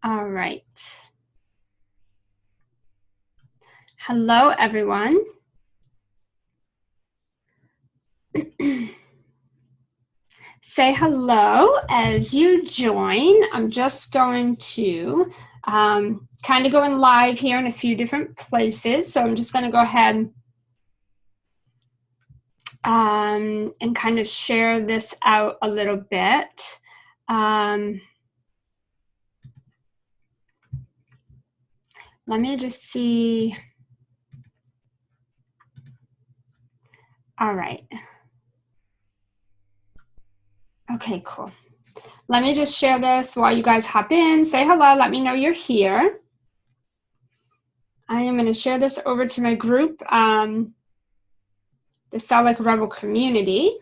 All right. Hello, everyone. Say hello as you join. I'm just going to kind of going live here in a few different places. So I'm just going to go ahead and kind of share this out a little bit. Let me just see. All right. Okay, cool. Let me just share this while you guys hop in. Say hello. Let me know you're here. I am going to share this over to my group, the Sell Like a Rebel community.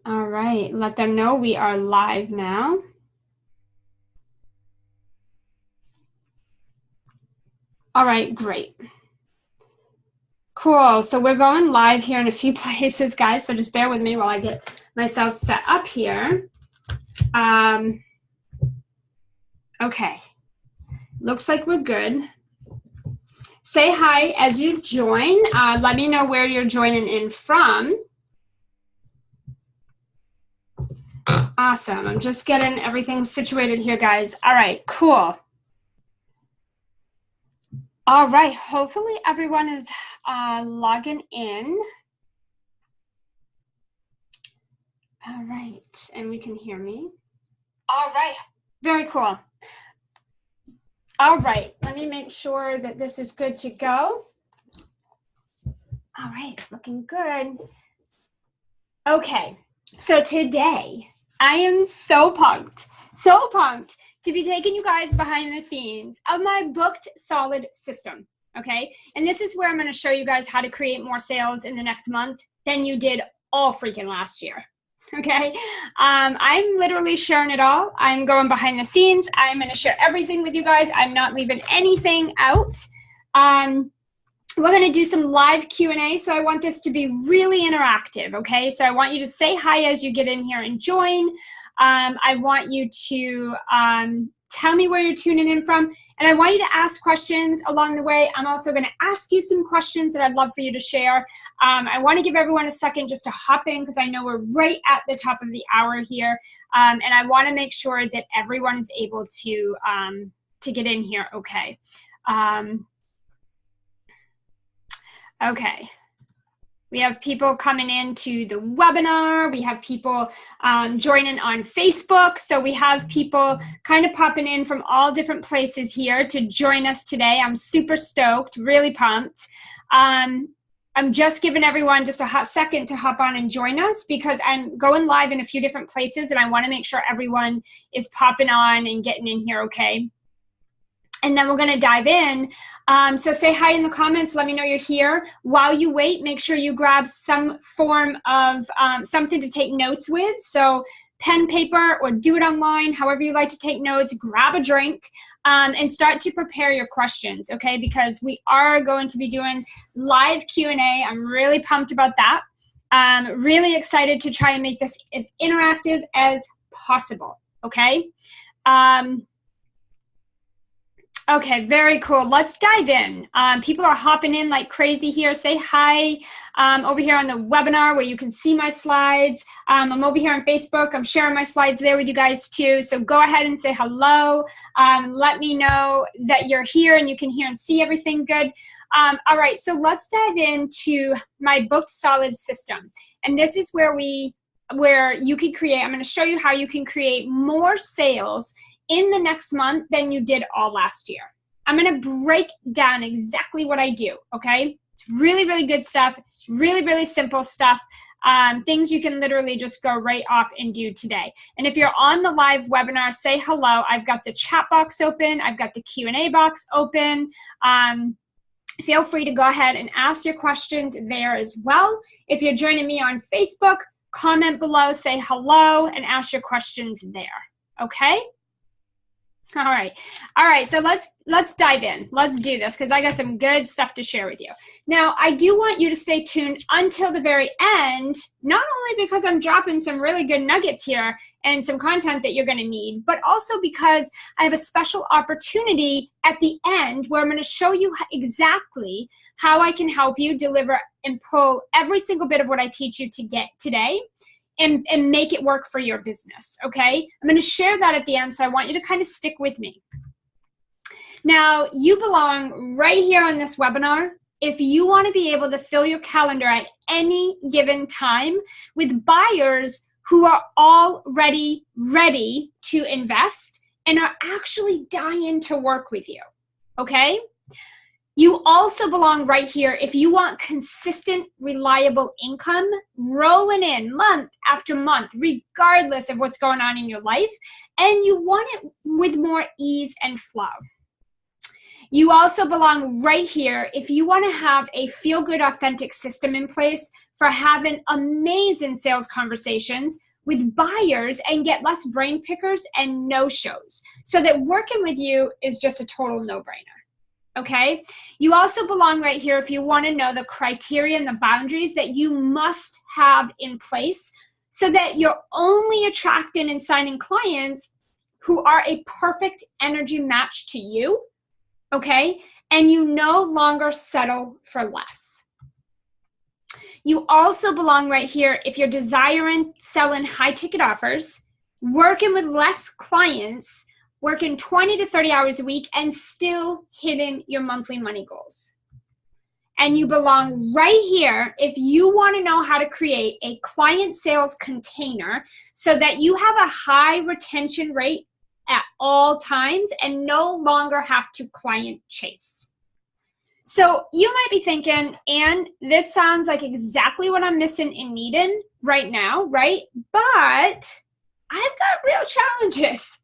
All right. Let them know we are live now. All right, great. Cool, so we're going live here in a few places, guys, so just bear with me while I get myself set up here. Okay, looks like we're good. Say hi as you join. Let me know where you're joining in from. Awesome, I'm just getting everything situated here, guys. All right, cool. All right, hopefully everyone is logging in. All right, and we can hear me. All right, very cool. All right, let me make sure that this is good to go. All right, it's looking good. Okay, so today I am so pumped to be taking you guys behind the scenes of my Booked Solid system, okay? And this is where I'm gonna show you guys how to create more sales in the next month than you did all freaking last year, okay? I'm literally sharing it all. I'm going behind the scenes. I'm gonna share everything with you guys. I'm not leaving anything out. We're gonna do some live Q&A, so I want this to be really interactive, okay? So I want you to say hi as you get in here and join. I want you to tell me where you're tuning in from, and I want you to ask questions along the way. I'm also gonna ask you some questions that I'd love for you to share. I wanna give everyone a second just to hop in because I know we're right at the top of the hour here, and I wanna make sure that everyone is able to get in here, okay? Okay, we have people coming into the webinar. We have people joining on Facebook. So we have people kind of popping in from all different places here to join us today. I'm super stoked, really pumped. I'm just giving everyone just a hot second to hop on and join us because I'm going live in a few different places and I want to make sure everyone is popping on and getting in here, okay? And then we're going to dive in. So say hi in the comments. Let me know you're here. While you wait, make sure you grab some form of something to take notes with. So pen, paper, or do it online, however you like to take notes. Grab a drink and start to prepare your questions, okay? Because we are going to be doing live Q&A. I'm really pumped about that. Really excited to try and make this as interactive as possible, okay? Okay, very cool. Let's dive in. People are hopping in like crazy here. Say hi over here on the webinar where you can see my slides. I'm over here on Facebook. I'm sharing my slides there with you guys too. So go ahead and say hello. Let me know that you're here and you can hear and see everything good. All right, so let's dive into my Booked Solid system. And this is where you can create, I'm going to show you how you can create more sales in the next month than you did all last year. I'm going to break down exactly what I do, okay? It's really, really good stuff, really, really simple stuff, things you can literally just go right off and do today. And if you're on the live webinar, say hello. I've got the chat box open. I've got the Q&A box open. Feel free to go ahead and ask your questions there as well. If you're joining me on Facebook, comment below, say hello, and ask your questions there, okay? All right, so let's dive in. Let's do this because I got some good stuff to share with you. Now, I do want you to stay tuned until the very end, not only because I'm dropping some really good nuggets here and some content that you're going to need, but also because I have a special opportunity at the end where I'm going to show you exactly how I can help you deliver and pull every single bit of what I teach you to get today and make it work for your business, okay? I'm going to share that at the end, so I want you to kind of stick with me. Now, you belong right here on this webinar if you want to be able to fill your calendar at any given time with buyers who are already ready to invest and are actually dying to work with you, okay? You also belong right here if you want consistent, reliable income rolling in month after month, regardless of what's going on in your life, and you want it with more ease and flow. You also belong right here if you want to have a feel-good, authentic system in place for having amazing sales conversations with buyers and get less brain pickers and no-shows so that working with you is just a total no-brainer. Okay, you also belong right here if you want to know the criteria and the boundaries that you must have in place so that you're only attracting and signing clients who are a perfect energy match to you, okay, and you no longer settle for less. You also belong right here if you're desiring selling high ticket offers, working with less clients, working 20 to 30 hours a week and still hitting your monthly money goals. And you belong right here if you want to know how to create a client sales container so that you have a high retention rate at all times and no longer have to client chase. So you might be thinking, Ann, this sounds like exactly what I'm missing and needing right now, right? But I've got real challenges.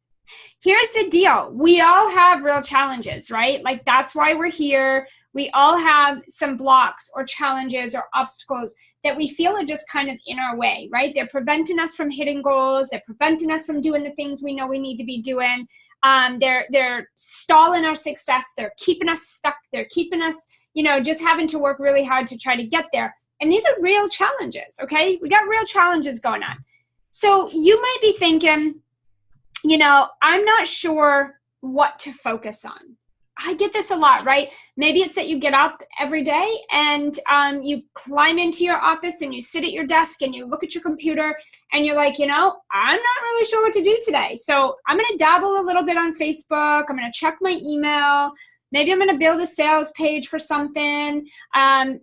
Here's the deal. We all have real challenges, right? Like that's why we're here. We all have some blocks or challenges or obstacles that we feel are just kind of in our way, right? They're preventing us from hitting goals. They're preventing us from doing the things we know we need to be doing. They're stalling our success. They're keeping us stuck. They're keeping us, just having to work really hard to try to get there. And these are real challenges, okay? We got real challenges going on. So you might be thinking, I'm not sure what to focus on. I get this a lot, right? Maybe it's that you get up every day and you climb into your office and you sit at your desk and you look at your computer and you're like, I'm not really sure what to do today. So I'm going to dabble a little bit on Facebook. I'm going to check my email. Maybe I'm going to build a sales page for something.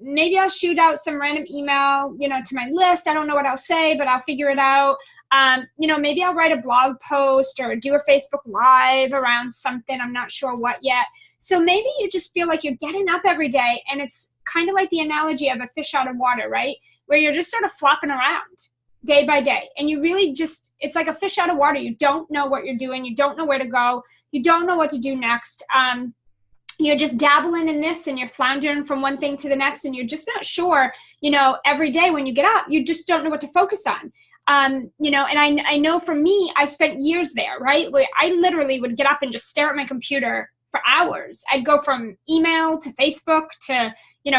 Maybe I'll shoot out some random email, to my list. I don't know what I'll say, but I'll figure it out. Maybe I'll write a blog post or do a Facebook Live around something. I'm not sure what yet. So maybe you just feel like you're getting up every day and it's kind of like the analogy of a fish out of water, right? Where you're just sort of flopping around day by day. And you really just, it's like a fish out of water. You don't know what you're doing. You don't know where to go. You don't know what to do next. You're just dabbling in this and you're floundering from one thing to the next. And you're just not sure, every day when you get up, you just don't know what to focus on. And I know for me, I spent years there, right? Where I literally would get up and just stare at my computer for hours. I'd go from email to Facebook to,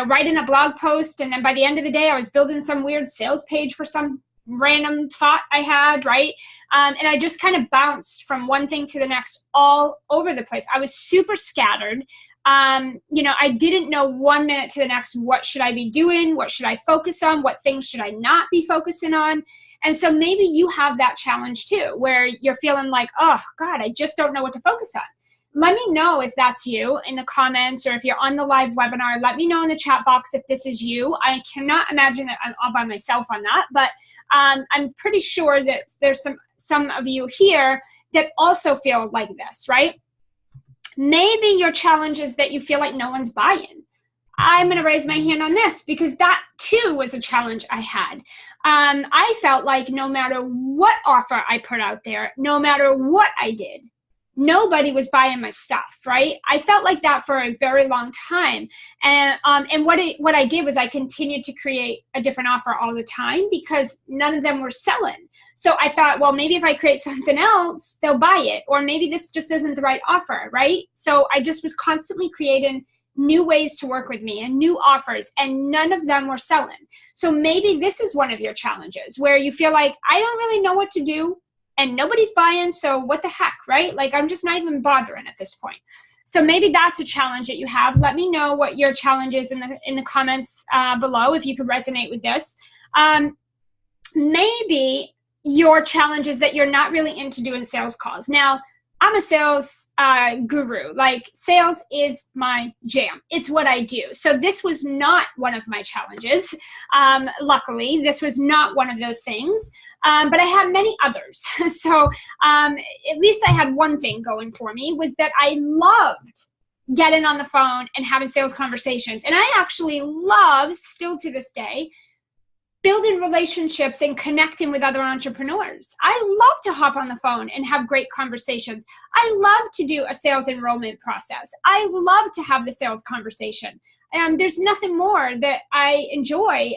writing a blog post. And then by the end of the day, I was building some weird sales page for some random thought I had, right? And I just kind of bounced from one thing to the next all over the place. I was super scattered. I didn't know 1 minute to the next, what should I be doing? What should I focus on? What things should I not be focusing on? And so maybe you have that challenge too, where you're feeling like, oh God, I just don't know what to focus on. Let me know if that's you in the comments, or if you're on the live webinar, let me know in the chat box if this is you. I cannot imagine that I'm all by myself on that, but I'm pretty sure that there's some of you here that also feel like this, right? Maybe your challenge is that you feel like no one's buying. I'm going to raise my hand on this because that too was a challenge I had. I felt like no matter what offer I put out there, no matter what I did, nobody was buying my stuff, right? I felt like that for a very long time. And what I did was I continued to create a different offer all the time because none of them were selling. So I thought, well, maybe if I create something else, they'll buy it. Or maybe this just isn't the right offer, right? So I just was constantly creating new ways to work with me and new offers, and none of them were selling. So maybe this is one of your challenges where you feel like, I don't really know what to do and nobody's buying, so what the heck, right? Like, I'm just not even bothering at this point. So maybe that's a challenge that you have. Let me know what your challenge is in the comments below, if you could resonate with this. Maybe your challenge is that you're not really into doing sales calls. Now, I'm a sales guru. Like, sales is my jam. It's what I do. So this was not one of my challenges. Luckily, this was not one of those things. But I had many others. So at least I had one thing going for me, was that I loved getting on the phone and having sales conversations. And I actually love, still to this day, building relationships and connecting with other entrepreneurs. I love to hop on the phone and have great conversations. I love to do a sales enrollment process. I love to have the sales conversation. There's nothing more that I enjoy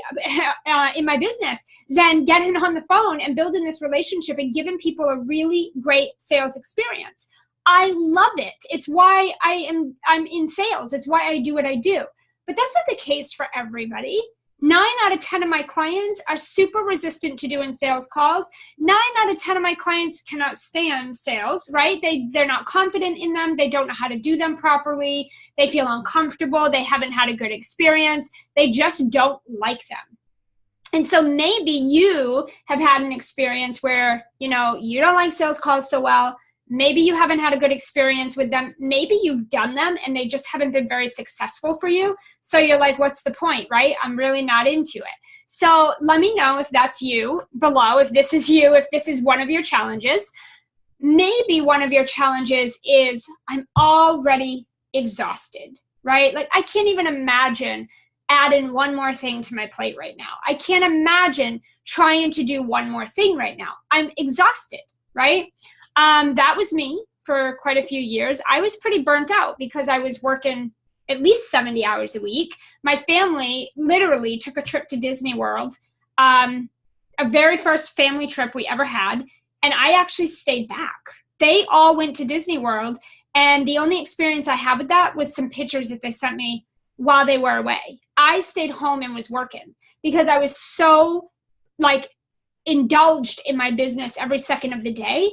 in my business than getting on the phone and building this relationship and giving people a really great sales experience. I love it. It's why I'm in sales. It's why I do what I do. But that's not the case for everybody. 9 out of 10 of my clients are super resistant to doing sales calls. 9 out of 10 of my clients cannot stand sales, right? They're not confident in them. They don't know how to do them properly. They feel uncomfortable. They haven't had a good experience. They just don't like them. And so maybe you have had an experience where, you don't like sales calls so well. Maybe you haven't had a good experience with them. Maybe you've done them and they just haven't been very successful for you. So you're like, what's the point, right? I'm really not into it. So let me know if that's you below, if this is you, if this is one of your challenges. Maybe one of your challenges is, I'm already exhausted, right? Like, I can't even imagine adding one more thing to my plate right now. I can't imagine trying to do one more thing right now. I'm exhausted, right? That was me for quite a few years. I was pretty burnt out because I was working at least 70 hours a week. My family literally took a trip to Disney World, a very first family trip we ever had, and I actually stayed back. They all went to Disney World, and the only experience I had with that was some pictures that they sent me while they were away. I stayed home and was working because I was so indulged in my business every second of the day.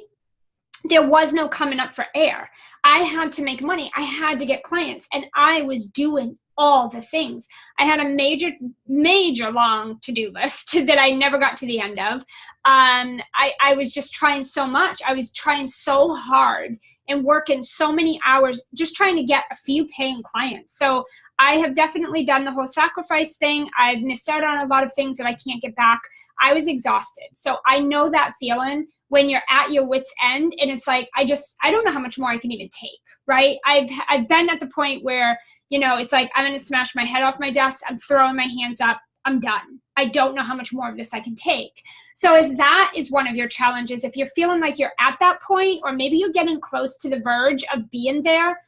There was no coming up for air. I had to make money. I had to get clients, and I was doing all the things. I had a major long to-do list that I never got to the end of. I was just trying so much. I was trying so hard and work in so many hours just trying to get a few paying clients. So I have definitely done the whole sacrifice thing. I've missed out on a lot of things that I can't get back. I was exhausted. So I know that feeling when you're at your wit's end and it's like, I don't know how much more I can even take, right? I've been at the point where, it's like, I'm going to smash my head off my desk. I'm throwing my hands up. I'm done. I don't know how much more of this I can take. So if that is one of your challenges, if you're feeling like you're at that point, or maybe you're getting close to the verge of being there,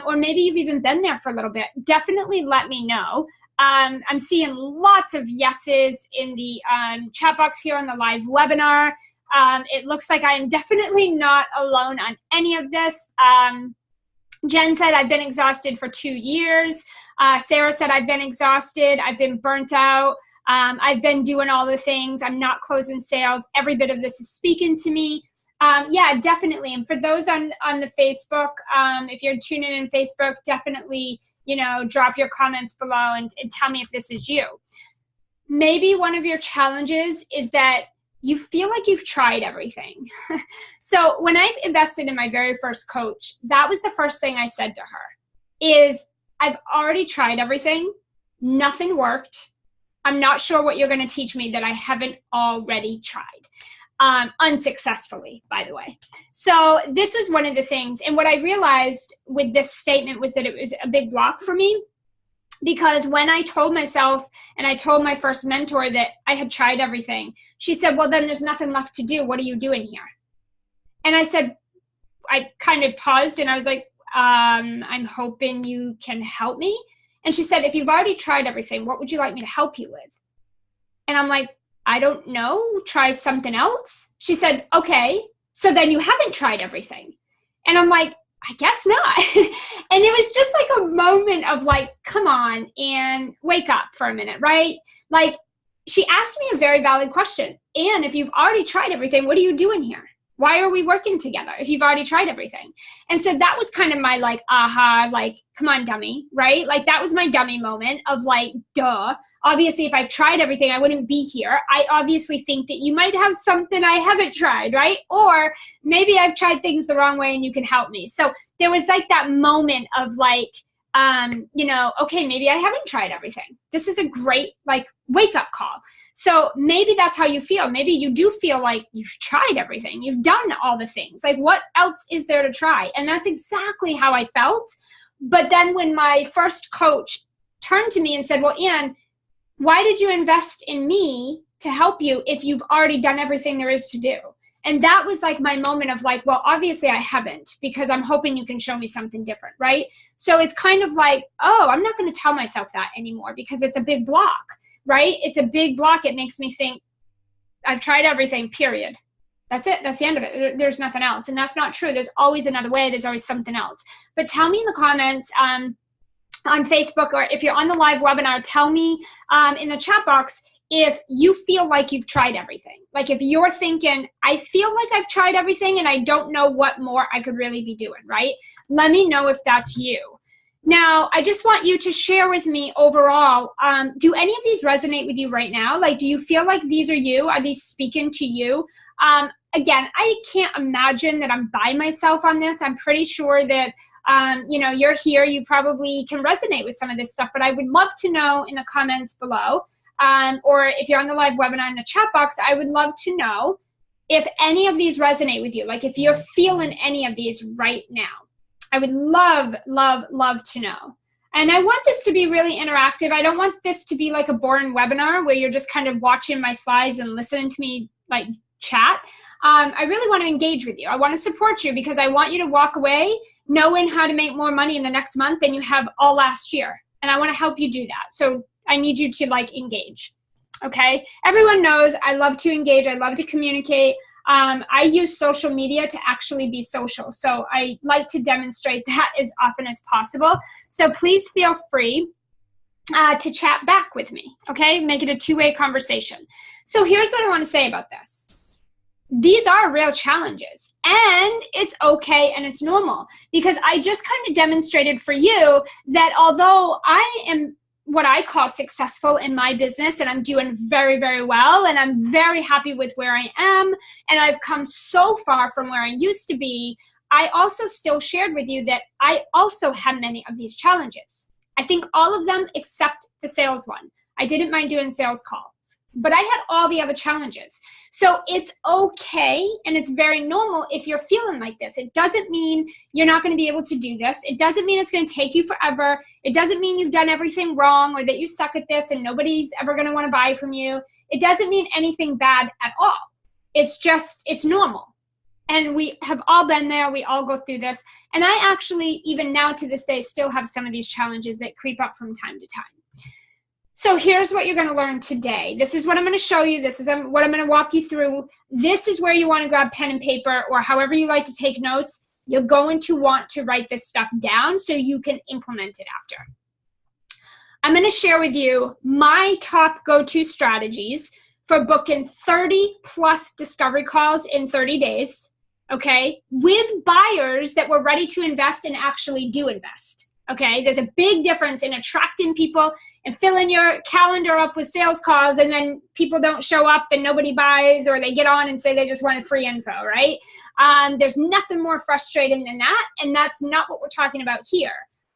or maybe you've even been there for a little bit, definitely let me know. I'm seeing lots of yeses in the chat box here on the live webinar. It looks like I am definitely not alone on any of this. Jen said, I've been exhausted for 2 years. Sarah said, I've been exhausted. I've been burnt out. I've been doing all the things. I'm not closing sales. Every bit of this is speaking to me. Yeah, definitely. And for those on the Facebook, if you're tuning in Facebook, definitely, drop your comments below and tell me if this is you. Maybe one of your challenges is that you feel like you've tried everything. So when I invested in my very first coach, that was the first thing I said to her is, I've already tried everything. Nothing worked. I'm not sure what you're going to teach me that I haven't already tried. Unsuccessfully, by the way. So this was one of the things. And what I realized with this statement was that it was a big block for me. Because when I told myself and I told my first mentor that I had tried everything, she said, well, then there's nothing left to do. What are you doing here? And I said, I kind of paused and I was like, I'm hoping you can help me. And she said, if you've already tried everything, what would you like me to help you with? And I'm like, I don't know. Try something else. She said, okay, so then you haven't tried everything. And I'm like, I guess not. And it was just like a moment of like, come on and wake up for a minute, right? Like she asked me a very valid question. And if you've already tried everything, what are you doing here? Why are we working together if you've already tried everything? And so that was kind of my like, aha, like, come on, dummy, right? Like that was my dummy moment of like, duh. Obviously, if I've tried everything, I wouldn't be here. I obviously think that you might have something I haven't tried, right? Or maybe I've tried things the wrong way and you can help me. So there was like that moment of like, okay, maybe I haven't tried everything. This is a great like wake up call. So maybe that's how you feel. Maybe you do feel like you've tried everything. You've done all the things. Like what else is there to try? And that's exactly how I felt. But then when my first coach turned to me and said, well, Ann, why did you invest in me to help you if you've already done everything there is to do? And that was like my moment of like, well, obviously I haven't, because I'm hoping you can show me something different, right? So it's kind of like, oh, I'm not going to tell myself that anymore because it's a big block, right? It's a big block. It makes me think I've tried everything, period. That's it. That's the end of it. There's nothing else. And that's not true. There's always another way. There's always something else. But tell me in the comments on Facebook, or if you're on the live webinar, tell me in the chat box if you feel like you've tried everything. Like if you're thinking, I feel like I've tried everything and I don't know what more I could really be doing, right? Let me know if that's you. Now, I just want you to share with me overall, do any of these resonate with you right now? Like, do you feel like these are you? Are these speaking to you? Again, I can't imagine that I'm by myself on this. I'm pretty sure that, you're here. You probably can resonate with some of this stuff, but I would love to know in the comments below. Or if you're on the live webinar in the chat box, I would love to know if any of these resonate with you. Like if you're feeling any of these right now. I would love, love, love to know. And I want this to be really interactive. I don't want this to be like a boring webinar where you're just kind of watching my slides and listening to me like chat. I really want to engage with you. I want to support you because I want you to walk away knowing how to make more money in the next month than you have all last year. And I want to help you do that. So I need you to like engage. Okay. Everyone knows I love to engage. I love to communicate. I use social media to actually be social. So I like to demonstrate that as often as possible. So please feel free to chat back with me. Okay. Make it a two-way conversation. So here's what I want to say about this. These are real challenges and it's okay and it's normal because I just kind of demonstrated for you that although I am what I call successful in my business and I'm doing very, very well and I'm very happy with where I am and I've come so far from where I used to be, I also still shared with you that I also had many of these challenges. I think all of them except the sales one. I didn't mind doing sales calls, but I had all the other challenges. So it's okay, and it's very normal if you're feeling like this. It doesn't mean you're not going to be able to do this. It doesn't mean it's going to take you forever. It doesn't mean you've done everything wrong or that you suck at this and nobody's ever going to want to buy from you. It doesn't mean anything bad at all. It's just, it's normal. And we have all been there. We all go through this. And I actually, even now to this day, still have some of these challenges that creep up from time to time. So here's what you're going to learn today. This is what I'm going to show you. This is what I'm going to walk you through. This is where you want to grab pen and paper, or however you like to take notes. You're going to want to write this stuff down so you can implement it after. I'm going to share with you my top go-to strategies for booking 30 plus discovery calls in 30 days, okay, with buyers that were ready to invest and actually do invest. Okay, there's a big difference in attracting people and filling your calendar up with sales calls, and then people don't show up and nobody buys, or they get on and say they just wanted free info, right? There's nothing more frustrating than that, and that's not what we're talking about here.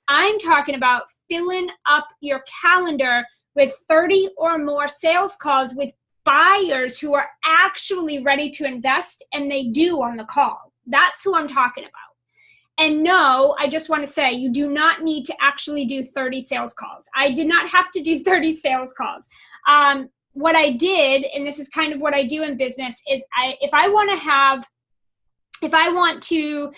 I'm talking about filling up your calendar with 30 or more sales calls with buyers who are actually ready to invest, and they do on the call. That's who I'm talking about. And no, I just want to say, you do not need to actually do 30 sales calls. I did not have to do 30 sales calls. What I did, and this is kind of what I do in business, is if I want to,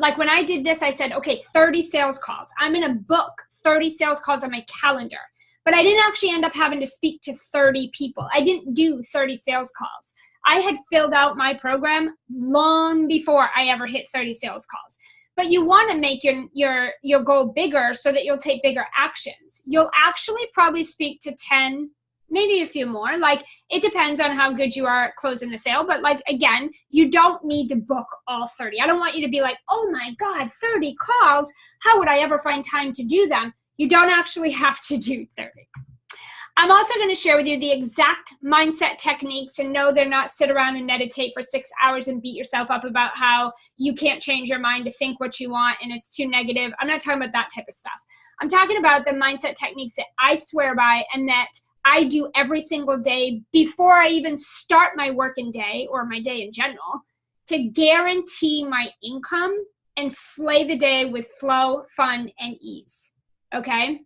like when I did this, I said, okay, 30 sales calls. I'm going to book 30 sales calls on my calendar. But I didn't actually end up having to speak to 30 people. I didn't do 30 sales calls. I had filled out my program long before I ever hit 30 sales calls. But you want to make your goal bigger so that you'll take bigger actions. You'll actually probably speak to 10, maybe a few more. Like, it depends on how good you are at closing the sale. But like, again, you don't need to book all 30. I don't want you to be like, oh my God, 30 calls. How would I ever find time to do them? You don't actually have to do 30. I'm also going to share with you the exact mindset techniques, and no, they're not sit around and meditate for 6 hours and beat yourself up about how you can't change your mind to think what you want and it's too negative. I'm not talking about that type of stuff. I'm talking about the mindset techniques that I swear by and that I do every single day before I even start my working day or my day in general to guarantee my income and slay the day with flow, fun, and ease. Okay?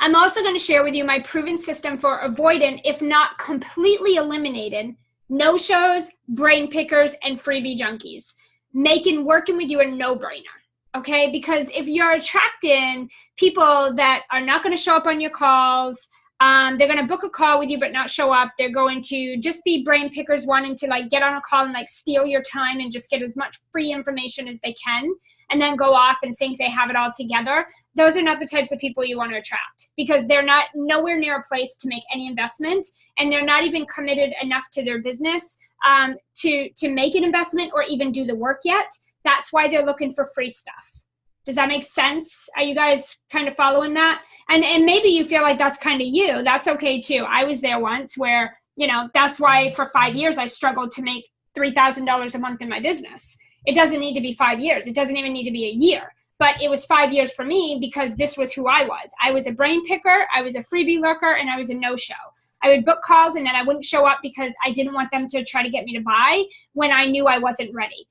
I'm also going to share with you my proven system for avoiding, if not completely eliminated, no-shows, brain pickers, and freebie junkies, making working with you a no-brainer, okay? Because if you're attracting people that are not going to show up on your calls, they're going to book a call with you but not show up. They're going to just be brain pickers wanting to like get on a call and like steal your time and just get as much free information as they can and then go off and think they have it all together. Those are not the types of people you want to attract because they're not nowhere near a place to make any investment, and they're not even committed enough to their business to make an investment or even do the work yet. That's why they're looking for free stuff. Does that make sense? Are you guys kind of following that? And maybe you feel like that's kind of you. That's okay too. I was there once where, you know, that's why for 5 years I struggled to make $3,000 a month in my business. It doesn't need to be 5 years. It doesn't even need to be a year. But it was 5 years for me because this was who I was. I was a brain picker, I was a freebie lurker, and I was a no-show. I would book calls and then I wouldn't show up because I didn't want them to try to get me to buy when I knew I wasn't ready.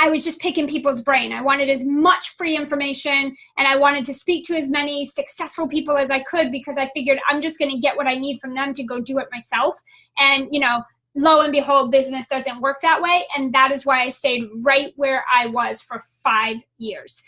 I was just picking people's brain. I wanted as much free information and I wanted to speak to as many successful people as I could because I figured I'm just going to get what I need from them to go do it myself. And, you know, lo and behold, business doesn't work that way. And that is why I stayed right where I was for 5 years.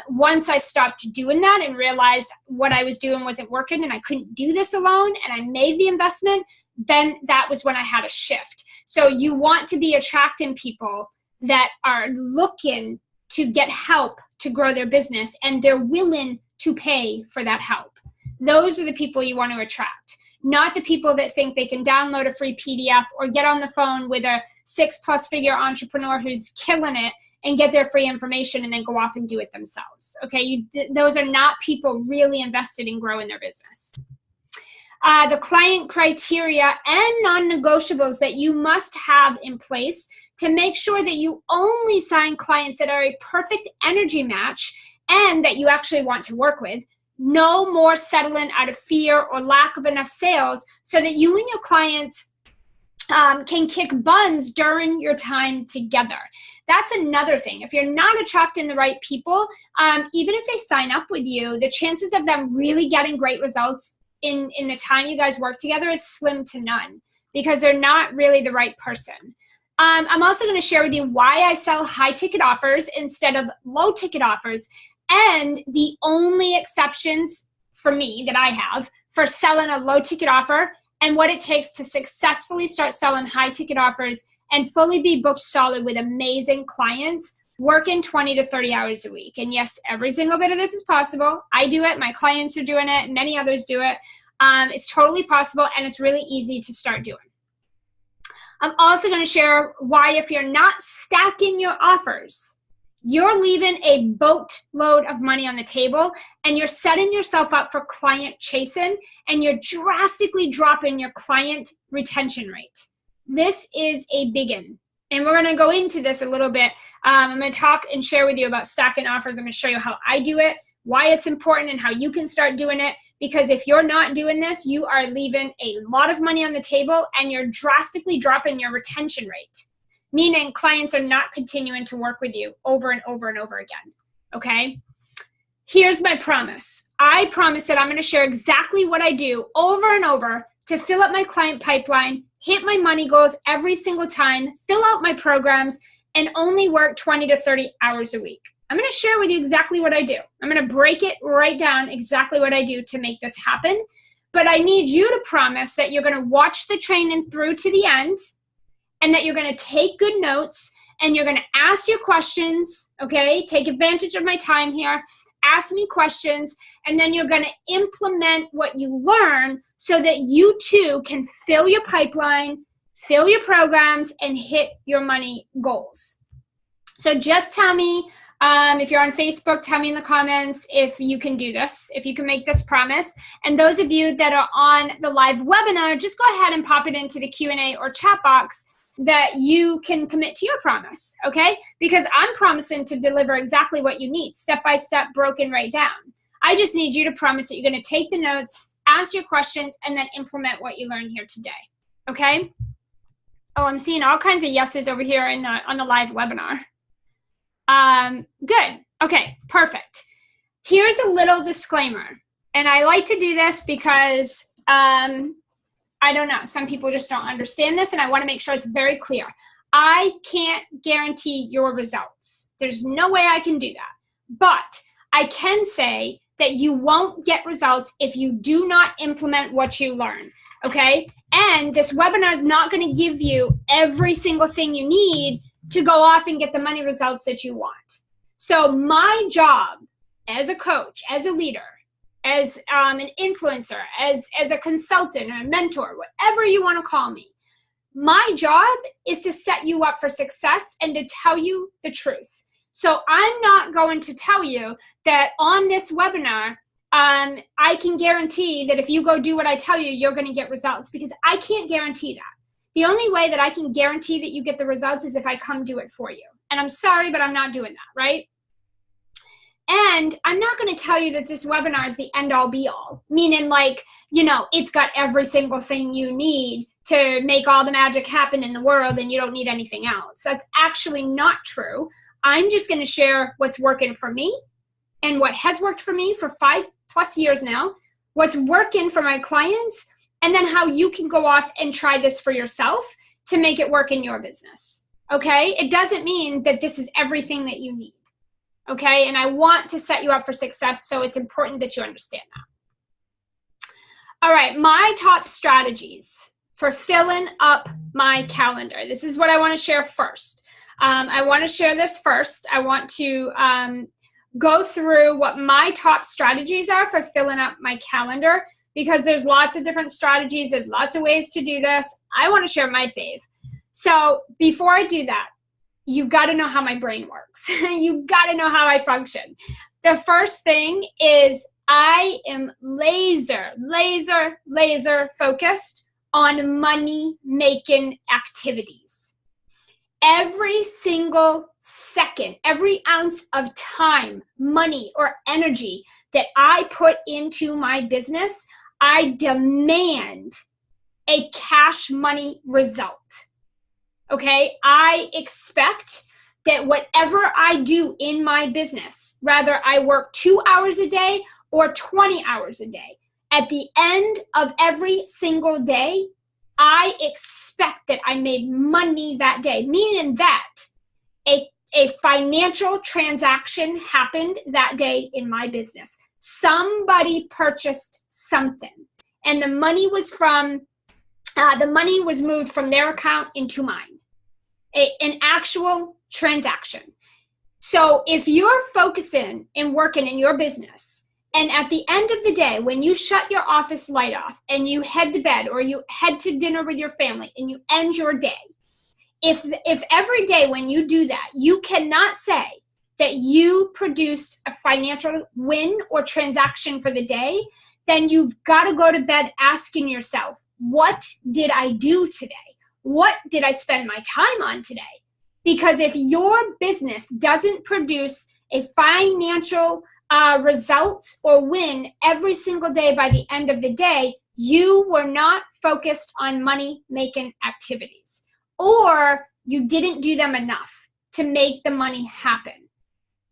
Once I stopped doing that and realized what I was doing wasn't working and I couldn't do this alone and I made the investment, then that was when I had a shift. So you want to be attracting people that are looking to get help to grow their business and they're willing to pay for that help. Those are the people you want to attract, not the people that think they can download a free PDF or get on the phone with a 6+ figure entrepreneur who's killing it and get their free information and then go off and do it themselves. Okay, those are not people really invested in growing their business. the client criteria and non-negotiables that you must have in place to make sure that you only sign clients that are a perfect energy match and that you actually want to work with. No more settling out of fear or lack of enough sales, so that you and your clients can kick buns during your time together. That's another thing. If you're not attracting the right people, even if they sign up with you, the chances of them really getting great results in the time you guys work together is slim to none, because they're not really the right person. I'm also going to share with you why I sell high ticket offers instead of low ticket offers, and the only exceptions for me that I have for selling a low ticket offer, and what it takes to successfully start selling high ticket offers and fully be booked solid with amazing clients working 20 to 30 hours a week. And yes, every single bit of this is possible. I do it. My clients are doing it. Many others do it. It's totally possible, and it's really easy to start doing. I'm also going to share why, if you're not stacking your offers, you're leaving a boatload of money on the table, and you're setting yourself up for client chasing, and you're drastically dropping your client retention rate. This is a big one. And we're going to go into this a little bit. I'm going to talk and share with you about stacking offers. I'm going to show you how I do it, why it's important, and how you can start doing it. Because if you're not doing this, you are leaving a lot of money on the table, and you're drastically dropping your retention rate, meaning clients are not continuing to work with you over and over and over again, okay? Here's my promise. I promise that I'm going to share exactly what I do over and over to fill up my client pipeline, hit my money goals every single time, fill out my programs, and only work 20 to 30 hours a week. I'm going to share with you exactly what I do. I'm going to break it right down exactly what I do to make this happen. But I need you to promise that you're going to watch the training through to the end, and that you're going to take good notes, and you're going to ask your questions, okay? Take advantage of my time here. Ask me questions, and then you're going to implement what you learn so that you too can fill your pipeline, fill your programs, and hit your money goals. So just tell me, if you're on Facebook, tell me in the comments if you can do this, if you can make this promise. And those of you that are on the live webinar, just go ahead and pop it into the Q&A or chat box that you can commit to your promise, okay? Because I'm promising to deliver exactly what you need, step by step, broken right down. I just need you to promise that you're going to take the notes, ask your questions, and then implement what you learned here today, okay? Oh, I'm seeing all kinds of yeses over here on the live webinar. Good. Okay, perfect. Here's a little disclaimer. And I like to do this because, I don't know, some people just don't understand this, and I want to make sure it's very clear. I can't guarantee your results. There's no way I can do that. But I can say that you won't get results if you do not implement what you learn, okay? And this webinar is not going to give you every single thing you need to go off and get the money results that you want. So my job as a coach, as a leader, as an influencer, as a consultant, or a mentor, whatever you want to call me, my job is to set you up for success and to tell you the truth. So I'm not going to tell you that on this webinar, I can guarantee that if you go do what I tell you, you're going to get results, because I can't guarantee that. The only way that I can guarantee that you get the results is if I come do it for you. And I'm sorry, but I'm not doing that, right? And I'm not going to tell you that this webinar is the end all be all, meaning like, you know, it's got every single thing you need to make all the magic happen in the world and you don't need anything else. That's actually not true. I'm just going to share what's working for me and what has worked for me for 5+ years now, what's working for my clients, and then how you can go off and try this for yourself to make it work in your business, okay? It doesn't mean that this is everything that you need, okay? And I want to set you up for success, so it's important that you understand that. All right, my top strategies for filling up my calendar. This is what I want to share first. I want to share this first. I want to go through what my top strategies are for filling up my calendar, because there's lots of different strategies. There's lots of ways to do this. I want to share my fave. So before I do that, you've got to know how my brain works. You've got to know how I function. The first thing is I am laser focused on money-making activities. Every single second, every ounce of time, money, or energy that I put into my business, I demand a cash money result. Okay? I expect that whatever I do in my business, whether I work 2 hours a day or 20 hours a day, at the end of every single day, I expect that I made money that day, meaning that a financial transaction happened that day in my business. Somebody purchased something, and the money was moved from their account into mine. An actual transaction. So if you're focusing and working in your business, and at the end of the day, when you shut your office light off and you head to bed or you head to dinner with your family and you end your day, if every day when you do that, you cannot say that you produced a financial win or transaction for the day, then you've got to go to bed asking yourself, what did I do today? What did I spend my time on today? Because if your business doesn't produce a financial result or win every single day by the end of the day, you were not focused on money-making activities, or you didn't do them enough to make the money happen.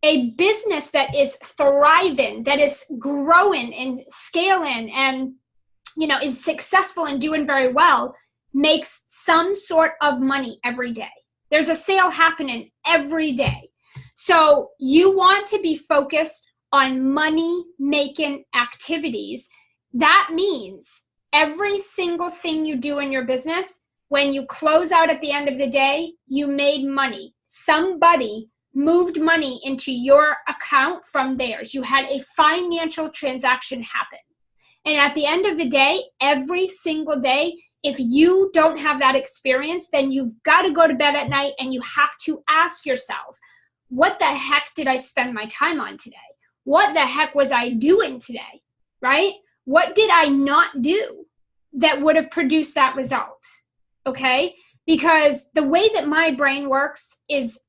A business that is thriving, that is growing and scaling and, is successful and doing very well, makes some sort of money every day. There's a sale happening every day. So you want to be focused on money-making activities. That means every single thing you do in your business, when you close out at the end of the day, you made money. Somebody moved money into your account from theirs. You had a financial transaction happen. And at the end of the day, every single day, if you don't have that experience, then you've got to go to bed at night and you have to ask yourself, what the heck did I spend my time on today? What the heck was I doing today, right? What did I not do that would have produced that result, okay? Because the way that my brain works is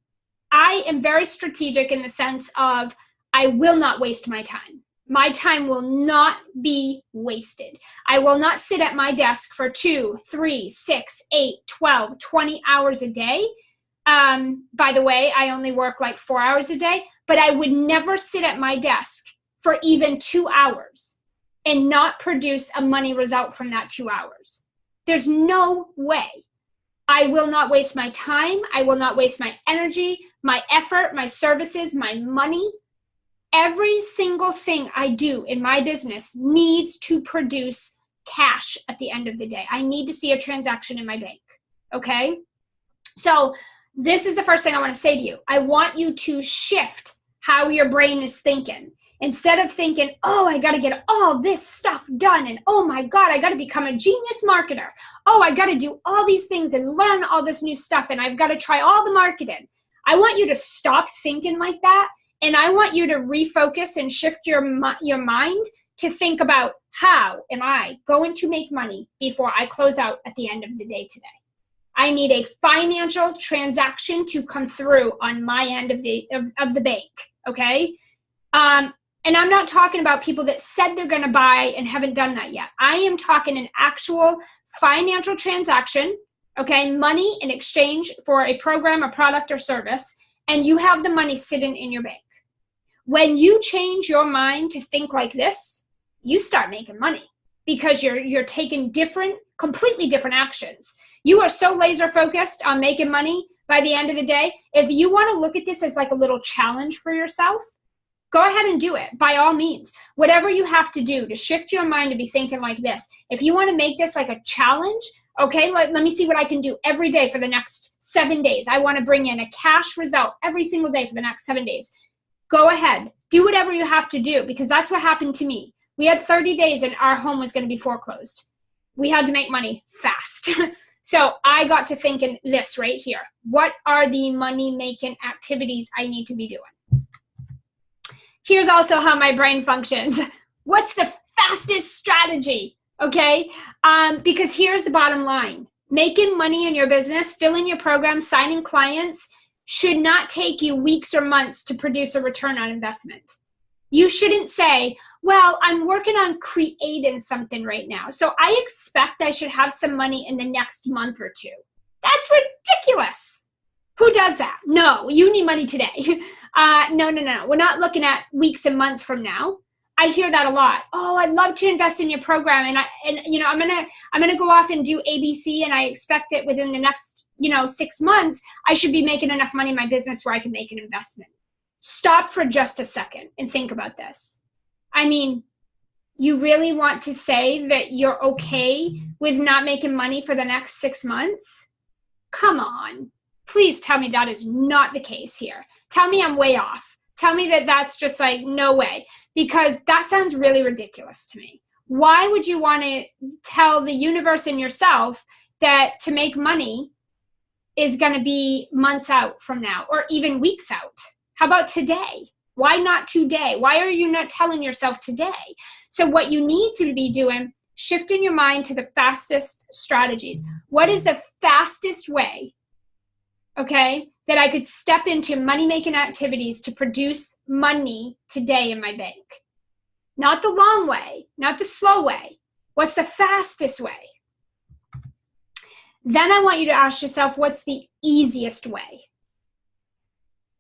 I am very strategic in the sense of I will not waste my time. My time will not be wasted. I will not sit at my desk for 2, 3, 6, 8, 12, 20 hours a day. By the way, I only work like 4 hours a day, but I would never sit at my desk for even 2 hours and not produce a money result from that 2 hours. There's no way. I will not waste my time. I will not waste my energy, my effort, my services, my money. Every single thing I do in my business needs to produce cash at the end of the day. I need to see a transaction in my bank, okay? So this is the first thing I want to say to you. I want you to shift how your brain is thinking. Instead of thinking, oh, I got to get all this stuff done, and oh my God, I got to become a genius marketer. Oh, I got to do all these things and learn all this new stuff, and I've got to try all the marketing. I want you to stop thinking like that, and I want you to refocus and shift your mind to think about, how am I going to make money before I close out at the end of the day today? I need a financial transaction to come through on my end of the bank, okay? And I'm not talking about people that said they're going to buy and haven't done that yet. I am talking an actual financial transaction, okay? Money in exchange for a program, a product, or service, and you have the money sitting in your bank. When you change your mind to think like this, you start making money because you're taking completely different actions. You are so laser focused on making money by the end of the day. If you want to look at this as like a little challenge for yourself, go ahead and do it by all means. Whatever you have to do to shift your mind to be thinking like this. If you want to make this like a challenge, okay, let me see what I can do every day for the next 7 days. I want to bring in a cash result every single day for the next 7 days. Go ahead. Do whatever you have to do, because that's what happened to me. We had 30 days and our home was going to be foreclosed. We had to make money fast. So I got to thinking this right here. What are the money-making activities I need to be doing? Here's also how my brain functions. What's the fastest strategy? Okay. Because here's the bottom line. Making money in your business, filling your program, signing clients should not take you weeks or months to produce a return on investment. You shouldn't say, well, I'm working on creating something right now, so I expect I should have some money in the next month or two. That's ridiculous. Who does that? No, you need money today. No. We're not looking at weeks and months from now. I hear that a lot. Oh, I'd love to invest in your program, and I'm gonna go off and do ABC, and I expect that within the next 6 months I should be making enough money in my business where I can make an investment. Stop for just a second and think about this. I mean, you really want to say that you're okay with not making money for the next 6 months? Come on. Please tell me that is not the case here. Tell me I'm way off. Tell me that that's just like, no way, because that sounds really ridiculous to me. Why would you want to tell the universe and yourself that to make money is going to be months out from now or even weeks out? How about today? Why not today? Why are you not telling yourself today? So what you need to be doing, shifting your mind to the fastest strategies. What is the fastest way, okay, that I could step into money-making activities to produce money today in my bank? Not the long way, not the slow way. What's the fastest way? Then I want you to ask yourself, what's the easiest way?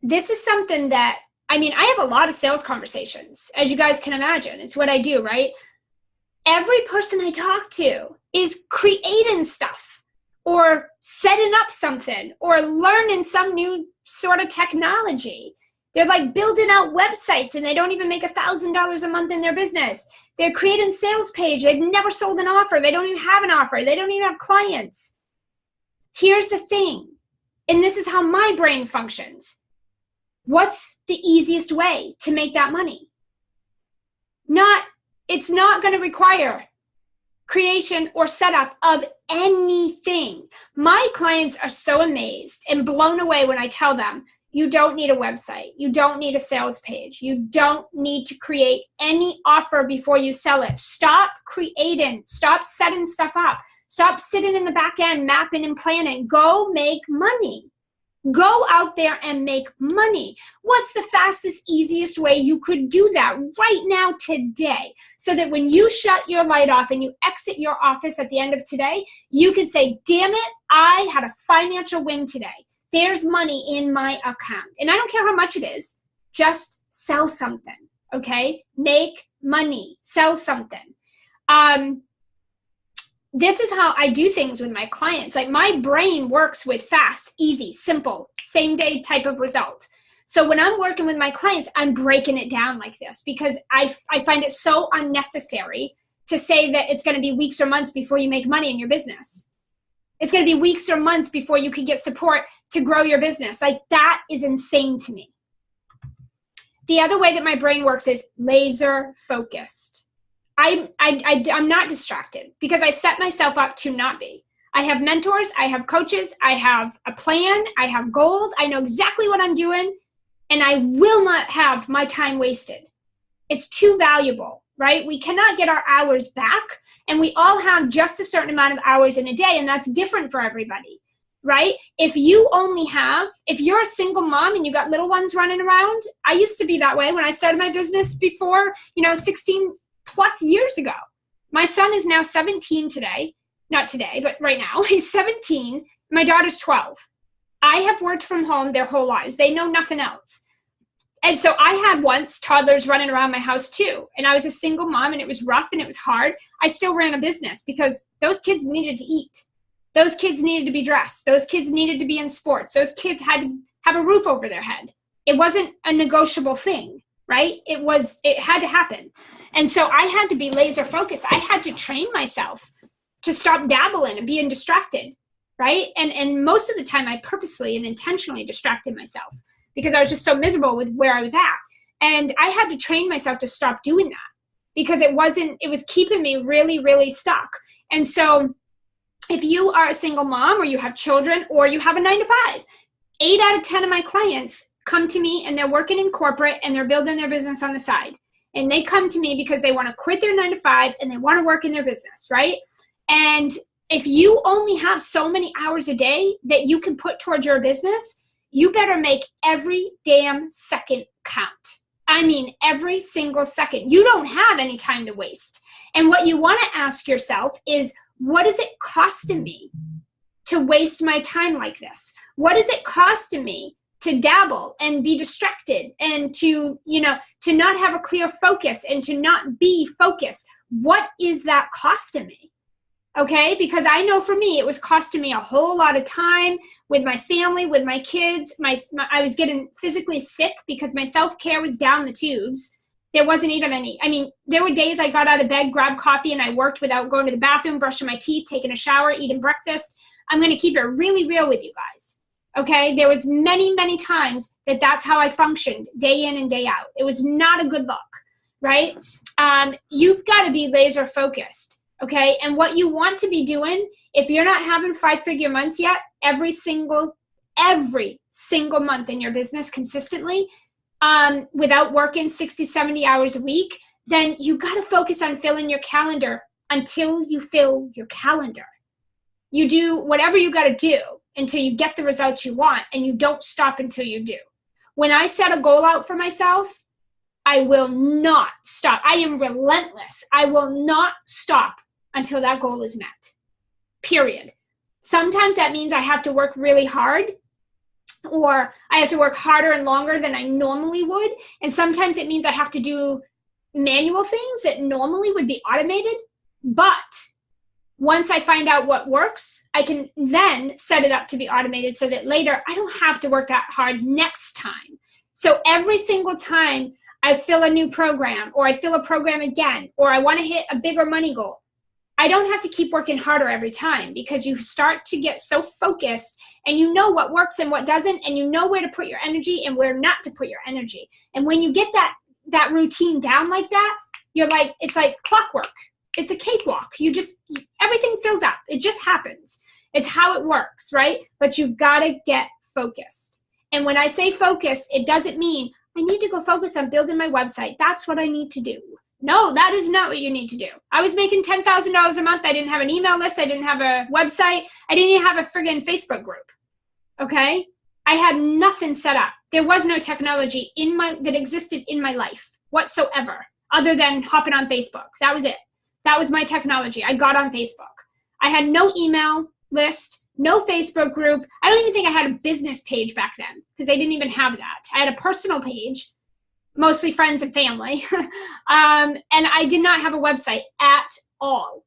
This is something that, I have a lot of sales conversations, as you guys can imagine. It's what I do, right? Every person I talk to is creating stuff or setting up something or learning some new sort of technology. They're like building out websites and they don't even make $1,000 a month in their business. They're creating sales page. They've never sold an offer. They don't even have an offer. They don't even have clients. Here's the thing, and this is how my brain functions. What's the easiest way to make that money? It's not going to require creation or setup of anything. My clients are so amazed and blown away when I tell them, you don't need a website. You don't need a sales page. You don't need to create any offer before you sell it. Stop creating. Stop setting stuff up. Stop sitting in the back end, mapping and planning. Go make money. Go out there and make money. What's the fastest, easiest way you could do that right now, today? So that when you shut your light off and you exit your office at the end of today, you could say, damn it, I had a financial win today. There's money in my account. And I don't care how much it is. Just sell something, okay? Make money. Sell something. This is how I do things with my clients. Like, my brain works with fast, easy, simple, same day type of result. So when I'm working with my clients, I'm breaking it down like this because I find it so unnecessary to say that it's going to be weeks or months before you make money in your business. It's going to be weeks or months before you can get support to grow your business. Like, that is insane to me. The other way that my brain works is laser focused. I'm not distracted because I set myself up to not be. I have mentors, I have coaches, I have a plan, I have goals, I know exactly what I'm doing, and I will not have my time wasted. It's too valuable, right? We cannot get our hours back, and we all have just a certain amount of hours in a day, and that's different for everybody, right? If you're a single mom and you got little ones running around, I used to be that way when I started my business before, 16 plus years ago. My son is now 17 today. Not today, but right now. He's 17. My daughter's 12. I have worked from home their whole lives. They know nothing else. And so I had once toddlers running around my house too. And I was a single mom and it was rough and it was hard. I still ran a business because those kids needed to eat. Those kids needed to be dressed. Those kids needed to be in sports. Those kids had to have a roof over their head. It wasn't a negotiable thing, right? It had to happen. And so I had to be laser focused. I had to train myself to stop dabbling and being distracted, right? And most of the time I purposely and intentionally distracted myself because I was just so miserable with where I was at. And I had to train myself to stop doing that because it was keeping me really, really stuck. And so if you are a single mom or you have children or you have a 9-to-5, 8 out of 10 of my clients come to me and they're working in corporate and they're building their business on the side. and they come to me because they want to quit their 9 to 5 and they want to work in their business, right? And if you only have so many hours a day that you can put towards your business, you better make every damn second count. I mean, every single second. You don't have any time to waste. And what you want to ask yourself is, what is it costing me to waste my time like this? What is it costing me to dabble and be distracted and to not have a clear focus and to not be focused? What is that costing me? Okay, because I know for me, it was costing me a whole lot of time with my family, with my kids. I was getting physically sick because my self-care was down the tubes. There wasn't even any. I mean, there were days I got out of bed, grabbed coffee, and I worked without going to the bathroom, brushing my teeth, taking a shower, eating breakfast. I'm going to keep it really real with you guys. Okay, there was many, many times that's how I functioned day in and day out. It was not a good look, right? You've got to be laser focused. Okay, and what you want to be doing, if you're not having 5-figure months yet, every single month in your business consistently, without working 60, 70 hours a week, then you got to focus on filling your calendar until you fill your calendar. You do whatever you got to do until you get the results you want, and you don't stop until you do. When I set a goal out for myself, I will not stop. I am relentless. I will not stop until that goal is met, period. Sometimes that means I have to work really hard, or I have to work harder and longer than I normally would. And sometimes it means I have to do manual things that normally would be automated. But once I find out what works, I can then set it up to be automated so that later I don't have to work that hard next time. So every single time I fill a new program, or I fill a program again, or I want to hit a bigger money goal, I don't have to keep working harder every time, because you start to get so focused and you know what works and what doesn't, and you know where to put your energy and where not to put your energy. And when you get that routine down like that, you're like, it's like clockwork. It's a cakewalk. Everything fills up. It just happens. It's how it works, right? But you've got to get focused. And when I say focused, it doesn't mean I need to go focus on building my website. That's what I need to do. No, that is not what you need to do. I was making $10,000 a month. I didn't have an email list. I didn't have a website. I didn't even have a friggin' Facebook group. Okay? I had nothing set up. There was no technology that existed in my life whatsoever, other than hopping on Facebook. That was it. That was my technology. I got on Facebook. I had no email list, no Facebook group. I don't even think I had a business page back then, because I didn't even have that. I had a personal page, mostly friends and family. And I did not have a website at all.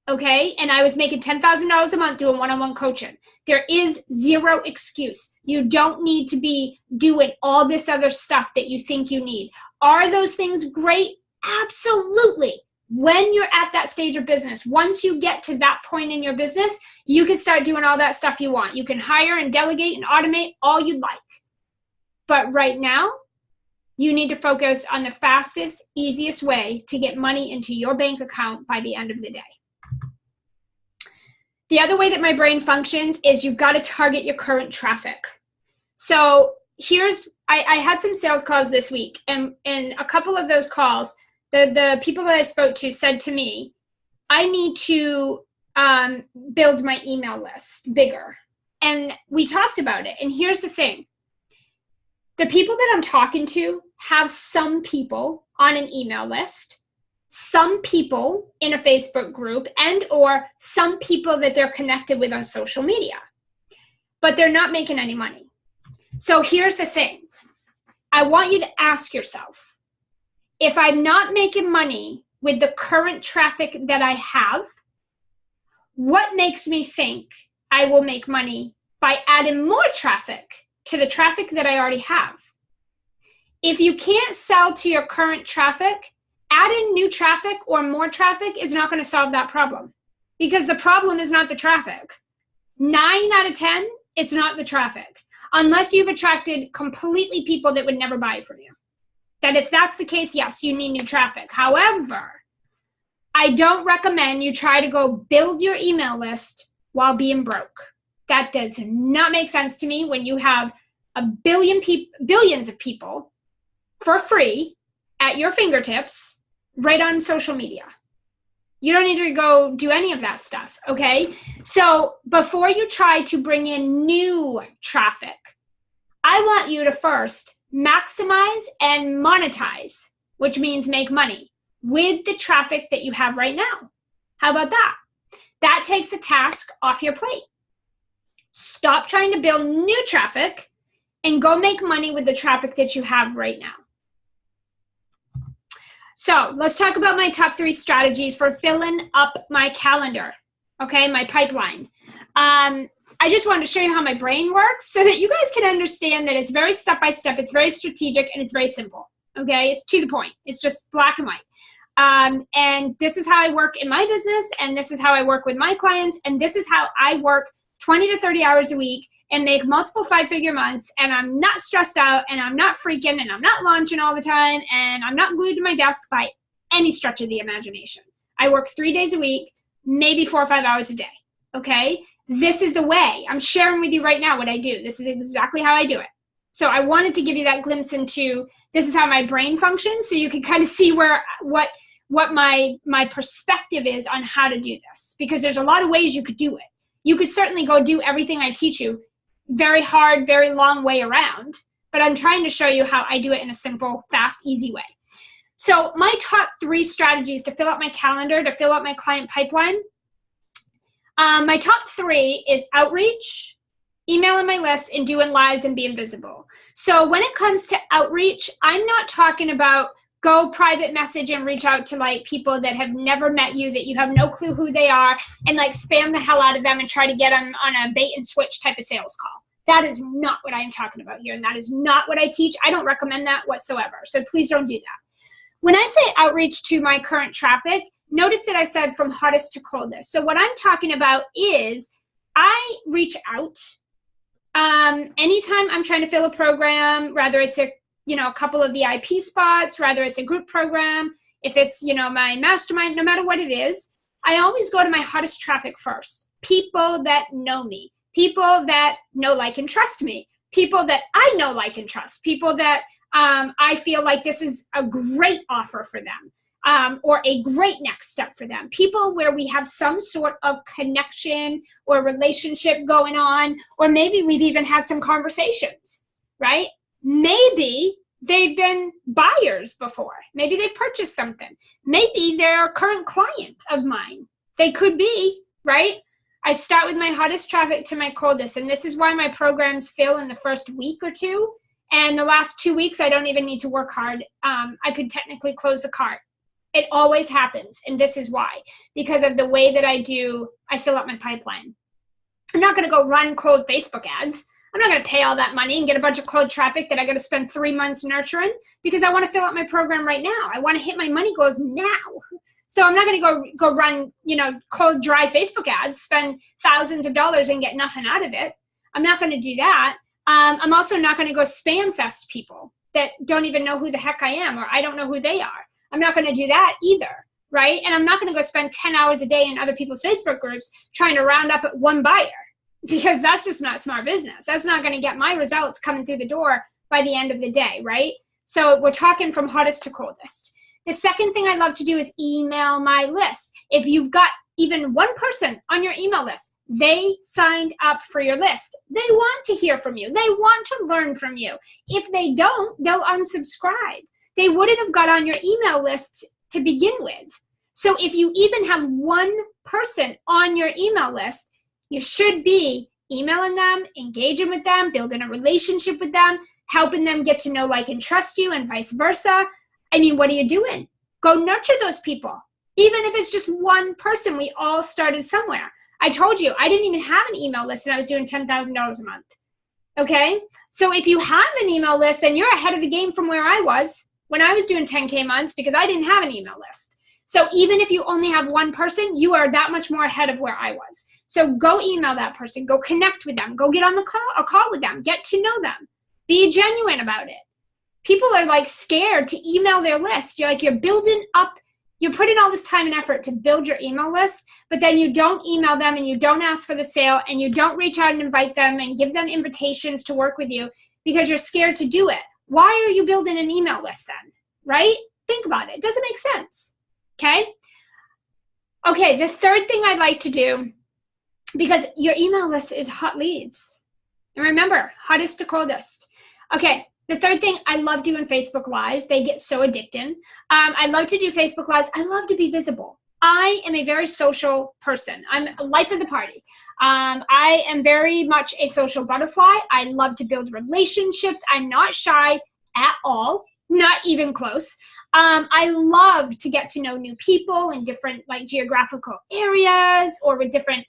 Okay. And I was making $10,000 a month doing one-on-one coaching. There is zero excuse. You don't need to be doing all this other stuff that you think you need. Are those things great? Absolutely. When you're at that stage of business, once you get to that point in your business, you can start doing all that stuff you want. You can hire and delegate and automate all you'd like. But right now, you need to focus on the fastest, easiest way to get money into your bank account by the end of the day. The other way that my brain functions is you've got to target your current traffic. So I had some sales calls this week, and a couple of those calls, the people that I spoke to said to me, I need to build my email list bigger. And we talked about it. And here's the thing. The people that I'm talking to have some people on an email list, some people in a Facebook group, and or some people that they're connected with on social media, but they're not making any money. So here's the thing. I want you to ask yourself, if I'm not making money with the current traffic that I have, what makes me think I will make money by adding more traffic to the traffic that I already have? If you can't sell to your current traffic, adding new traffic or more traffic is not going to solve that problem, because the problem is not the traffic. 9 out of 10, it's not the traffic, unless you've attracted completely people that would never buy from you. That if that's the case, yes, you need new traffic. However, I don't recommend you try to go build your email list while being broke. That does not make sense to me when you have billions of people for free, at your fingertips right on social media. You don't need to go do any of that stuff, okay? So before you try to bring in new traffic, I want you to first maximize and monetize, which means make money with the traffic that you have right now. How about that? That takes a task off your plate. Stop trying to build new traffic and go make money with the traffic that you have right now. So let's talk about my top 3 strategies for filling up my calendar, okay, my pipeline. I just wanted to show you how my brain works so that you guys can understand that it's very step-by-step, it's very strategic, and it's very simple, okay? It's to the point. It's just black and white. And this is how I work in my business, and this is how I work with my clients, and this is how I work 20 to 30 hours a week and make multiple 5-figure months, and I'm not stressed out, and I'm not freaking, and I'm not launching all the time, and I'm not glued to my desk by any stretch of the imagination. I work 3 days a week, maybe 4 or 5 hours a day, okay? This is the way. I'm sharing with you right now what I do. This is exactly how I do it. So I wanted to give you that glimpse into this is how my brain functions, so you can kind of see what my perspective is on how to do this, because there's a lot of ways you could do it. You could certainly go do everything I teach you, very hard, very long way around, but I'm trying to show you how I do it in a simple, fast, easy way. So my top 3 strategies to fill up my calendar, to fill up my client pipeline. My top 3 is outreach, emailing my list, and doing lives and being visible. So when it comes to outreach, I'm not talking about go private message and reach out to like people that have never met you, that you have no clue who they are, and like spam the hell out of them and try to get them on a bait and switch type of sales call. That is not what I'm talking about here, and that is not what I teach. I don't recommend that whatsoever, so please don't do that. When I say outreach to my current traffic, notice that I said from hottest to coldest. So what I'm talking about is I reach out anytime I'm trying to fill a program, whether it's a couple of VIP spots, whether it's a group program, if it's, my mastermind, no matter what it is, I always go to my hottest traffic first. People that know me, people that know, like, and trust me, people that I know, like, and trust, people that I feel like this is a great offer for them. Or a great next step for them. People where we have some sort of connection or relationship going on, or maybe we've even had some conversations, right? Maybe they've been buyers before. Maybe they purchased something. Maybe they're a current client of mine. They could be, right? I start with my hottest traffic to my coldest, and this is why my programs fill in the first week or 2. And the last 2 weeks, I don't even need to work hard. I could technically close the cart. It always happens, and this is why. Because of the way that I fill up my pipeline. I'm not going to go run cold Facebook ads. I'm not going to pay all that money and get a bunch of cold traffic that I got to spend 3 months nurturing, because I want to fill up my program right now. I want to hit my money goals now. So I'm not going to go run, cold, dry Facebook ads, spend thousands of dollars and get nothing out of it. I'm not going to do that. I'm also not going to go spam fest people that don't even know who the heck I am, or I don't know who they are. I'm not going to do that either, right? And I'm not going to go spend 10 hours a day in other people's Facebook groups trying to round up at one buyer, because that's just not smart business. That's not going to get my results coming through the door by the end of the day, right? So we're talking from hottest to coldest. The second thing I love to do is email my list. If you've got even one person on your email list, they signed up for your list. They want to hear from you. They want to learn from you. If they don't, they'll unsubscribe. They wouldn't have got on your email list to begin with. So if you even have one person on your email list, you should be emailing them, engaging with them, building a relationship with them, helping them get to know, like, and trust you, and vice versa. I mean, what are you doing? Go nurture those people. Even if it's just one person, we all started somewhere. I told you, I didn't even have an email list and I was doing $10,000 a month. Okay? So if you have an email list, then you're ahead of the game from where I was when I was doing 10K months, because I didn't have an email list. So even if you only have one person, you are that much more ahead of where I was. So go email that person, go connect with them, go get on a call with them, get to know them, be genuine about it. People are like scared to email their list. You're building up, you're putting all this time and effort to build your email list, but then you don't email them and you don't ask for the sale and you don't reach out and invite them and give them invitations to work with you because you're scared to do it. Why are you building an email list then, right? Think about it. It doesn't make sense. Okay? Okay, the third thing I'd like to do, because your email list is hot leads. And remember, hottest to coldest. Okay, the third thing, I love doing Facebook Lives. They get so addicting. I love to do Facebook Lives. I love to be visible. I am a very social person. I'm a life of the party. I am very much a social butterfly. I love to build relationships. I'm not shy at all, not even close. I love to get to know new people in different like geographical areas or with different,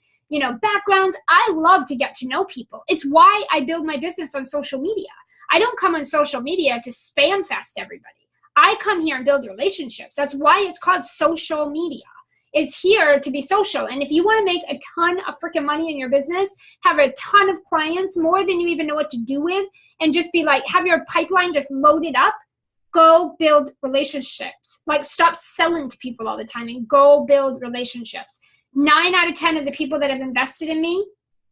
backgrounds. I love to get to know people. It's why I build my business on social media. I don't come on social media to spam fest everybody. I come here and build relationships. That's why it's called social media. It's here to be social. And if you want to make a ton of freaking money in your business, have a ton of clients, more than you even know what to do with, and just be like, have your pipeline just loaded up, go build relationships. Like, stop selling to people all the time and go build relationships. 9 out of 10 of the people that have invested in me,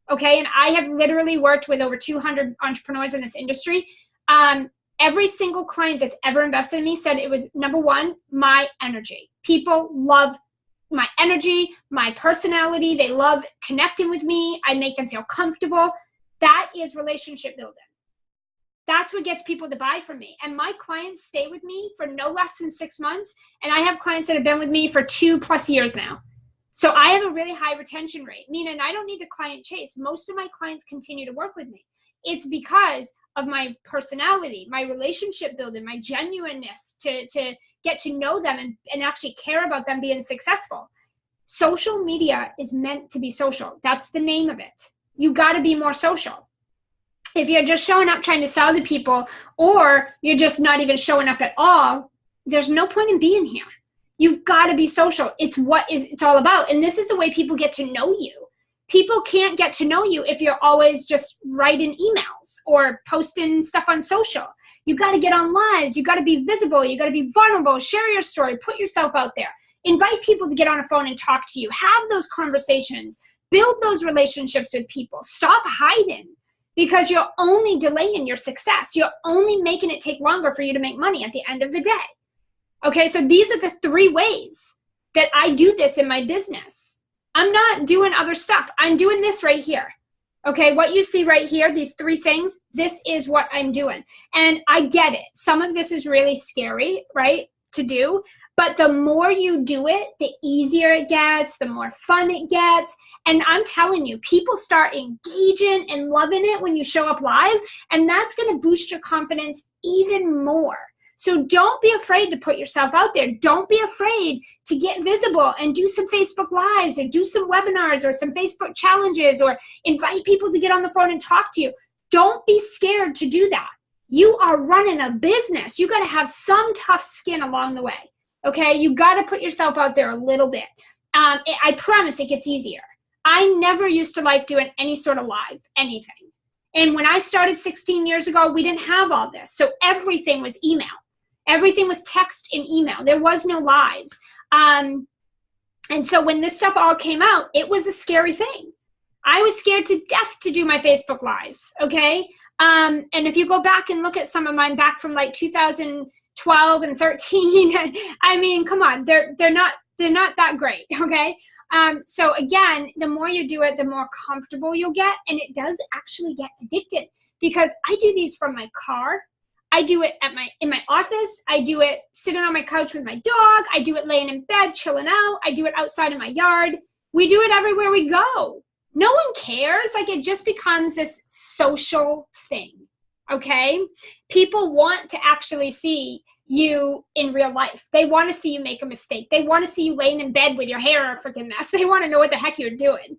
okay, and I have literally worked with over 200 entrepreneurs in this industry, every single client that's ever invested in me said it was, number one, my energy. People love my energy, my personality. They love connecting with me. I make them feel comfortable. That is relationship building. That's what gets people to buy from me. And my clients stay with me for no less than 6 months. And I have clients that have been with me for 2+ years now. So I have a really high retention rate, meaning I don't need to client chase. Most of my clients continue to work with me. It's because of my personality, my relationship building, my genuineness to get to know them and actually care about them being successful. Social media is meant to be social. That's the name of it. You got to be more social. If you're just showing up trying to sell to people, or you're just not even showing up at all, there's no point in being here. You've got to be social. It's what it's all about. And this is the way people get to know you. People can't get to know you if you're always just writing emails or posting stuff on social. You got to get on lives. You got to be visible. You got to be vulnerable. Share your story. Put yourself out there. Invite people to get on a phone and talk to you. Have those conversations. Build those relationships with people. Stop hiding, because you're only delaying your success. You're only making it take longer for you to make money at the end of the day. Okay, so these are the 3 ways that I do this in my business. I'm not doing other stuff. I'm doing this right here. Okay, what you see right here, these 3 things, this is what I'm doing. And I get it. Some of this is really scary, right, to do. But the more you do it, the easier it gets, the more fun it gets. And I'm telling you, people start engaging and loving it when you show up live. And that's going to boost your confidence even more. So don't be afraid to put yourself out there. Don't be afraid to get visible and do some Facebook Lives or do some webinars or some Facebook challenges or invite people to get on the phone and talk to you. Don't be scared to do that. You are running a business. You got to have some tough skin along the way. Okay, you got to put yourself out there a little bit. I promise it gets easier. I never used to like doing any sort of live, anything. And when I started 16 years ago, we didn't have all this. So everything was email. Everything was text and email. There was no lives. And so when this stuff all came out, it was a scary thing. I was scared to death to do my Facebook Lives, okay? And if you go back and look at some of mine back from like 2012 and 13, I mean, come on, they're not that great, okay? So again, the more you do it, the more comfortable you'll get, and it does actually get addicted, because I do these from my car. I do it in my office. I do it sitting on my couch with my dog. I do it laying in bed, chilling out. I do it outside in my yard. We do it everywhere we go. No one cares. Like, it just becomes this social thing, okay? People want to actually see you in real life. They want to see you make a mistake. They want to see you laying in bed with your hair a freaking mess. They want to know what the heck you're doing.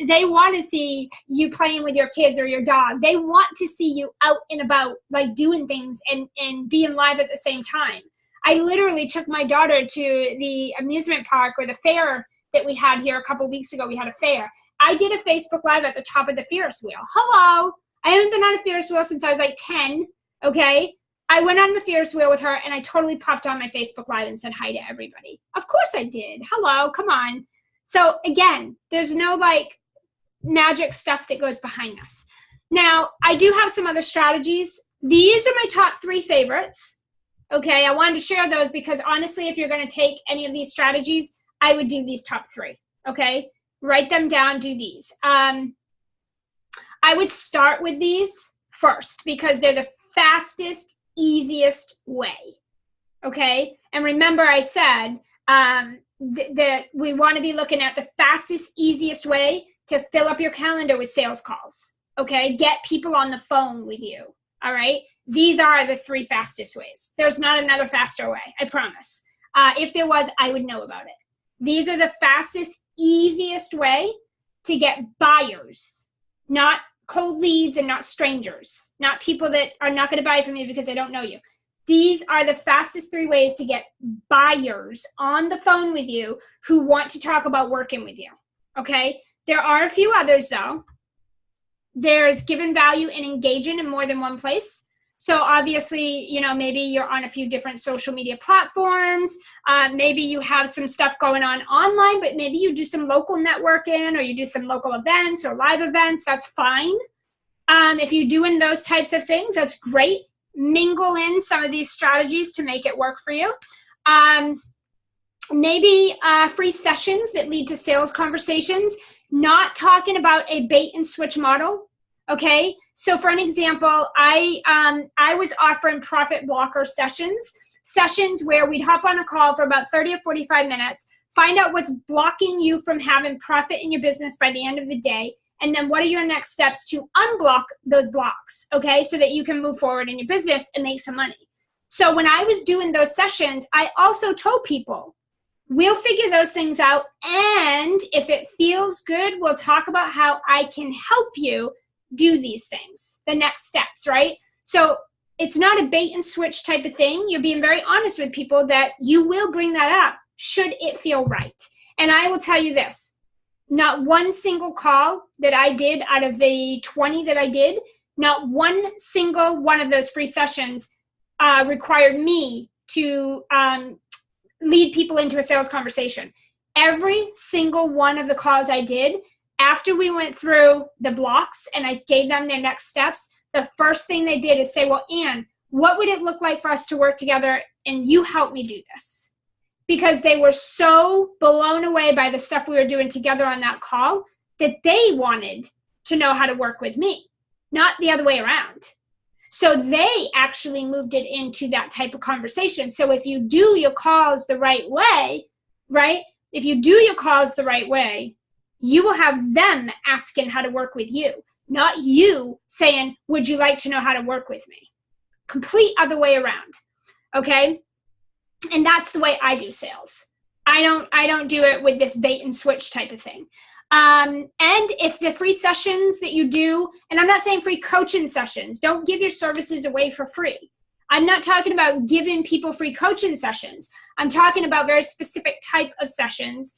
They want to see you playing with your kids or your dog. They want to see you out and about, like doing things and being live at the same time. I literally took my daughter to the amusement park or the fair that we had here a couple weeks ago. We had a fair. I did a Facebook Live at the top of the Ferris wheel. Hello. I haven't been on a Ferris wheel since I was like 10, okay? I went on the Ferris wheel with her, and I totally popped on my Facebook Live and said hi to everybody. Of course I did. Hello, come on. So again, there's no like magic stuff that goes behind this. Now, I do have some other strategies. These are my top 3 favorites. Okay, I wanted to share those because honestly, if you're going to take any of these strategies, I would do these top 3. Okay, write them down, do these. I would start with these first because they're the fastest, easiest way. Okay, and remember I said that we want to be looking at the fastest, easiest way to fill up your calendar with sales calls. Okay, get people on the phone with you. All right, these are the 3 fastest ways. There's not another faster way, I promise. If there was, I would know about it. These are the fastest, easiest way to get buyers, not cold leads and not strangers, not people that are not going to buy from you because they don't know you. These are the fastest 3 ways to get buyers on the phone with you who want to talk about working with you. Okay, there are a few others though. There's giving value and engaging in more than one place. So obviously, you know, maybe you're on a few different social media platforms. Maybe you have some stuff going on online, but maybe you do some local networking or you do some local events or live events. That's fine. If you're doing those types of things, that's great. Mingle in some of these strategies to make it work for you. Maybe free sessions that lead to sales conversations. Not talking about a bait and switch model, okay? So for an example, I was offering profit blocker sessions where we'd hop on a call for about 30 or 45 minutes, find out what's blocking you from having profit in your business by the end of the day, and then what are your next steps to unblock those blocks, okay? So that you can move forward in your business and make some money. So when I was doing those sessions, I also told people, we'll figure those things out, and if it feels good, we'll talk about how I can help you do these things, the next steps, right? So it's not a bait and switch type of thing. You're being very honest with people that you will bring that up should it feel right. And I will tell you this, not one single call that I did out of the 20 that I did, not one single one of those free sessions required me to lead people into a sales conversation. Every single one of the calls I did, after we went through the blocks and I gave them their next steps, the first thing they did is say, well, Ann, what would it look like for us to work together and you help me do this? Because they were so blown away by the stuff we were doing together on that call that they wanted to know how to work with me, not the other way around. So they actually moved it into that type of conversation. So if you do your calls the right way, right? If you do your calls the right way, you will have them asking how to work with you, not you saying, would you like to know how to work with me? Complete other way around, okay? And that's the way I do sales. I don't do it with this bait and switch type of thing. And if the free sessions that you do, and I'm not saying free coaching sessions, don't give your services away for free. I'm not talking about giving people free coaching sessions. I'm talking about very specific type of sessions.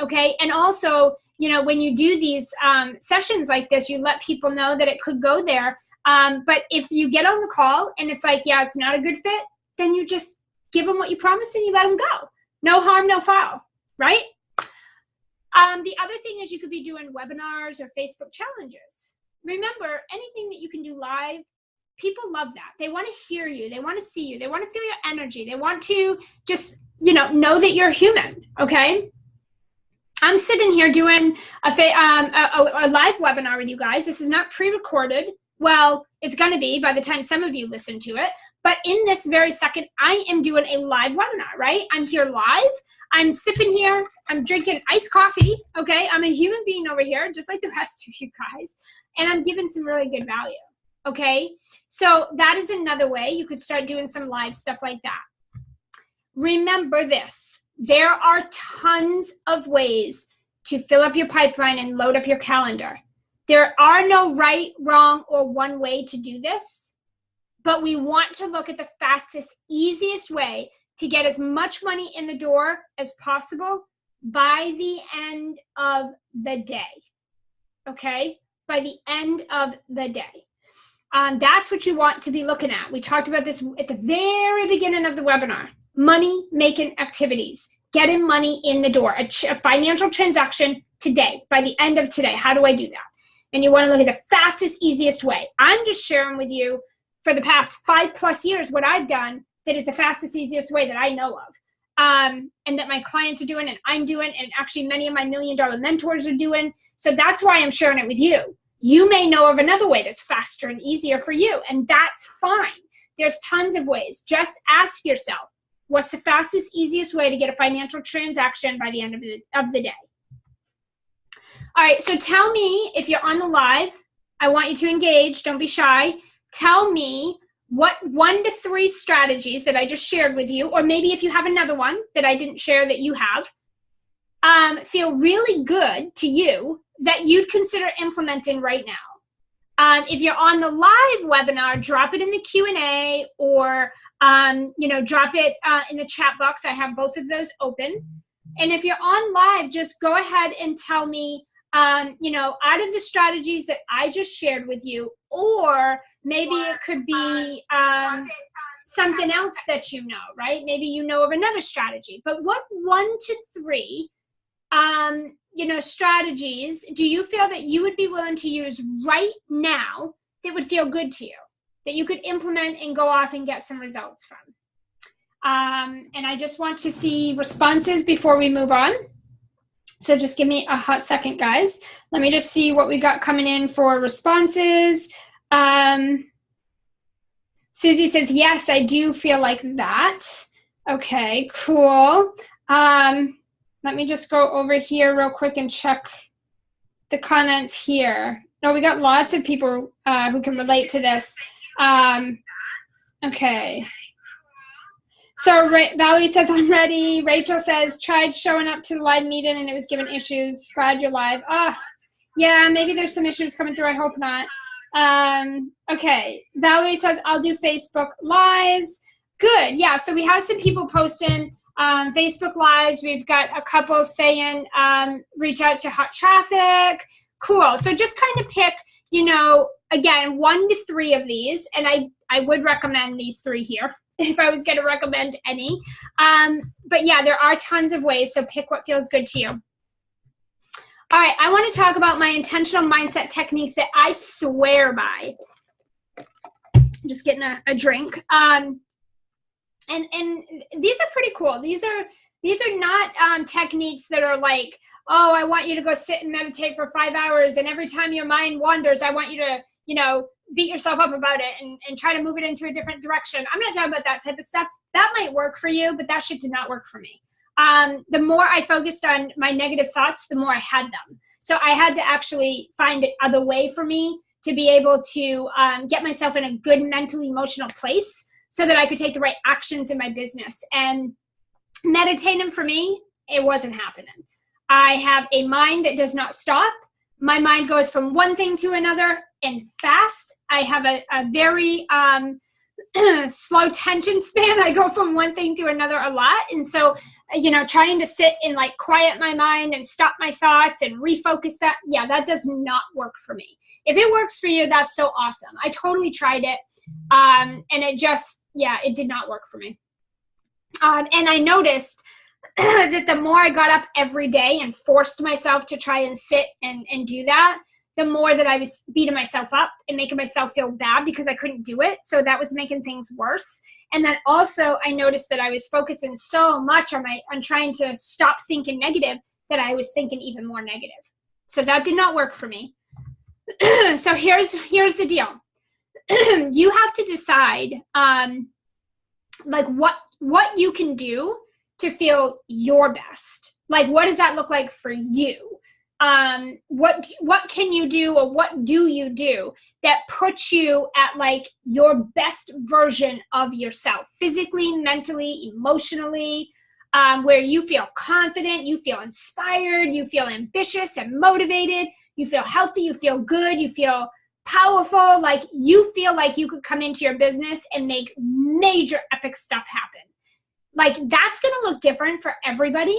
Okay. And also, you know, when you do these sessions like this, you let people know that it could go there. But if you get on the call and it's like, yeah, it's not a good fit, then you just give them what you promised and you let them go. No harm, no foul, right? The other thing is you could be doing webinars or Facebook challenges. Remember, anything that you can do live, people love that. They want to hear you. They want to see you. They want to feel your energy. They want to just, you know that you're human, okay? I'm sitting here doing a live webinar with you guys. This is not pre-recorded. Well, it's going to be by the time some of you listen to it. But in this very second, I am doing a live webinar, right? I'm here live. I'm sipping here. I'm drinking iced coffee, okay? I'm a human being over here, just like the rest of you guys. And I'm giving some really good value, okay? So that is another way you could start doing some live stuff like that. Remember this. There are tons of ways to fill up your pipeline and load up your calendar. There are no right, wrong, or one way to do this, but we want to look at the fastest, easiest way to get as much money in the door as possible by the end of the day, okay? By the end of the day. That's what you want to be looking at. We talked about this at the very beginning of the webinar. Money-making activities, getting money in the door, a financial transaction today, by the end of today. How do I do that? And you want to look at the fastest, easiest way. I'm just sharing with you for the past 5+ years what I've done that is the fastest, easiest way that I know of. And that my clients are doing and I'm doing, and actually many of my $1 million mentors are doing. So that's why I'm sharing it with you. You may know of another way that's faster and easier for you, and that's fine. There's tons of ways. Just ask yourself, what's the fastest, easiest way to get a financial transaction by the end of the day? All right, so tell me if you're on the live. I want you to engage. Don't be shy. Tell me what 1 to 3 strategies that I just shared with you, or maybe if you have another one that I didn't share that you have, feel really good to you that you'd consider implementing right now. If you're on the live webinar, drop it in the Q&A, or drop it in the chat box. I have both of those open. And if you're on live, just go ahead and tell me, out of the strategies that I just shared with you, or maybe it could be something else that you know, right? Maybe you know of another strategy. But what 1 to 3 strategies do you feel that you would be willing to use right now that would feel good to you, that you could implement and go off and get some results from? And I just want to see responses before we move on. So just give me a hot second, guys. Let me just see what we got coming in for responses. Susie says, yes, I do feel like that. Okay, cool. Let me just go over here real quick and check the comments here. No, we got lots of people who can relate to this. Okay. So Valerie says, I'm ready. Rachel says, tried showing up to the live meeting and it was given issues. Glad you're live. Yeah, maybe there's some issues coming through. I hope not. Okay. Valerie says, I'll do Facebook Lives. Good. Yeah, so we have some people posting Facebook Lives. We've got a couple saying, reach out to Hot Traffic. Cool. So just kind of pick, again, 1 to 3 of these. And I would recommend these 3 here if I was going to recommend any. But yeah, there are tons of ways. So pick what feels good to you. All right. I want to talk about my intentional mindset techniques that I swear by. I'm just getting a drink. And these are pretty cool. These are not techniques that are like, oh, I want you to go sit and meditate for 5 hours, and every time your mind wanders, I want you to, beat yourself up about it and try to move it into a different direction. I'm not talking about that type of stuff. That might work for you, but that shit did not work for me. The more I focused on my negative thoughts, the more I had them. So I had to actually find another way for me to be able to get myself in a good mental, emotional place so that I could take the right actions in my business. And meditating for me, it wasn't happening. I have a mind that does not stop. My mind goes from one thing to another and fast. I have a very slow tension span. I go from one thing to another a lot. And so, trying to sit and like quiet my mind and stop my thoughts and refocus that, that does not work for me. If it works for you, that's so awesome. I totally tried it. And it just, it did not work for me. And I noticed that the more I got up every day and forced myself to try and sit and do that, the more that I was beating myself up and making myself feel bad because I couldn't do it. So that was making things worse. And then also I noticed that I was focusing so much on trying to stop thinking negative that I was thinking even more negative. So that did not work for me. So here's the deal. You have to decide like what you can do to feel your best. Like, what does that look like for you? What can you do, or what do you do that puts you at like your best version of yourself, physically, mentally, emotionally, where you feel confident, you feel inspired, you feel ambitious and motivated, you feel healthy, you feel good, you feel powerful, like you feel like you could come into your business and make major epic stuff happen. Like, that's going to look different for everybody.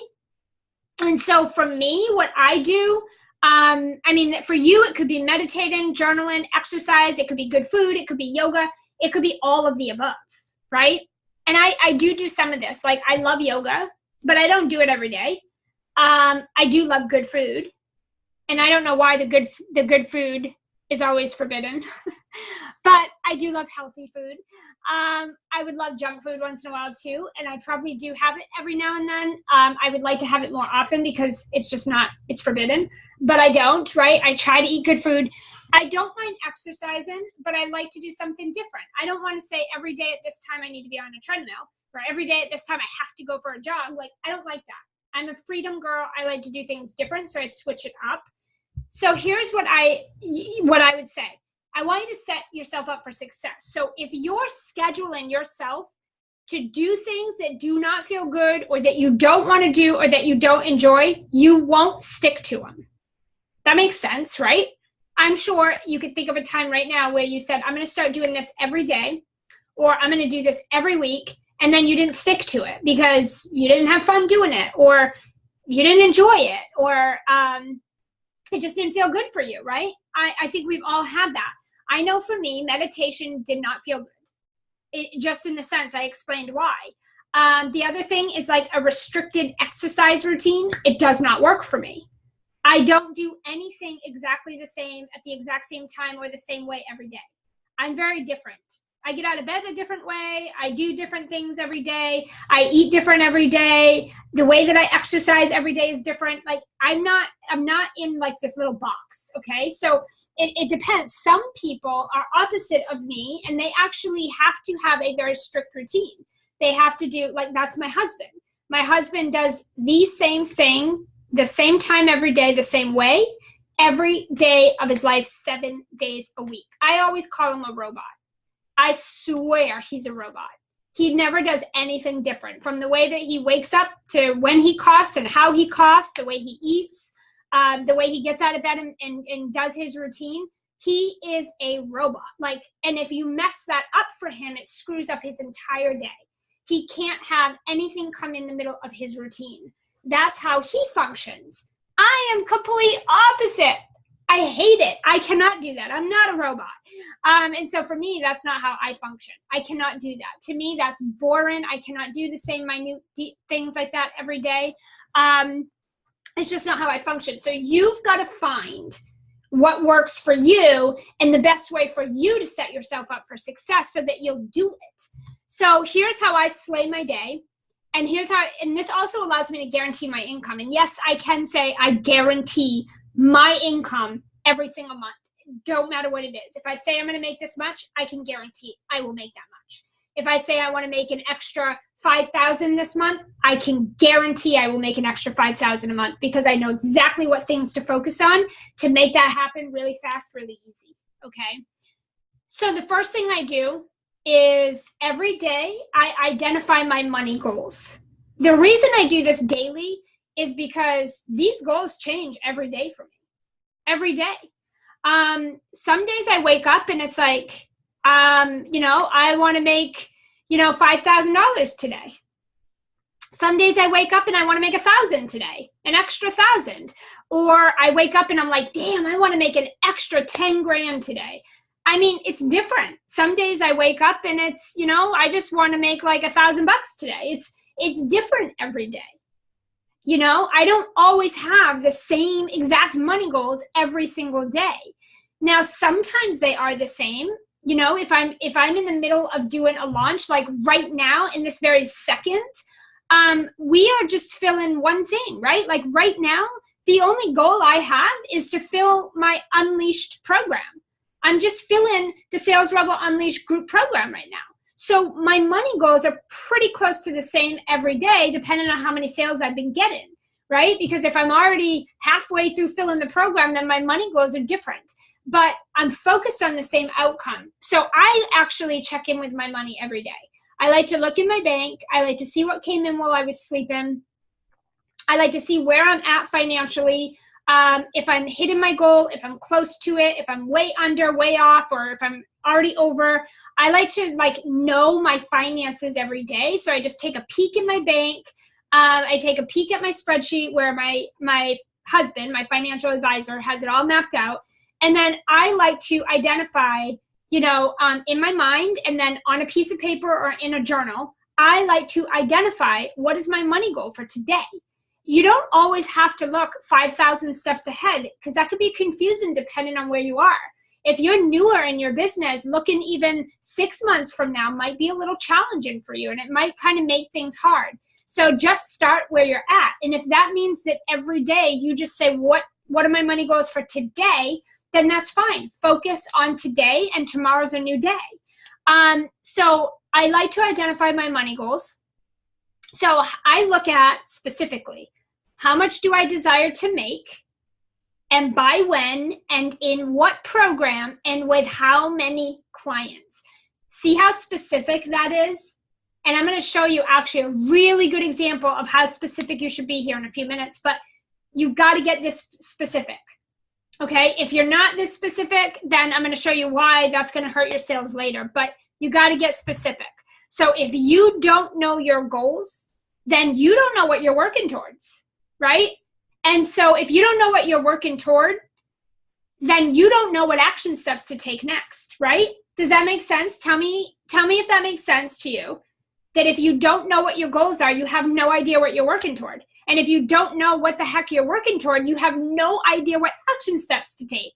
And so for me, what I do, for you, it could be meditating, journaling, exercise. It could be good food. It could be yoga. It could be all of the above, right? And I do some of this. Like, I love yoga, but I don't do it every day. I do love good food. And I don't know why the good food is always forbidden. But I do love healthy food. I would love junk food once in a while too, and I probably do have it every now and then. I would like to have it more often because it's forbidden, but I don't, right? I try to eat good food. I don't mind exercising, but I like to do something different. I don't want to say every day at this time I need to be on a treadmill, or every day at this time I have to go for a jog. Like, I don't like that. I'm a freedom girl. I like to do things different, so I switch it up. So here's what I would say. I want you to set yourself up for success. So if you're scheduling yourself to do things that do not feel good, or that you don't want to do, or that you don't enjoy, you won't stick to them. That makes sense, right? I'm sure you could think of a time right now where you said, I'm going to start doing this every day, or I'm going to do this every week, and then you didn't stick to it because you didn't have fun doing it, or you didn't enjoy it, or it just didn't feel good for you, right? I think we've all had that. I know for me, meditation did not feel good. Just in the sense I explained why. The other thing is like a restricted exercise routine. It does not work for me. I don't do anything exactly the same at the exact same time or the same way every day. I'm very different. I get out of bed a different way. I do different things every day. I eat different every day. The way that I exercise every day is different. Like, I'm not in like this little box. Okay. So it depends. Some people are opposite of me, and they actually have to have a very strict routine. They have to do, like, that's my husband. My husband does the same thing, the same time every day, the same way, every day of his life, 7 days a week. I always call him a robot. I swear he's a robot. He never does anything different, from the way that he wakes up to when he coughs and how he coughs, the way he eats, the way he gets out of bed and does his routine. He is a robot. Like, and if you mess that up for him, it screws up his entire day. He can't have anything come in the middle of his routine. That's how he functions. I am complete opposite. I hate it. I cannot do that. I'm not a robot. And so for me, that's not how I function. I cannot do that. To me, that's boring. I cannot do the same minute things like that every day. It's just not how I function. So you've got to find what works for you and the best way for you to set yourself up for success so that you'll do it. So here's how I slay my day. And and this also allows me to guarantee my income. And yes, I can say I guarantee my income every single month. Don't matter what it is. If I say I'm going to make this much, I can guarantee I will make that much. If I say I want to make an extra $5,000 this month, I can guarantee I will make an extra $5,000 a month, because I know exactly what things to focus on to make that happen really fast, really easy. Okay. So the first thing I do is every day I identify my money goals. The reason I do this daily is because these goals change every day for me. Every day. Some days I wake up and it's like, I want to make, $5,000 today. Some days I wake up and I want to make 1,000 today, an extra 1,000. Or I wake up and I'm like, damn, I want to make an extra 10 grand today. I mean, it's different. Some days I wake up and it's, I just want to make like $1,000 today. It's different every day. I don't always have the same exact money goals every single day. Now, sometimes they are the same. If I'm in the middle of doing a launch, like right now in this very second, we are just filling one thing, right? Like right now, the only goal I have is to fill my Unleashed program. I'm just filling the Sales Rebel Unleashed group program right now. So my money goals are pretty close to the same every day, depending on how many sales I've been getting, right? Because if I'm already halfway through filling the program, then my money goals are different. But I'm focused on the same outcome. So I actually check in with my money every day. I like to look in my bank. I like to see what came in while I was sleeping. I like to see where I'm at financially. If I'm hitting my goal, if I'm close to it, if I'm way under, way off, or if I'm already over. I like to know my finances every day. So I just take a peek in my bank. I take a peek at my spreadsheet where my husband, my financial advisor, has it all mapped out. And then I like to identify, in my mind, and then on a piece of paper or in a journal, I like to identify what is my money goal for today. You don't always have to look 5,000 steps ahead, because that could be confusing depending on where you are. If you're newer in your business, looking even 6 months from now might be a little challenging for you, and it might kind of make things hard. So just start where you're at. And if that means that every day you just say, what are my money goals for today? Then that's fine. Focus on today, and tomorrow's a new day. So I like to identify my money goals. So I look at specifically, how much do I desire to make, and by when, and in what program, and with how many clients? See how specific that is? And I'm going to show you actually a really good example of how specific you should be here in a few minutes, but you've got to get this specific. Okay, if you're not this specific, then I'm going to show you why that's going to hurt your sales later, but you got to get specific. So if you don't know your goals, then you don't know what you're working towards, right? And so if you don't know what you're working toward, then you don't know what action steps to take next, right? Does that make sense? Tell me if that makes sense to you, that if you don't know what your goals are, you have no idea what you're working toward. And if you don't know what the heck you're working toward, you have no idea what action steps to take,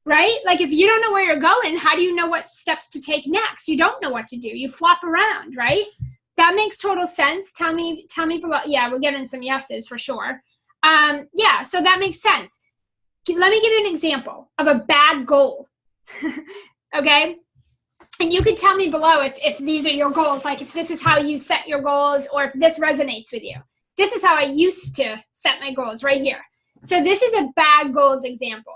right? Like if you don't know where you're going, how do you know what steps to take next? You don't know what to do. You flop around, right? That makes total sense. Tell me below. Yeah, we're getting some yeses for sure. Yeah, so that makes sense. Let me give you an example of a bad goal. Okay? And you can tell me below if these are your goals, like if this is how you set your goals, or if this resonates with you. This is how I used to set my goals right here. So this is a bad goals example.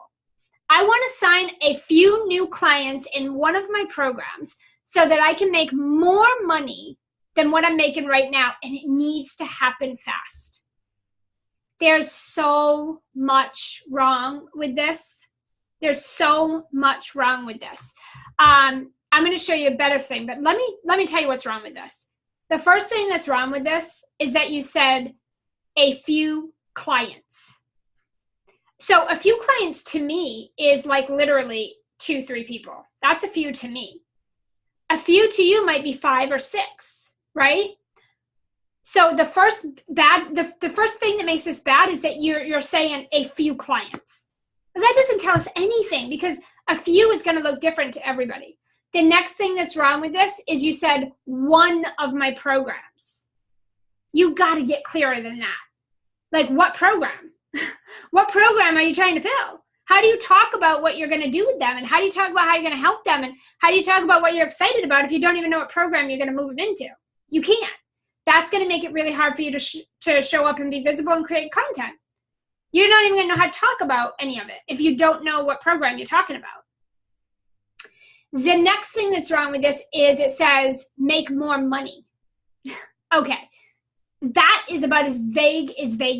I want to sign a few new clients in one of my programs so that I can make more money than what I'm making right now, and it needs to happen fast. There's so much wrong with this. There's so much wrong with this. I'm going to show you a better thing, but let me tell you what's wrong with this. The first thing that's wrong with this is that you said a few clients. So a few clients to me is like literally 2-3 people. That's a few to me. A few to you might be 5 or 6, right? So the first thing that makes this bad is that you're saying a few clients. But that doesn't tell us anything, because a few is going to look different to everybody. The next thing that's wrong with this is you said one of my programs. You got to get clearer than that. Like, what program? What program are you trying to fill? How do you talk about what you're going to do with them? And how do you talk about how you're going to help them? And how do you talk about what you're excited about if you don't even know what program you're going to move them into? You can't. That's going to make it really hard for you to show up and be visible and create content. You're not even going to know how to talk about any of it if you don't know what program you're talking about. The next thing that's wrong with this is it says make more money. Okay, that is about as vague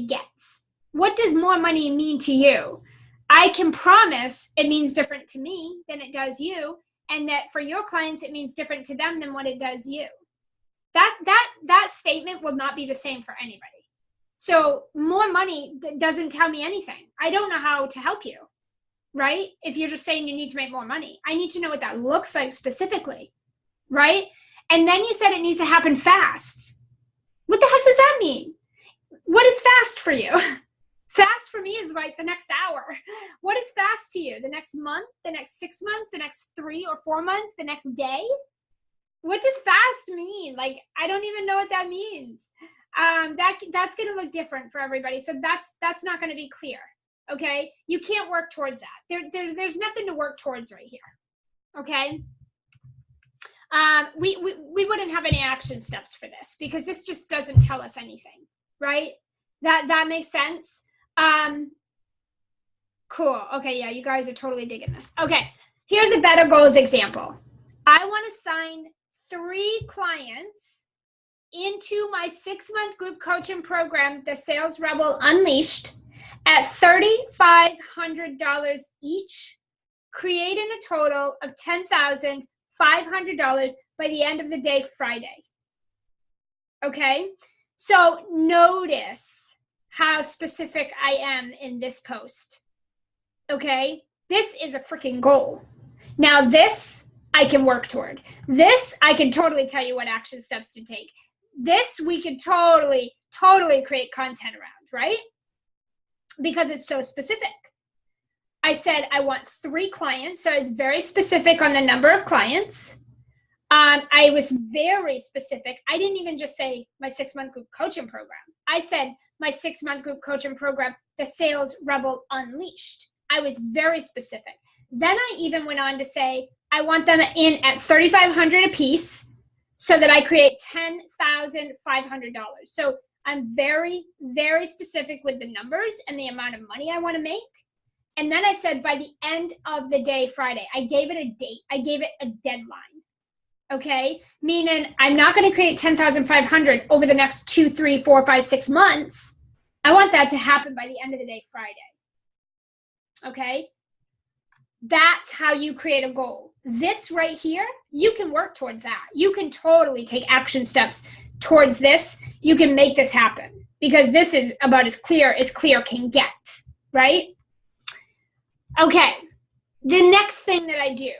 gets. What does more money mean to you? I can promise it means different to me than it does you, and that for your clients it means different to them than what it does you. That statement will not be the same for anybody. So more money doesn't tell me anything. I don't know how to help you, right? If you're just saying you need to make more money, I need to know what that looks like specifically, right? And then you said it needs to happen fast. What the heck does that mean? What is fast for you? Fast for me is like the next hour. What is fast to you? The next month, the next 6 months, the next 3 or 4 months, the next day? What does fast mean? Like, I don't even know what that means. That's going to look different for everybody. So that's not going to be clear. Okay. You can't work towards that. There's nothing to work towards right here. Okay. We wouldn't have any action steps for this because this just doesn't tell us anything, right? That makes sense. Cool. Okay. Yeah. You guys are totally digging this. Okay. Here's a better goals example. I want to sign 3 clients into my 6-month group coaching program, the Sales Rebel Unleashed, at $3,500 each, creating a total of $10,500 by the end of the day, Friday. Okay? So notice how specific I am in this post. Okay? This is a freaking goal. Now this I can work toward. This I can totally tell you what action steps to take. This we could totally create content around, right? Because it's so specific. I said, I want 3 clients. So I was very specific on the number of clients. I was very specific. I didn't even just say my 6-month group coaching program. I said my 6-month group coaching program, the Sales Rebel Unleashed. I was very specific. Then I even went on to say, I want them in at $3,500 a piece so that I create $10,500. So I'm very, very specific with the numbers and the amount of money I want to make. And then I said, by the end of the day, Friday, I gave it a date. I gave it a deadline. Okay. Meaning I'm not going to create 10,500 over the next 2, 3, 4, 5, 6 months. I want that to happen by the end of the day, Friday. Okay. That's how you create a goal. This right here, you can work towards that. You can totally take action steps towards this. You can make this happen because this is about as clear can get, right? Okay. The next thing that I do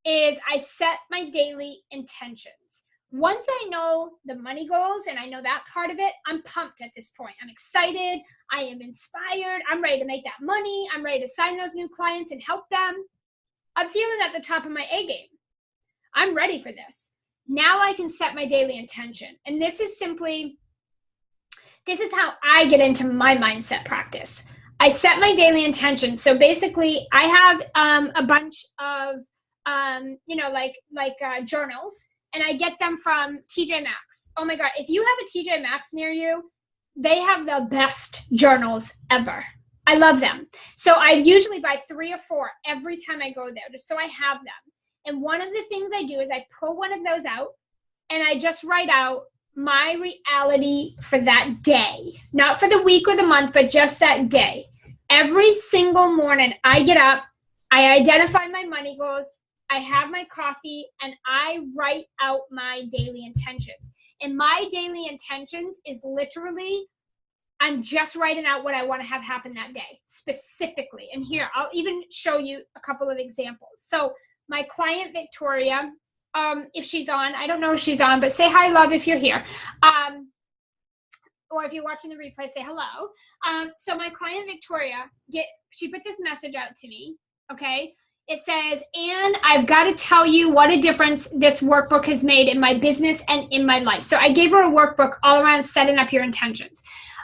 is I set my daily intentions. Once I know the money goals and I know that part of it, I'm pumped at this point. I'm excited. I am inspired. I'm ready to make that money. I'm ready to sign those new clients and help them. I'm feeling at the top of my A game. I'm ready for this. Now I can set my daily intention. And this is how I get into my mindset practice. I set my daily intention. So basically I have a bunch of, journals, and I get them from TJ Maxx. Oh my God. If you have a TJ Maxx near you, they have the best journals ever. I love them. So I usually buy 3 or 4 every time I go there, just so I have them. And one of the things I do is I pull one of those out and I just write out my reality for that day, not for the week or the month, but just that day. Every single morning I get up, I identify my money goals, I have my coffee, and I write out my daily intentions. And my daily intentions is literally, I'm just writing out what I want to have happen that day, specifically. And here, I'll even show you a couple of examples. So my client, Victoria, if she's on, I don't know if she's on, but say hi, love, if you're here. Or if you're watching the replay, say hello. So my client, Victoria, she put this message out to me, okay? It says, and I've got to tell you what a difference this workbook has made in my business and in my life. So I gave her a workbook all around setting up your intentions.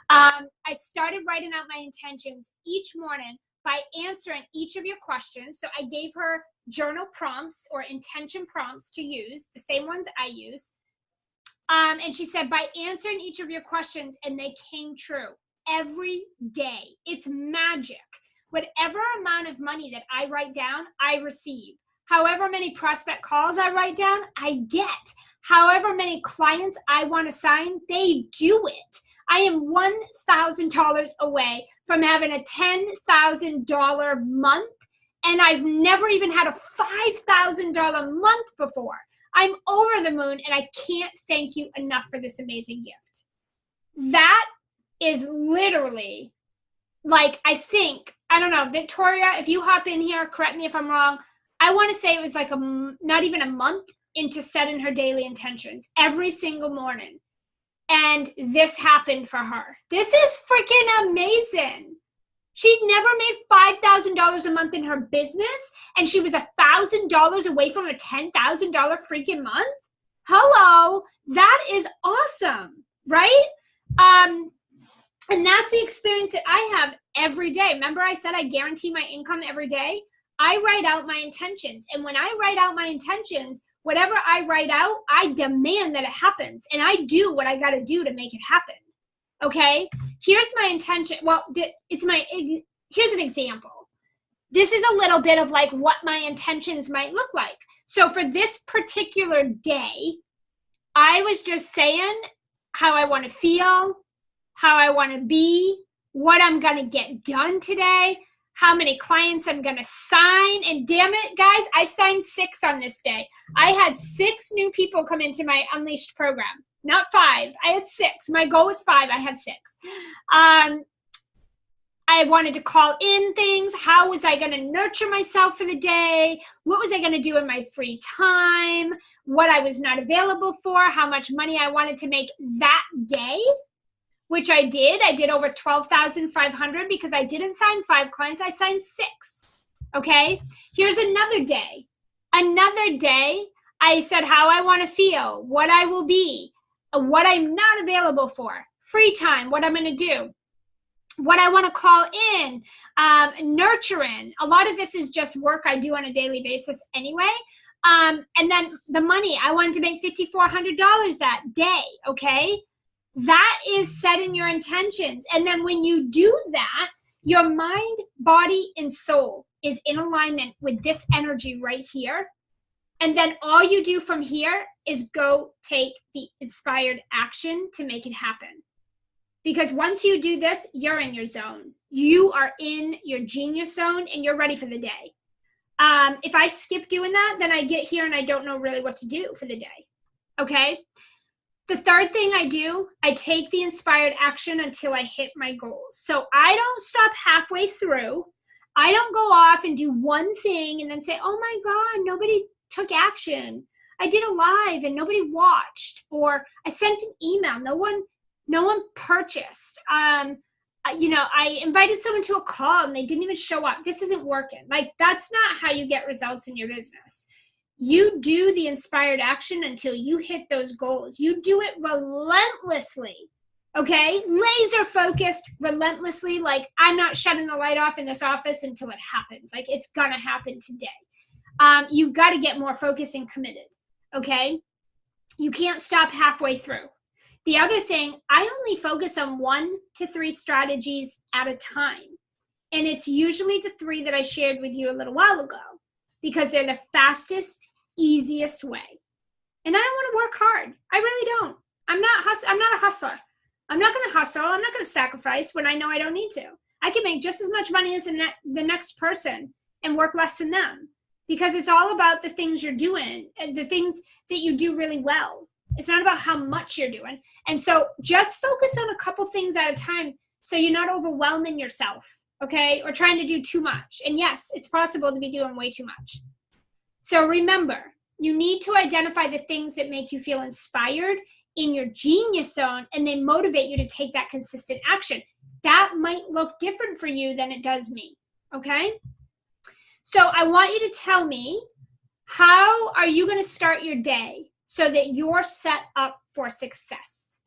I started writing out my intentions each morning by answering each of your questions. So I gave her journal prompts or intention prompts to use, the same ones I use. And she said, by answering each of your questions, and they came true every day. It's magic. Whatever amount of money that I write down, I receive. However many prospect calls I write down, I get. However many clients I want to sign, they do it. I am $1,000 away from having a $10,000 month, and I've never even had a $5,000 month before. I'm over the moon, and I can't thank you enough for this amazing gift. That is literally, I don't know, Victoria, if you hop in here, correct me if I'm wrong. I want to say it was not even a month into setting her daily intentions every single morning. And this happened for her. This is freaking amazing. She's never made $5,000 a month in her business, and she was $1,000 away from a $10,000 freaking month. Hello, that is awesome, right? And that's the experience that I have every day. Remember I said I guarantee my income every day? I write out my intentions. And when I write out my intentions, whatever I write out, I demand that it happens. And I do what I got to do to make it happen. Okay? Here's my intention. Well, here's an example. This is a little bit of what my intentions might look like. So for this particular day, I was just saying how I want to feel, how I want to be, what I'm going to get done today, how many clients I'm going to sign. And damn it, guys, I signed 6 on this day. I had 6 new people come into my Unleashed program. Not 5. I had 6. My goal was 5. I had 6. I wanted to call in things. How was I going to nurture myself for the day? What was I going to do in my free time? What I was not available for? How much money I wanted to make that day? which I did. I did over 12,500 because I didn't sign 5 clients. I signed 6. Okay. Here's another day. Another day, I said how I want to feel, what I will be, what I'm not available for, free time, what I'm going to do, what I want to call in, nurturing. A lot of this is just work I do on a daily basis anyway. And then the money, I wanted to make $5,400 that day, okay? That is setting your intentions. And then when you do that, your mind, body, and soul is in alignment with this energy right here. And then all you do from here is go take the inspired action to make it happen. Because once you do this, you're in your zone. You are in your genius zone and you're ready for the day. If I skip doing that, then I get here and I don't know really what to do for the day. Okay? The third thing I do, I take the inspired action until I hit my goals. So I don't stop halfway through. I don't go off and do one thing and then say, oh my God, nobody took action. I did a live and nobody watched. Or I sent an email. No one purchased. I invited someone to a call and they didn't even show up. This isn't working. Like, that's not how you get results in your business. You do the inspired action until you hit those goals. You do it relentlessly, okay? Laser focused, relentlessly. Like, I'm not shutting the light off in this office until it happens. Like, it's gonna happen today. You've got to get more focused and committed, okay? You can't stop halfway through. The other thing, I only focus on 1 to 3 strategies at a time. And it's usually the 3 that I shared with you a little while ago because they're the fastest, easiest way. And I don't want to work hard. I really don't. I'm not a hustler. I'm not going to hustle. I'm not going to sacrifice when I know I don't need to. I can make just as much money as the next person and work less than them because it's all about the things you're doing and the things that you do really well. It's not about how much you're doing. And so just focus on a couple things at a time so you're not overwhelming yourself, okay? Or trying to do too much. And yes, it's possible to be doing way too much. So remember, you need to identify the things that make you feel inspired in your genius zone and they motivate you to take that consistent action. That might look different for you than it does me, okay? So I want you to tell me, how are you going to start your day so that you're set up for success?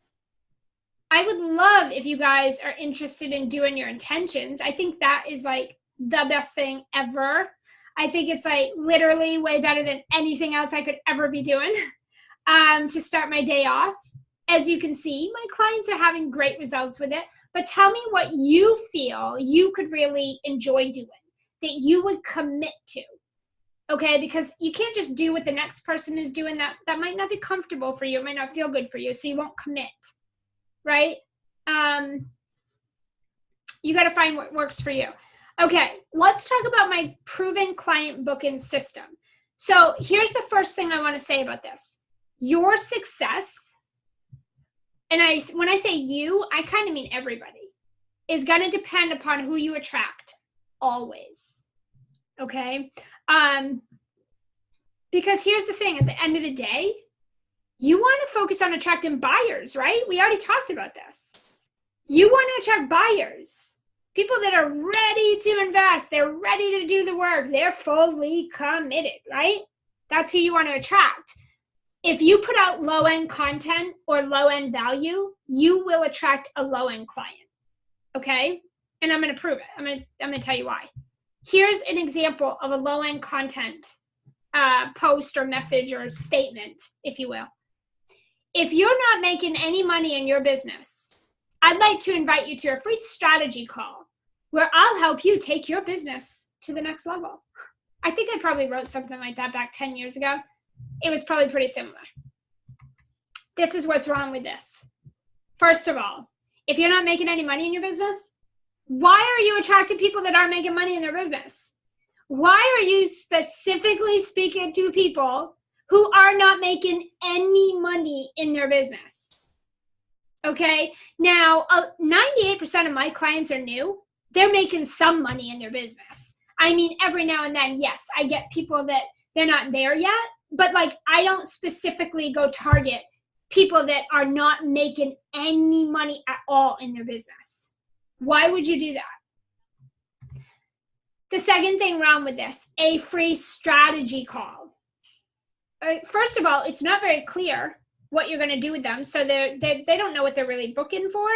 I would love if you guys are interested in doing your intentions. I think that is like the best thing ever. I think it's like literally way better than anything else I could ever be doing to start my day off. As you can see, my clients are having great results with it. But tell me what you feel you could really enjoy doing, that you would commit to. Okay, because you can't just do what the next person is doing. That might not be comfortable for you. It might not feel good for you, so you won't commit, right? You got to find what works for you. Okay, let's talk about my proven client booking system. So here's the first thing I want to say about this. Your success, and when I say you, I kind of mean everybody, is going to depend upon who you attract, always. Okay? Because here's the thing, at the end of the day, you want to focus on attracting buyers, right? We already talked about this. You want to attract buyers, people that are ready to invest. They're ready to do the work. They're fully committed, right? That's who you want to attract. If you put out low-end content or low-end value, you will attract a low-end client, okay? And I'm going to prove it. I'm going to tell you why. Here's an example of a low-end content post or message or statement, if you will. If you're not making any money in your business, I'd like to invite you to a free strategy call where I'll help you take your business to the next level. I think I probably wrote something like that back 10 years ago. It was probably pretty similar. This is what's wrong with this. First of all, if you're not making any money in your business, why are you attracting people that aren't making money in their business? Why are you specifically speaking to people who are not making any money in their business? Okay, now 98% of my clients are new. They're making some money in their business. I mean, every now and then, yes, I get people that they're not there yet, but like I don't specifically go target people that are not making any money at all in their business. Why would you do that? The second thing wrong with this, a free strategy call. First of all, it's not very clear what you're going to do with them. So they don't know what they're really booking for.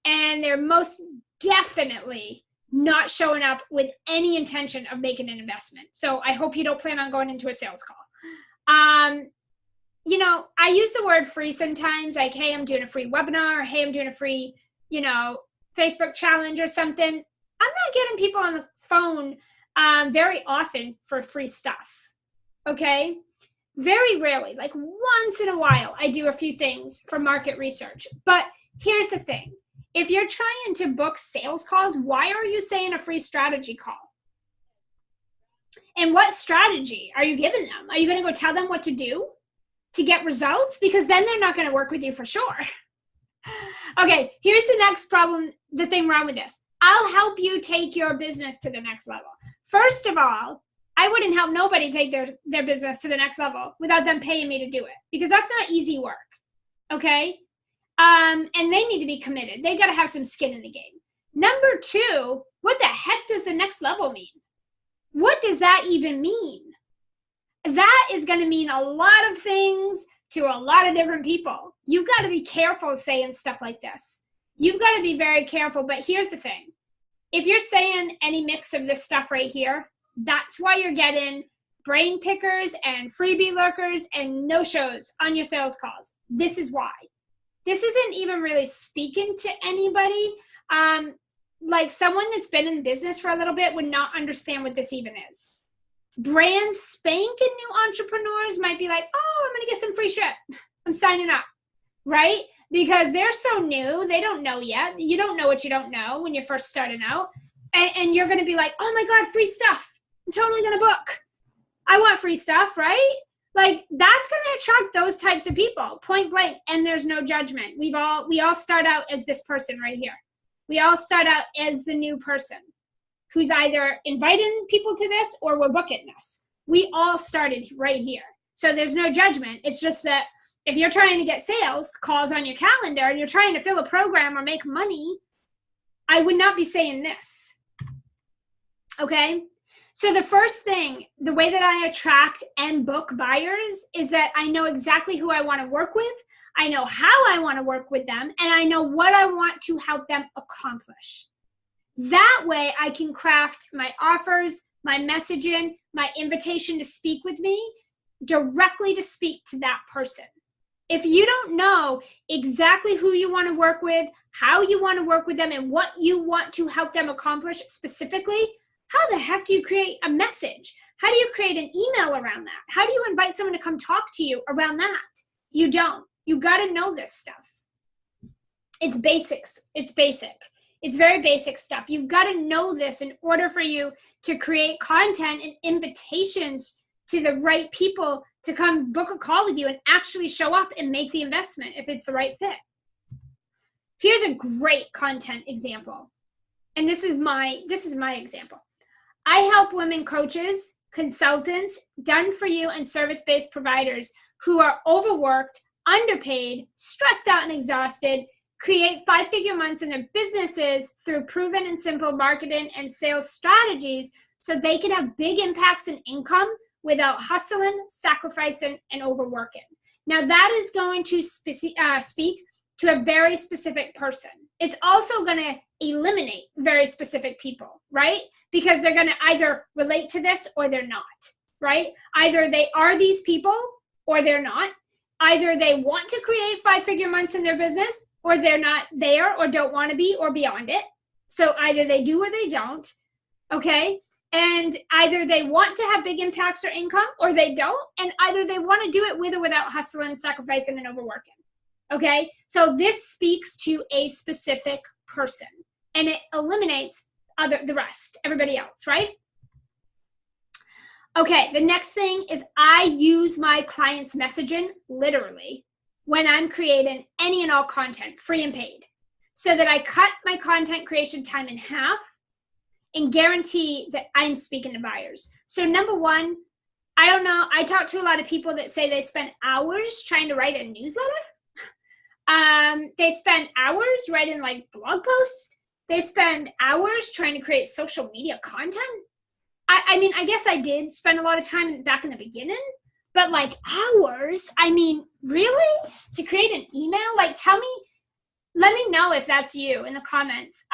And they're most definitely not showing up with any intention of making an investment. So I hope you don't plan on going into a sales call. You know, I use the word free sometimes, like, hey, I'm doing a free webinar, or hey, I'm doing a free, you know, Facebook challenge or something. I'm not getting people on the phone very often for free stuff, okay? Very rarely, like once in a while, I do a few things for market research. But here's the thing. If you're trying to book sales calls, why are you saying a free strategy call? And what strategy are you giving them? Are you going to go tell them what to do to get results? Because then they're not going to work with you for sure. Okay, here's the next problem, the thing wrong with this. I'll help you take your business to the next level. First of all, I wouldn't help nobody take their business to the next level without them paying me to do it, because that's not easy work, okay? And they need to be committed. They got to have some skin in the game. Number two, what the heck does the next level mean? What does that even mean? That is going to mean a lot of things to a lot of different people. You've got to be careful saying stuff like this. You've got to be very careful. But here's the thing. If you're saying any mix of this stuff right here, that's why you're getting brain pickers and freebie lurkers and no-shows on your sales calls. This is why. This isn't even really speaking to anybody. Like someone that's been in business for a little bit would not understand what this even is. Brand spanking new entrepreneurs might be like, oh, I'm going to get some free shit. I'm signing up, right? Because they're so new. They don't know yet. You don't know what you don't know when you're first starting out. And you're going to be like, oh my God, free stuff. I'm totally going to book. I want free stuff, right? Like that's going to attract those types of people, point blank. And there's no judgment. We all start out as this person right here. We all start out as the new person who's either inviting people to this or we're booking this. We all started right here. So there's no judgment. It's just that if you're trying to get sales calls on your calendar and you're trying to fill a program or make money, I would not be saying this. Okay? So the first thing, the way that I attract and book buyers is that I know exactly who I want to work with. I know how I want to work with them, and I know what I want to help them accomplish. That way I can craft my offers, my messaging, my invitation to speak with me directly to speak to that person. If you don't know exactly who you want to work with, how you want to work with them, and what you want to help them accomplish specifically, how the heck do you create a message? How do you create an email around that? How do you invite someone to come talk to you around that? You don't. You got to know this stuff. It's basics. It's basic. It's very basic stuff. You've got to know this in order for you to create content and invitations to the right people to come book a call with you and actually show up and make the investment if it's the right fit. Here's a great content example. And this is my example. I help women coaches, consultants, done-for-you and service-based providers who are overworked, underpaid, stressed out and exhausted, create 5-figure months in their businesses through proven and simple marketing and sales strategies so they can have big impacts in income without hustling, sacrificing, and overworking. Now that is going to speak to a very specific person. It's also going to eliminate very specific people, right? Because they're going to either relate to this or they're not, right? Either they are these people or they're not. Either they want to create 5-figure months in their business or they're not there or don't want to be or beyond it. So either they do or they don't, okay? And either they want to have big impacts or income or they don't. And either they want to do it with or without hustling, sacrificing, and overworking, okay? So this speaks to a specific person and it eliminates the rest, everybody else, right? Okay, the next thing is I use my clients' messaging literally when I'm creating any and all content, free and paid, so that I cut my content creation time in half and guarantee that I'm speaking to buyers. So number one, I don't know, I talk to a lot of people that say they spend hours trying to write a newsletter. They spend hours writing like blog posts. They spend hours trying to create social media content. I mean, I guess I did spend a lot of time back in the beginning, but like hours, I mean, really? To create an email? Like, let me know if that's you in the comments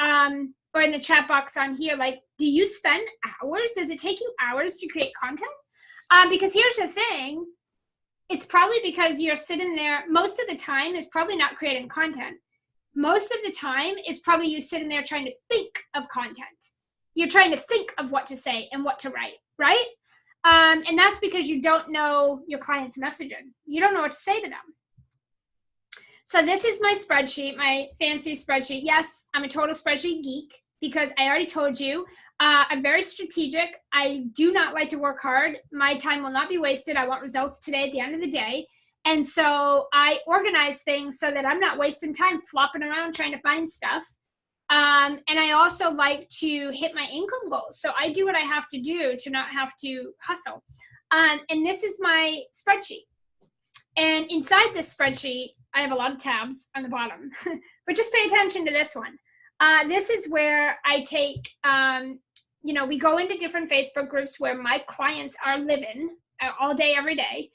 or in the chat box on here. Like, do you spend hours? Does it take you hours to create content? Because here's the thing. It's probably because you're sitting there, most of the time is probably not creating content. Most of the time is probably you sitting there trying to think of content. You're trying to think of what to say and what to write, right? And that's because you don't know your client's messaging. You don't know what to say to them. So this is my spreadsheet, my fancy spreadsheet. Yes, I'm a total spreadsheet geek because I already told you, I'm very strategic. I do not like to work hard. My time will not be wasted. I want results today at the end of the day. And so I organize things so that I'm not wasting time flopping around trying to find stuff. And I also like to hit my income goals. So I do what I have to do to not have to hustle. And this is my spreadsheet. And inside this spreadsheet, I have a lot of tabs on the bottom, but just pay attention to this one. This is where I take, we go into different Facebook groups where my clients are living all day, every day.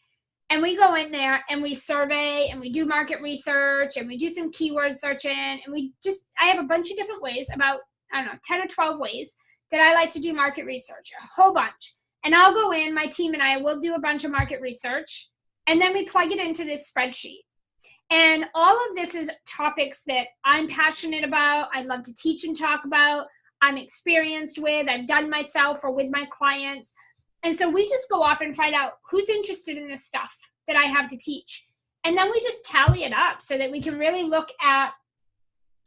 And we go in there and we survey and we do market research and we do some keyword searching. And I have a bunch of different ways, about, 10 or 12 ways that I like to do market research, a whole bunch. And I'll go in, my team and I will do a bunch of market research. And then we plug it into this spreadsheet. And all of this is topics that I'm passionate about. I love to teach and talk about. I'm experienced with, I've done myself or with my clients. And so we just go off and find out who's interested in this stuff that I have to teach. And then we just tally it up so that we can really look at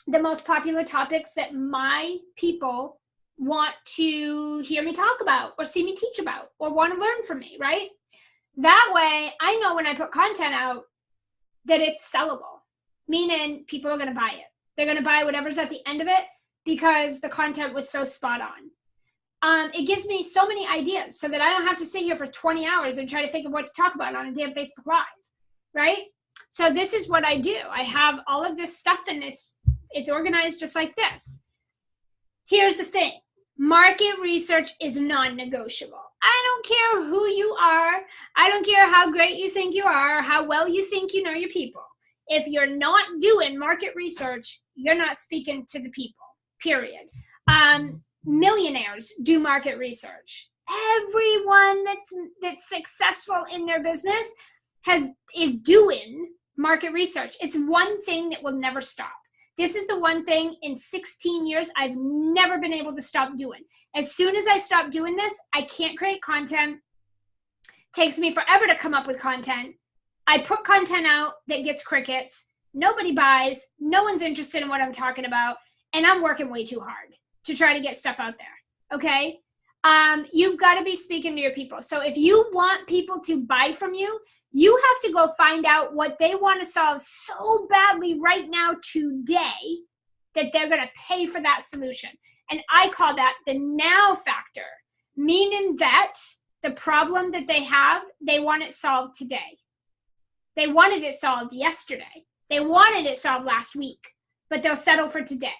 the most popular topics that my people want to hear me talk about or see me teach about or want to learn from me, right? That way, I know when I put content out that it's sellable, meaning people are going to buy it. They're going to buy whatever's at the end of it because the content was so spot on. It gives me so many ideas so that I don't have to sit here for 20 hours and try to think of what to talk about on a damn Facebook Live, right? So this is what I do. I have all of this stuff and it's organized just like this. Here's the thing. Market research is non-negotiable. I don't care who you are. I don't care how great you think you are, how well you think you know your people. If you're not doing market research, you're not speaking to the people, period. Millionaires do market research. Everyone that's successful in their business is doing market research. It's one thing that will never stop. This is the one thing in 16 years I've never been able to stop doing. As soon as I stop doing this, I can't create content. It takes me forever to come up with content. I put content out that gets crickets. Nobody buys. No one's interested in what I'm talking about. And I'm working way too hard to try to get stuff out there, okay? You've got to be speaking to your people. So if you want people to buy from you, you have to go find out what they want to solve so badly right now today that they're going to pay for that solution. And I call that the now factor, meaning that the problem that they have, they want it solved today. They wanted it solved yesterday. They wanted it solved last week, but they'll settle for today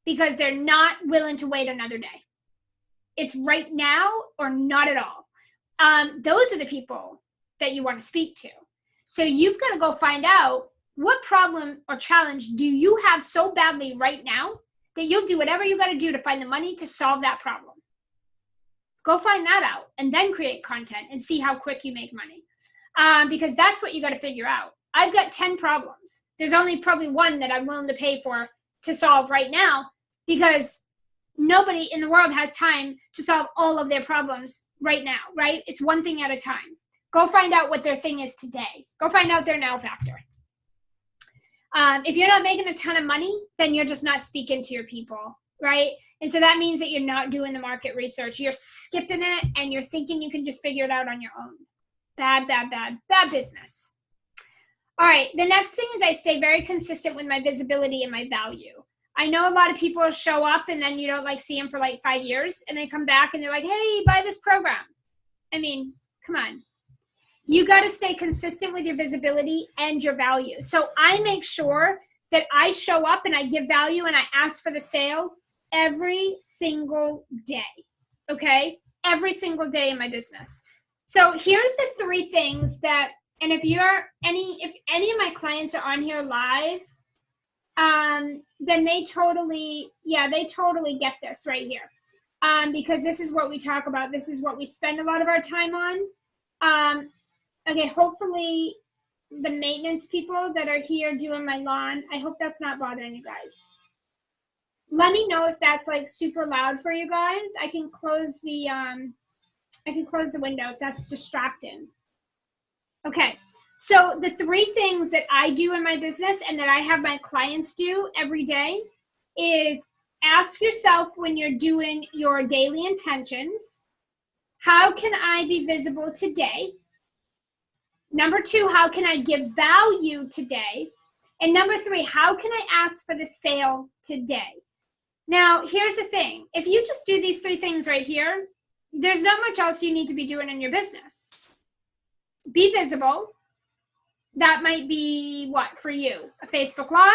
because they're not willing to wait another day. It's right now or not at all. Those are the people that you want to speak to. So you've got to go find out what problem or challenge do you have so badly right now that you'll do whatever you got to do to find the money to solve that problem. Go find that out and then create content and see how quick you make money. Because that's what you got to figure out. I've got 10 problems. There's only probably one that I'm willing to pay for to solve right now because nobody in the world has time to solve all of their problems right now, right? It's one thing at a time. Go find out what their thing is today. Go find out their now factor. If you're not making a ton of money, then you're just not speaking to your people, right? And so that means that you're not doing the market research. You're skipping it and you're thinking you can just figure it out on your own. Bad business. All right, the next thing is I stay very consistent with my visibility and my value. I know a lot of people show up and then you don't see them for 5 years and they come back and they're like, hey, buy this program. I mean, come on. You got to stay consistent with your visibility and your value. So I make sure that I show up and I give value and I ask for the sale every single day. Okay? Every single day in my business. So here's the 3 things that, and if any of my clients are on here live, then they totally get this right here. Because this is what we talk about. This is what we spend a lot of our time on. Okay, hopefully the maintenance people that are here doing my lawn, I hope that's not bothering you guys. Let me know if that's like super loud for you guys. I can close the window if that's distracting. Okay, so the 3 things that I do in my business and that I have my clients do every day is ask yourself when you're doing your daily intentions, how can I be visible today? Number 2, how can I give value today? And number 3, how can I ask for the sale today? Now, here's the thing. If you just do these 3 things right here, there's not much else you need to be doing in your business. Be visible. That might be what for you? A Facebook Live?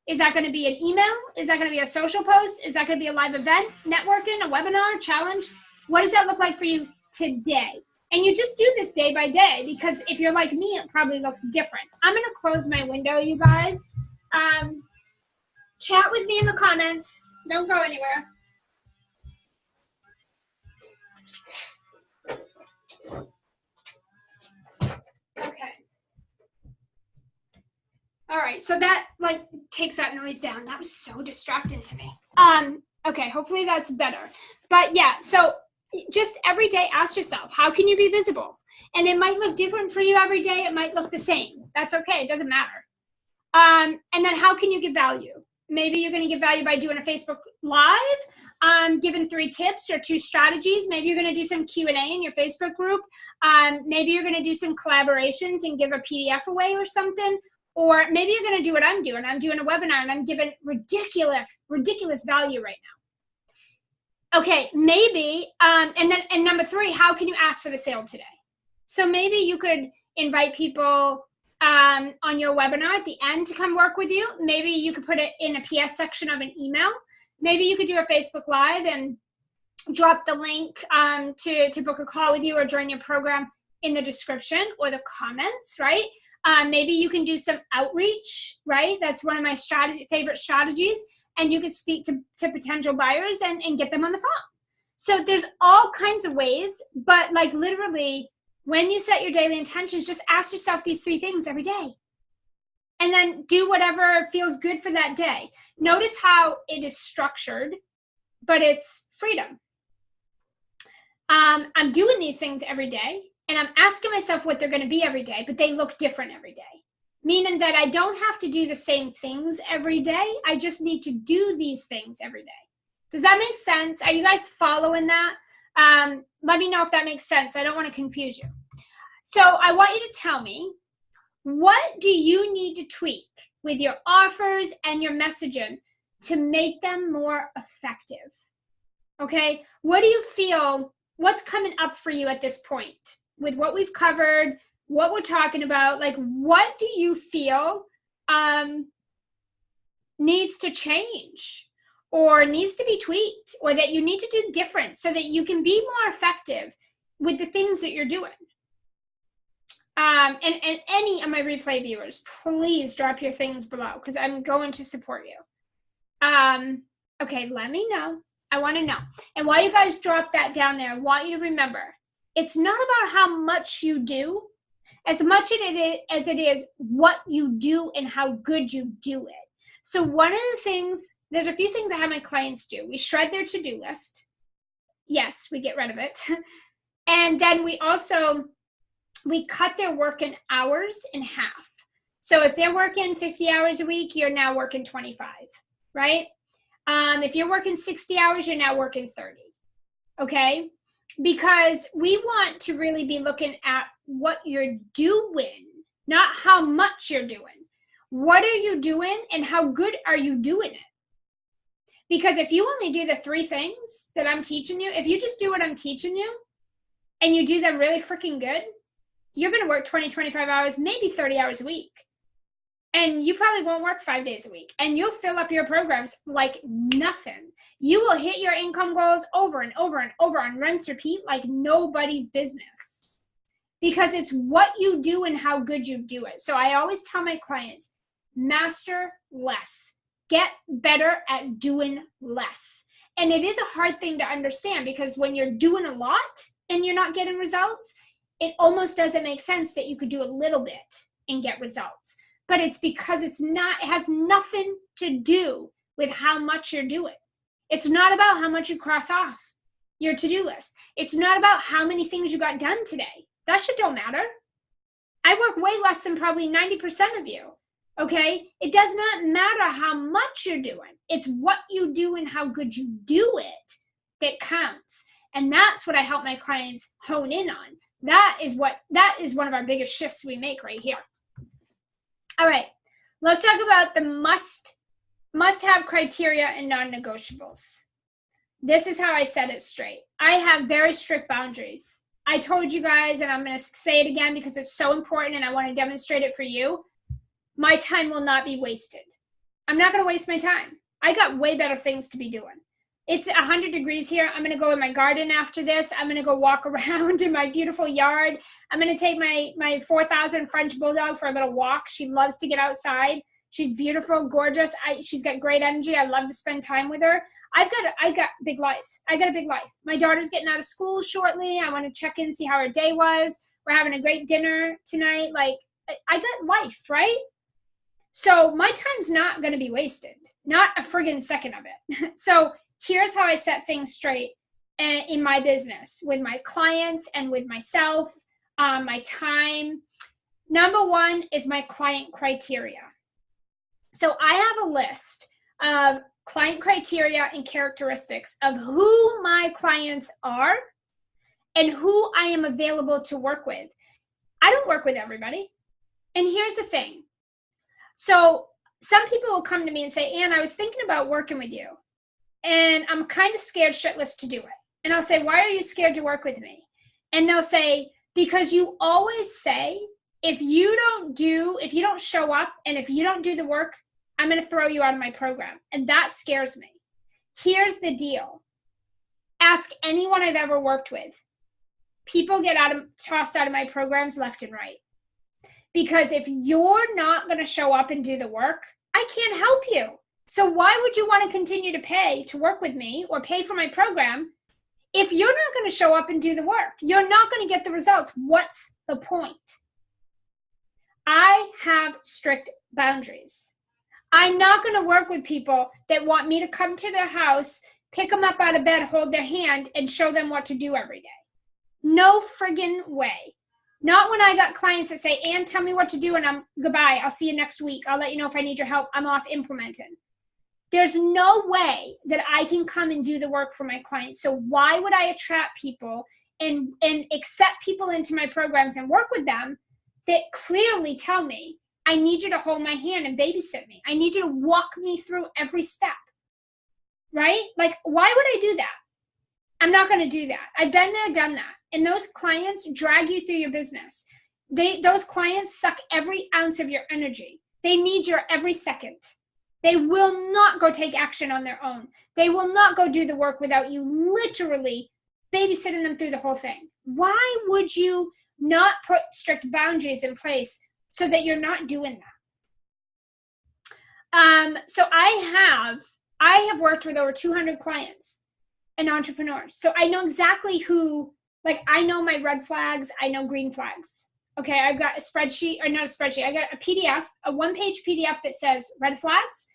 Is that going to be an email? Is that going to be a social post? Is that going to be a live event, networking, a webinar, challenge? What does that look like for you today? And you just do this day by day, because if you're like me, it probably looks different. I'm going to close my window, you guys. Chat with me in the comments. Don't go anywhere. Okay. All right, so that like takes that noise down. That was so distracting to me. Okay, hopefully that's better. But yeah, so just every day ask yourself, how can you be visible? And it might look different for you every day. It might look the same. That's okay. It doesn't matter. And then how can you give value? Maybe you're going to give value by doing a Facebook Live, giving 3 tips or 2 strategies. Maybe you're going to do some Q&A in your Facebook group. Maybe you're going to do some collaborations and give a PDF away or something. Or maybe you're going to do what I'm doing. I'm doing a webinar and I'm giving ridiculous value right now. Okay, maybe, and number 3, how can you ask for the sale today? So maybe you could invite people on your webinar at the end to come work with you. Maybe you could put it in a PS section of an email. Maybe you could do a Facebook Live and drop the link to book a call with you or join your program in the description or the comments, right? Maybe you can do some outreach, right? That's one of my favorite strategies. And you can speak to potential buyers and get them on the phone. So there's all kinds of ways, but like literally when you set your daily intentions, just ask yourself these 3 things every day. And then do whatever feels good for that day. Notice how it is structured, but it's freedom. I'm doing these things every day, and I'm asking myself what they're going to be every day, but they look different every day. Meaning that I don't have to do the same things every day. I just need to do these things every day. Does that make sense? Are you guys following that? Let me know if that makes sense. I don't want to confuse you. So I want you to tell me, what do you need to tweak with your offers and your messaging to make them more effective? Okay, what do you feel, what's coming up for you at this point with what we've covered, what we're talking about? Like, what do you feel needs to change or needs to be tweaked or that you need to do different so that you can be more effective with the things that you're doing? And any of my replay viewers, please drop your things below because I'm going to support you. Okay, let me know. I want to know. And while you guys drop that down there, I want you to remember, it's not about how much you do, as much as it is what you do and how good you do it. So one of the things, there's a few things I have my clients do. We shred their to-do list. Yes, we get rid of it. And then we cut their working hours in half. So if they're working 50 hours a week, you're now working 25, right? If you're working 60 hours, you're now working 30, okay? Because we want to really be looking at what you're doing, not how much you're doing. What are you doing and how good are you doing it? Because if you only do the 3 things that I'm teaching you, if you just do what I'm teaching you and you do them really freaking good, you're going to work 20, 25 hours, maybe 30 hours a week. And you probably won't work 5 days a week. And you'll fill up your programs like nothing. You will hit your income goals over and over and over on rinse repeat like nobody's business. Because it's what you do and how good you do it. So I always tell my clients, master less. Get better at doing less. And it is a hard thing to understand because when you're doing a lot and you're not getting results, it almost doesn't make sense that you could do a little bit and get results. But it's because it has nothing to do with how much you're doing. It's not about how much you cross off your to-do list. It's not about how many things you got done today. That shit don't matter. I work way less than probably 90% of you, okay? It does not matter how much you're doing. It's what you do and how good you do it that counts. And that's what I help my clients hone in on. That is one of our biggest shifts we make right here. All right, let's talk about the must-have criteria and non-negotiables. This is how I set it straight. I have very strict boundaries. I told you guys, and I'm going to say it again because it's so important and I want to demonstrate it for you. My time will not be wasted. I'm not going to waste my time. I got way better things to be doing. It's 100 degrees here. I'm going to go in my garden after this. I'm going to go walk around in my beautiful yard. I'm going to take my 4,000 French Bulldog for a little walk. She loves to get outside. She's beautiful, gorgeous. She's got great energy. I love to spend time with her. I got big lives. I got a big life. My daughter's getting out of school shortly. I want to check in, see how her day was. We're having a great dinner tonight. Like, I got life, right? So my time's not going to be wasted. Not a friggin' second of it. So here's how I set things straight in my business with my clients and with myself, my time. Number one is my client criteria. So I have a list of client criteria and characteristics of who my clients are and who I am available to work with. I don't work with everybody. And here's the thing. So some people will come to me and say, Ann, I was thinking about working with you. And I'm kind of scared shitless to do it. And I'll say, why are you scared to work with me? And they'll say, because you always say, if you don't show up and if you don't do the work, I'm going to throw you out of my program. And that scares me. Here's the deal. Ask anyone I've ever worked with. People get tossed out of my programs left and right. Because if you're not going to show up and do the work, I can't help you. So why would you want to continue to pay to work with me or pay for my program if you're not going to show up and do the work? You're not going to get the results. What's the point? I have strict boundaries. I'm not going to work with people that want me to come to their house, pick them up out of bed, hold their hand, and show them what to do every day. No friggin' way. Not when I got clients that say, Ann, tell me what to do, and I'm goodbye. I'll see you next week. I'll let you know if I need your help. I'm off implementing. There's no way that I can come and do the work for my clients. So why would I attract people and accept people into my programs and work with them that clearly tell me, I need you to hold my hand and babysit me. I need you to walk me through every step, right? Like, why would I do that? I'm not going to do that. I've been there, done that. And those clients drag you through your business. Those clients suck every ounce of your energy. They need your every second. They will not go take action on their own. They will not go do the work without you literally babysitting them through the whole thing. Why would you not put strict boundaries in place so that you're not doing that? So I have worked with over 200 clients and entrepreneurs. So I know exactly who, like, I know my red flags, I know green flags. Okay, I've got a spreadsheet, or not a spreadsheet, I got a PDF, a one-page PDF that says red flags,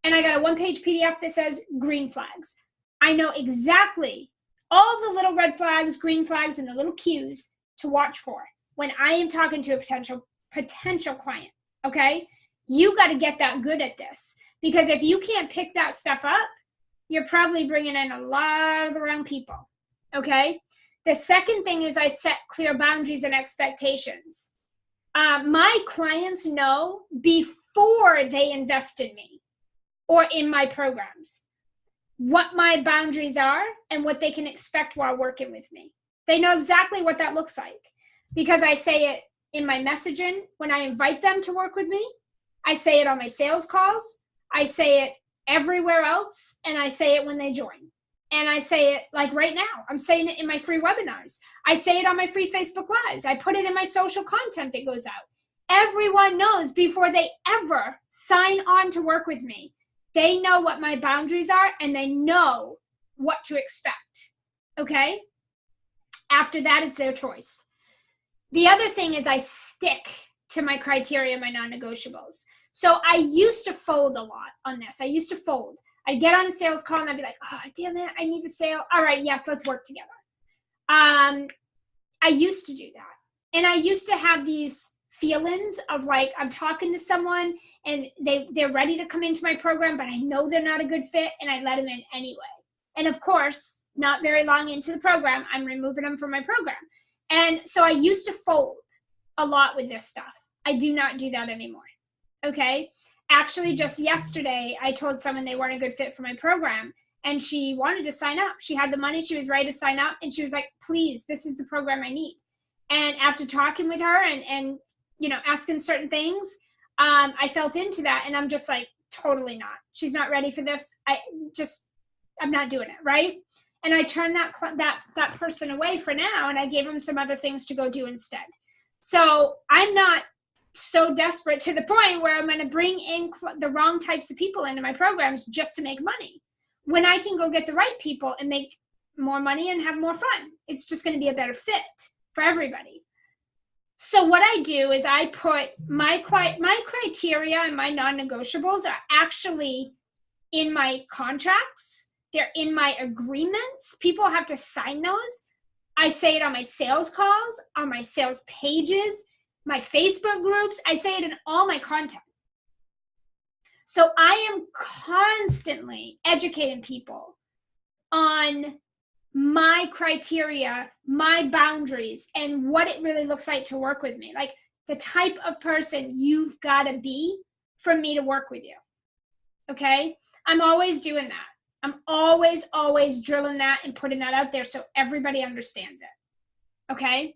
and I got a one-page PDF that says green flags. I know exactly all the little red flags, green flags, and the little cues to watch for when I am talking to a potential client, okay? You got to get that good at this, because if you can't pick that stuff up, you're probably bringing in a lot of the wrong people, okay? The second thing is I set clear boundaries and expectations. My clients know before they invest in me or in my programs what my boundaries are and what they can expect while working with me. They know exactly what that looks like because I say it in my messaging when I invite them to work with me. I say it on my sales calls. I say it everywhere else. And I say it when they join. And I say it like right now. I'm saying it in my free webinars. I say it on my free Facebook Lives. I put it in my social content that goes out. Everyone knows before they ever sign on to work with me. They know what my boundaries are and they know what to expect. Okay? After that, it's their choice. The other thing is I stick to my criteria, my non-negotiables. So I used to fold a lot on this. I used to fold. I'd get on a sales call and I'd be like, oh, damn it, I need the sale. All right, yes, let's work together. I used to do that. And I used to have these feelings of like, I'm talking to someone and they're ready to come into my program, but I know they're not a good fit and I let them in anyway. And of course, not very long into the program, I'm removing them from my program. And so I used to fold a lot with this stuff. I do not do that anymore. Okay? Actually, just yesterday, I told someone they weren't a good fit for my program, and she wanted to sign up. She had the money. She was ready to sign up, and she was like, please, this is the program I need. And after talking with her and you know, asking certain things, I felt into that, and I'm just like, totally not. She's not ready for this. I'm not doing it, right? And I turned that person away for now, and I gave them some other things to go do instead. So I'm not so desperate to the point where I'm going to bring in the wrong types of people into my programs just to make money, when I can go get the right people and make more money and have more fun. It's just going to be a better fit for everybody. So what I do is I put my criteria and my non-negotiables are actually in my contracts. They're in my agreements. People have to sign those. I say it on my sales calls, on my sales pages, my Facebook groups. I say it in all my content. So I am constantly educating people on my criteria, my boundaries, and what it really looks like to work with me. Like the type of person you've got to be for me to work with you. Okay? I'm always doing that. I'm always drilling that and putting that out there so everybody understands it. Okay?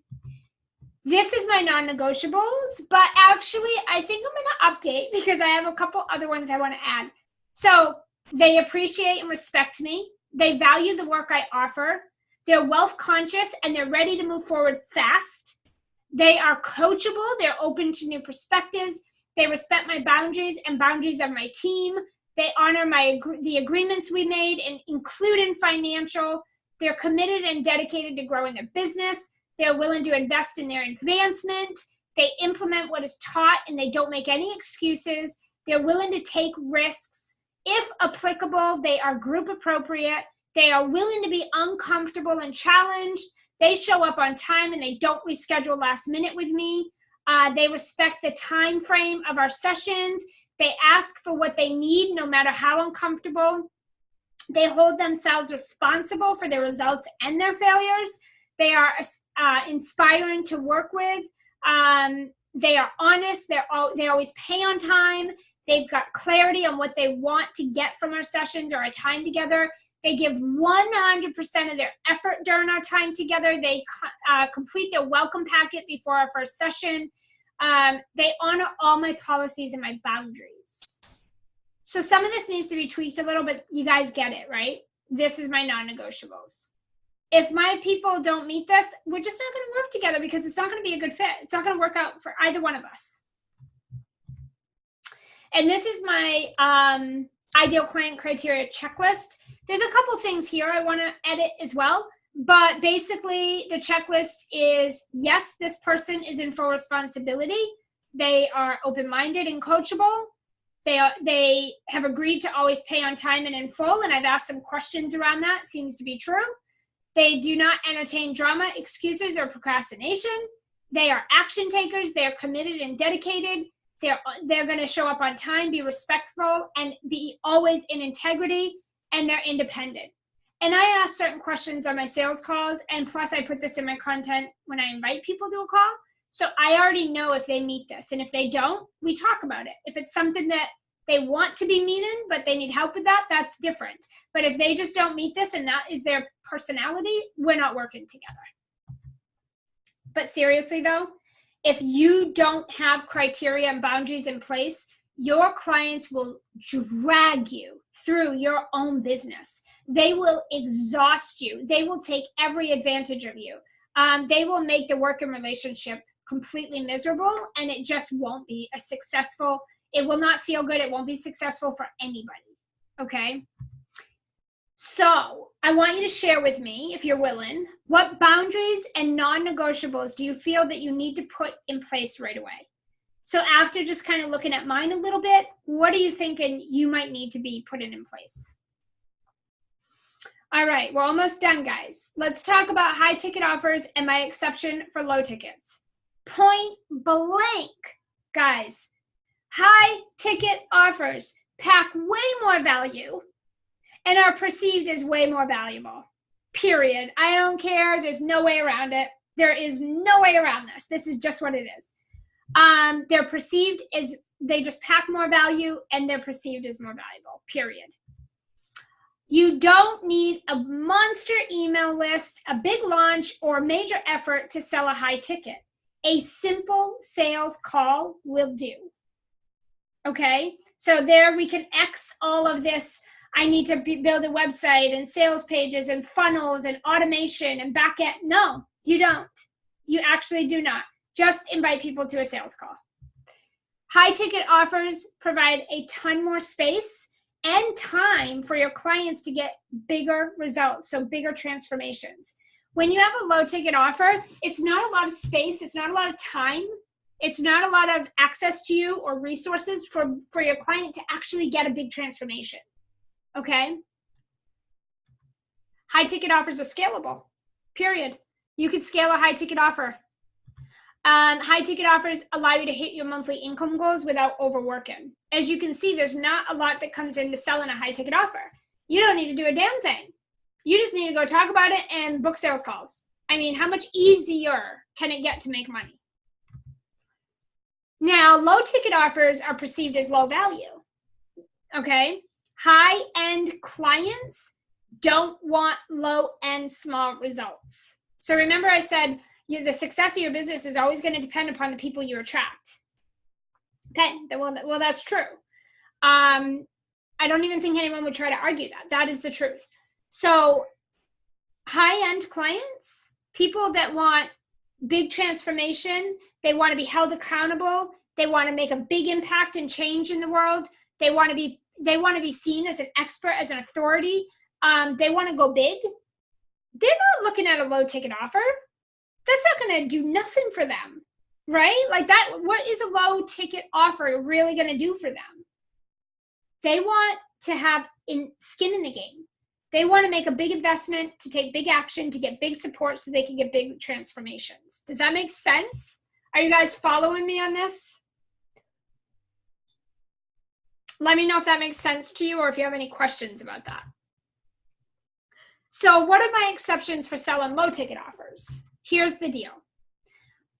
This is my non-negotiables, but actually I think I'm going to update because I have a couple other ones I want to add. So they appreciate and respect me. They value the work I offer. They're wealth conscious and they're ready to move forward fast. They are coachable. They're open to new perspectives. They respect my boundaries and boundaries of my team. They honor the agreements we made, and including financial. They're committed and dedicated to growing their business. They're willing to invest in their advancement. They implement what is taught, and they don't make any excuses. They're willing to take risks. If applicable, they are group appropriate. They are willing to be uncomfortable and challenged. They show up on time, and they don't reschedule last minute with me. They respect the time frame of our sessions. They ask for what they need, no matter how uncomfortable. They hold themselves responsible for their results and their failures. They are inspiring to work with. They are honest. They always pay on time. They've got clarity on what they want to get from our sessions or our time together. They give 100% of their effort during our time together. They complete their welcome packet before our first session. They honor all my policies and my boundaries. So some of this needs to be tweaked a little, but you guys get it, right? This is my non-negotiables. If my people don't meet this, we're just not going to work together because it's not going to be a good fit. It's not going to work out for either one of us. And this is my ideal client criteria checklist. There's a couple things here I want to edit as well. But basically, the checklist is, yes, this person is in full responsibility. They are open-minded and coachable. They have agreed to always pay on time and in full, and I've asked some questions around that. Seems to be true. They do not entertain drama, excuses, or procrastination. They are action takers. They are committed and dedicated. They're going to show up on time, be respectful, and be always in integrity, and they're independent. And I ask certain questions on my sales calls, and plus I put this in my content when I invite people to a call. So I already know if they meet this, and if they don't, we talk about it. If it's something that they want to be meeting, but they need help with that, that's different. But if they just don't meet this and that is their personality, we're not working together. But seriously though, if you don't have criteria and boundaries in place, your clients will drag you through your own business. They will exhaust you. They will take every advantage of you. They will make the working relationship completely miserable, and it just won't be a successful, it will not feel good. It won't be successful for anybody. Okay? So I want you to share with me, if you're willing, what boundaries and non-negotiables do you feel that you need to put in place right away? So after just kind of looking at mine a little bit, what are you thinking you might need to be putting in place? All right, we're almost done, guys. Let's talk about high ticket offers and my exception for low tickets. Point blank, guys. High ticket offers pack way more value and are perceived as way more valuable. Period. I don't care. There's no way around it. There is no way around this. This is just what it is. They're perceived as, they just pack more value, and they're perceived as more valuable. Period. You don't need a monster email list, a big launch, or major effort to sell a high ticket. A simple sales call will do. Okay? So there we can X all of this. I need to build a website and sales pages and funnels and automation and back end. No, you don't. You actually do not. Just invite people to a sales call. High ticket offers provide a ton more space and time for your clients to get bigger results, so bigger transformations. When you have a low ticket offer, it's not a lot of space, it's not a lot of time, it's not a lot of access to you or resources for your client to actually get a big transformation, okay? High ticket offers are scalable, period. You could scale a high ticket offer. High ticket offers allow you to hit your monthly income goals without overworking. As you can see, there's not a lot that comes into selling a high ticket offer. You don't need to do a damn thing. You just need to go talk about it and book sales calls. I mean, how much easier can it get to make money? Now, low ticket offers are perceived as low value. Okay? High-end clients don't want low-end small results. So remember I said, the success of your business is always going to depend upon the people you attract. Okay, well, that's true. I don't even think anyone would try to argue that. That is the truth. So high-end clients, people that want big transformation, they want to be held accountable, they want to make a big impact and change in the world, they want to be seen as an expert, as an authority, they want to go big. They're not looking at a low-ticket offer. That's not going to do nothing for them, right? Like that, what is a low ticket offer really going to do for them? They want to have skin in the game. They want to make a big investment, to take big action, to get big support so they can get big transformations. Does that make sense? Are you guys following me on this? Let me know if that makes sense to you or if you have any questions about that. So what are my exceptions for selling low ticket offers? Here's the deal.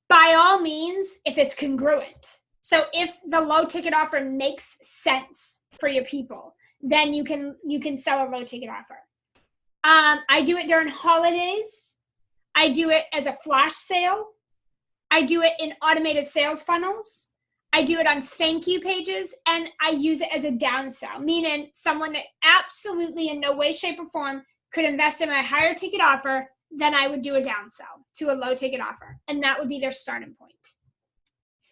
By all means, if it's congruent. So if the low ticket offer makes sense for your people, then you can sell a low ticket offer. I do it during holidays. I do it as a flash sale. I do it in automated sales funnels. I do it on thank you pages, and I use it as a downsell, meaning someone that absolutely in no way, shape, or form could invest in my higher ticket offer, then I would do a downsell to a low ticket offer, and that would be their starting point.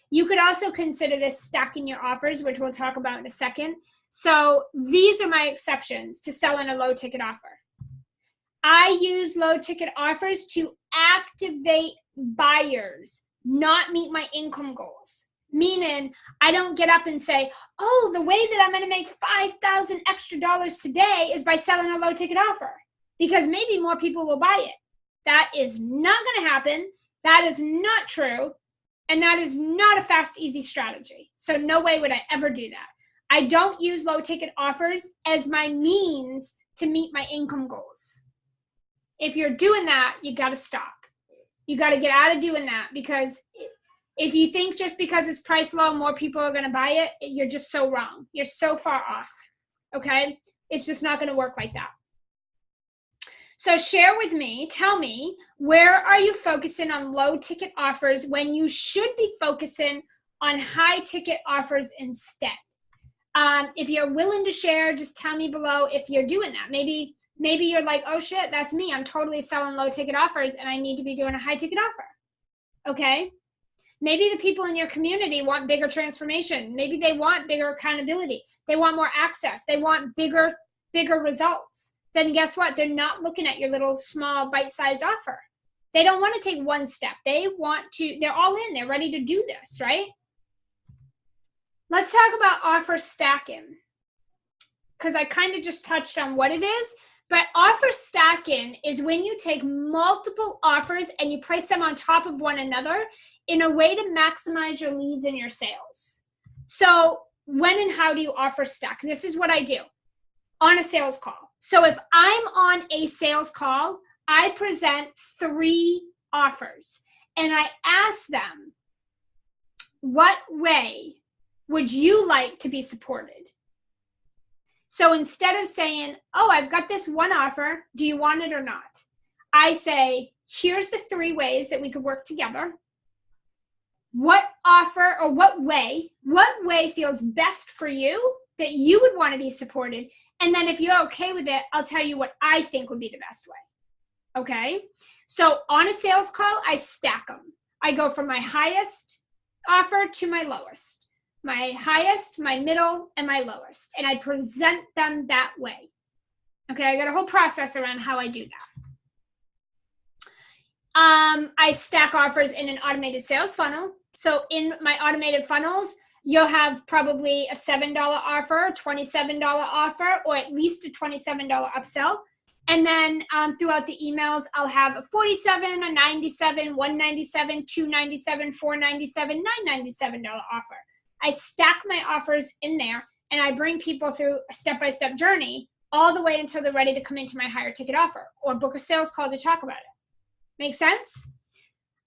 You could also consider this stacking your offers, which we'll talk about in a second. So these are my exceptions to selling a low ticket offer. I use low ticket offers to activate buyers, not meet my income goals. Meaning I don't get up and say, oh, the way that I'm going to make $5,000 extra today is by selling a low ticket offer, because maybe more people will buy it. That is not going to happen. That is not true. And that is not a fast, easy strategy. So no way would I ever do that. I don't use low ticket offers as my means to meet my income goals. If you're doing that, you got to stop. You got to get out of doing that, because if you think just because it's priced low, more people are going to buy it, you're just so wrong. You're so far off. Okay? It's just not going to work like that. So share with me, tell me, where are you focusing on low ticket offers when you should be focusing on high ticket offers instead? If you're willing to share, just tell me below if you're doing that. Maybe you're like, oh shit, that's me. I'm totally selling low ticket offers and I need to be doing a high ticket offer. Okay. Maybe the people in your community want bigger transformation. Maybe they want bigger accountability. They want more access. They want bigger results. Then guess what? They're not looking at your little small bite-sized offer. They don't want to take one step. They're all in. They're ready to do this, right? Let's talk about offer stacking, because I kind of just touched on what it is. But offer stacking is when you take multiple offers and you place them on top of one another in a way to maximize your leads and your sales. So when and how do you offer stack? This is what I do on a sales call. So if I'm on a sales call, I present 3 offers and I ask them, what way would you like to be supported? So instead of saying, oh, I've got this one offer, do you want it or not? I say, here's the 3 ways that we could work together. What offer or what way feels best for you that you would want to be supported? And then if you're okay with it, I'll tell you what I think would be the best way. Okay? So on a sales call, I stack them. I go from my highest offer to my lowest. My highest, my middle, and my lowest. And I present them that way. Okay, I got a whole process around how I do that. I stack offers in an automated sales funnel. So in my automated funnels, you'll have probably a $7 offer, $27 offer, or at least a $27 upsell. And then throughout the emails, I'll have a $47, a $97, $197, $297, $497, $997 offer. I stack my offers in there and I bring people through a step-by-step journey all the way until they're ready to come into my higher ticket offer or book a sales call to talk about it. Make sense?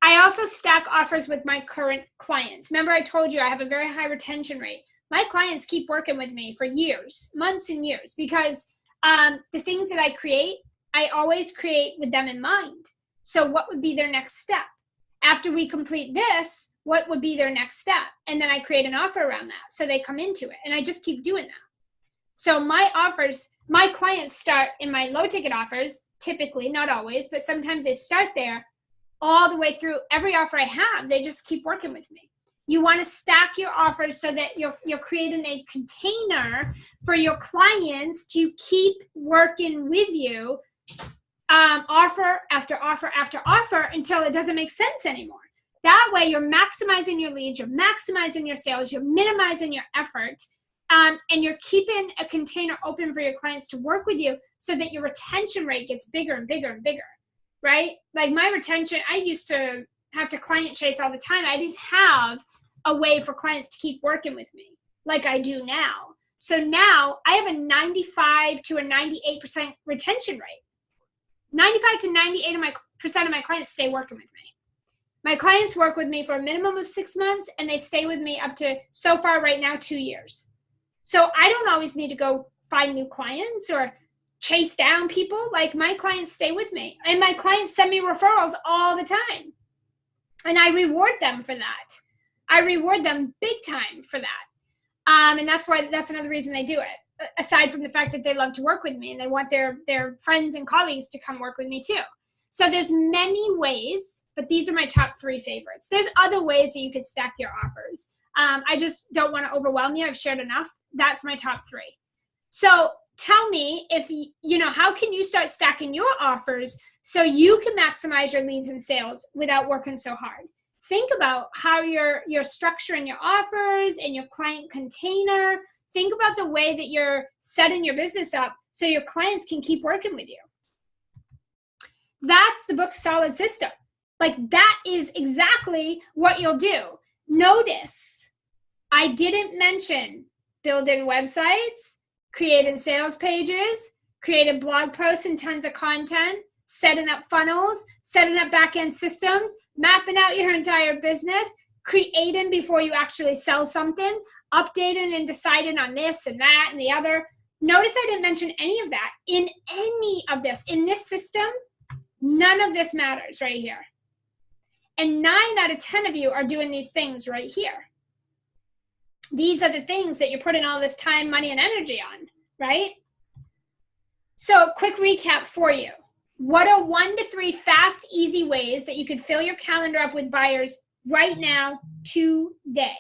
I also stack offers with my current clients. Remember I told you I have a very high retention rate. My clients keep working with me for years, months and years, because the things that I create, I always create with them in mind. So what would be their next step? After we complete this, what would be their next step? And then I create an offer around that. So they come into it and I just keep doing that. So my offers, my clients start in my low ticket offers, typically, not always, but sometimes they start there all the way through every offer I have. They just keep working with me. You want to stack your offers so that you're creating a container for your clients to keep working with you, offer after offer after offer until it doesn't make sense anymore. That way you're maximizing your leads, you're maximizing your sales, you're minimizing your effort, and you're keeping a container open for your clients to work with you so that your retention rate gets bigger and bigger and bigger, right? Like my retention, I used to have to client chase all the time. I didn't have a way for clients to keep working with me like I do now. So now I have a 95 to a 98% retention rate. 95 to 98% of my clients stay working with me. My clients work with me for a minimum of 6 months and they stay with me up to, so far right now, 2 years. So I don't always need to go find new clients or chase down people. Like my clients stay with me and my clients send me referrals all the time. And I reward them for that. I reward them big time for that. And that's another reason they do it. Aside from the fact that they love to work with me and they want their friends and colleagues to come work with me too. So there's many ways, but these are my top 3 favorites. There's other ways that you could stack your offers. I just don't want to overwhelm you. I've shared enough. That's my top 3. So tell me how can you start stacking your offers so you can maximize your leads and sales without working so hard? Think about how you're structuring your offers and your client container. Think about the way that you're setting your business up so your clients can keep working with you. That's the book Solid System. Like that is exactly what you'll do. Notice I didn't mention building websites, creating sales pages, creating blog posts and tons of content, setting up funnels, setting up back-end systems, mapping out your entire business, creating before you actually sell something, updating and deciding on this and that and the other. Notice I didn't mention any of that in any of this. In this system, none of this matters right here. And 9 out of 10 of you are doing these things right here. These are the things that you're putting all this time, money, and energy on, right? So quick recap for you. What are 1 to 3 fast, easy ways that you could fill your calendar up with buyers right now, today?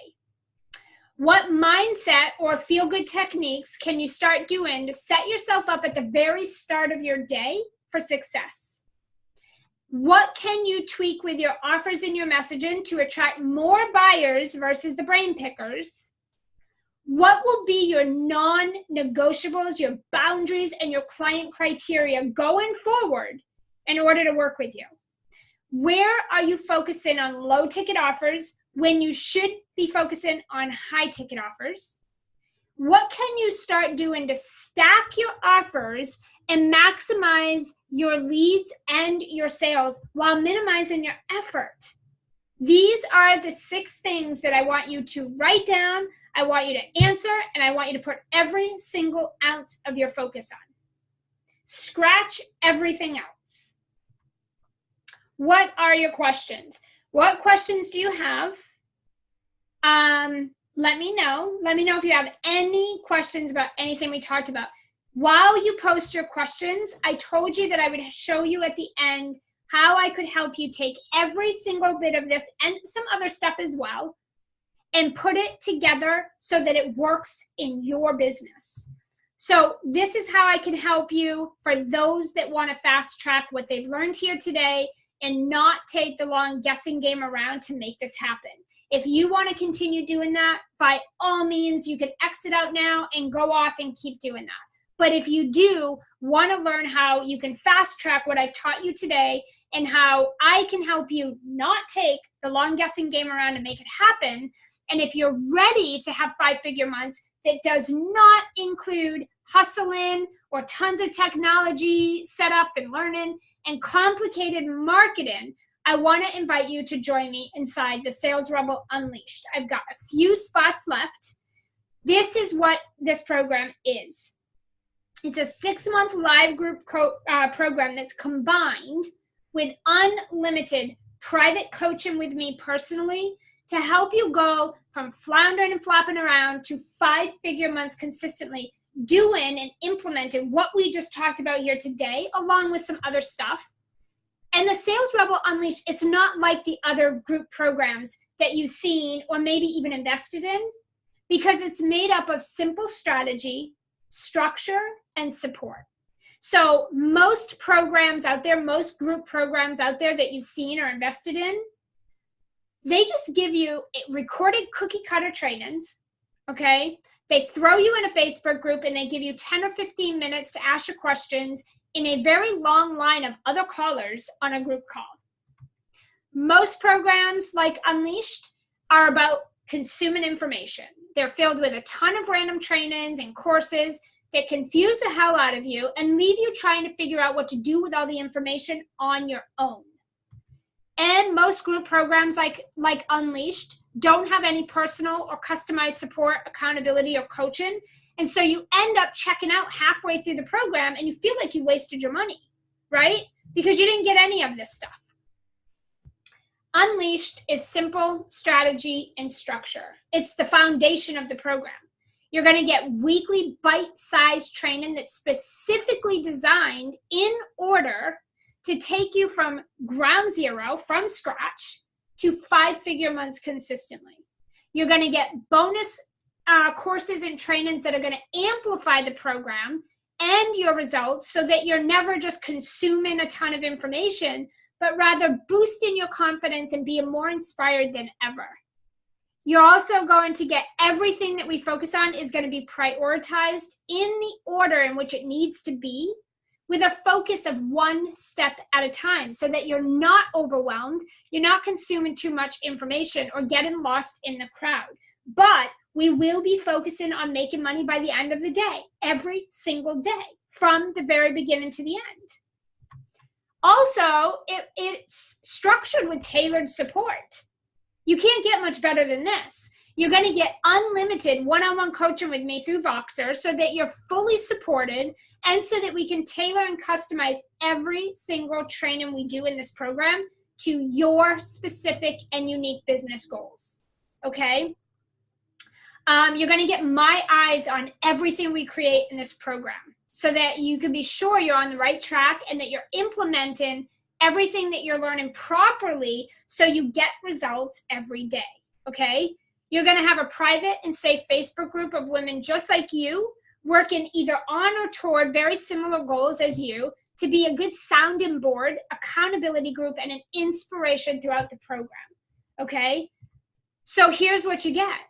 What mindset or feel-good techniques can you start doing to set yourself up at the very start of your day for success? What can you tweak with your offers and your messaging to attract more buyers versus the brain pickers? What will be your non-negotiables, your boundaries, and your client criteria going forward in order to work with you? Where are you focusing on low-ticket offers when you should be focusing on high-ticket offers? What can you start doing to stack your offers and maximize your leads and your sales while minimizing your effort? These are the 6 things that I want you to write down, I want you to answer, and I want you to put every single ounce of your focus on. Scratch everything else. What are your questions? What questions do you have? Let me know. Let me know if you have any questions about anything we talked about. While you post your questions, I told you that I would show you at the end how I could help you take every single bit of this and some other stuff as well and put it together so that it works in your business. So this is how I can help you for those that want to fast track what they've learned here today and not take the long guessing game around to make this happen. If you want to continue doing that, by all means, you can exit out now and go off and keep doing that. But if you do want to learn how you can fast track what I've taught you today and how I can help you not take the long guessing game around and make it happen, and if you're ready to have 5-figure months that does not include hustling or tons of technology set up and learning and complicated marketing, I want to invite you to join me inside the Sales Rebel Unleashed. I've got a few spots left. This is what this program is. It's a 6-month live group program that's combined with unlimited private coaching with me personally to help you go from floundering and flopping around to 5-figure months consistently, doing and implementing what we just talked about here today, along with some other stuff. And the Sales Rebel Unleashed, it's not like the other group programs that you've seen or maybe even invested in, because it's made up of simple strategy, structure, and support. So most programs out there, most group programs out there that you've seen or invested in, they just give you recorded cookie cutter trainings, okay? They throw you in a Facebook group and they give you 10 or 15 minutes to ask your questions in a very long line of other callers on a group call. Most programs like Unleashed are about consuming information. They're filled with a ton of random trainings and courses that confuse the hell out of you and leave you trying to figure out what to do with all the information on your own. And most group programs like Unleashed don't have any personal or customized support, accountability, or coaching. And so you end up checking out halfway through the program and you feel like you wasted your money, right? Because you didn't get any of this stuff. Unleashed is simple strategy and structure. It's the foundation of the program. You're going to get weekly bite-sized training that's specifically designed in order to take you from ground zero, from scratch, to 5-figure months consistently. You're going to get bonus courses and trainings that are going to amplify the program and your results so that you're never just consuming a ton of information, but rather boosting your confidence and being more inspired than ever. You're also going to get everything that we focus on is going to be prioritized in the order in which it needs to be, with a focus of one step at a time so that you're not overwhelmed, you're not consuming too much information or getting lost in the crowd. But we will be focusing on making money by the end of the day, every single day, from the very beginning to the end. Also, it's structured with tailored support. You can't get much better than this. You're going to get unlimited one-on-one coaching with me through Voxer so that you're fully supported and so that we can tailor and customize every single training we do in this program to your specific and unique business goals, okay? You're going to get my eyes on everything we create in this program so that you can be sure you're on the right track and that you're implementing everything that you're learning properly so you get results every day, okay? You're going to have a private and safe Facebook group of women just like you, working either on or toward very similar goals as you, to be a good sounding board, accountability group, and an inspiration throughout the program, okay? So here's what you get.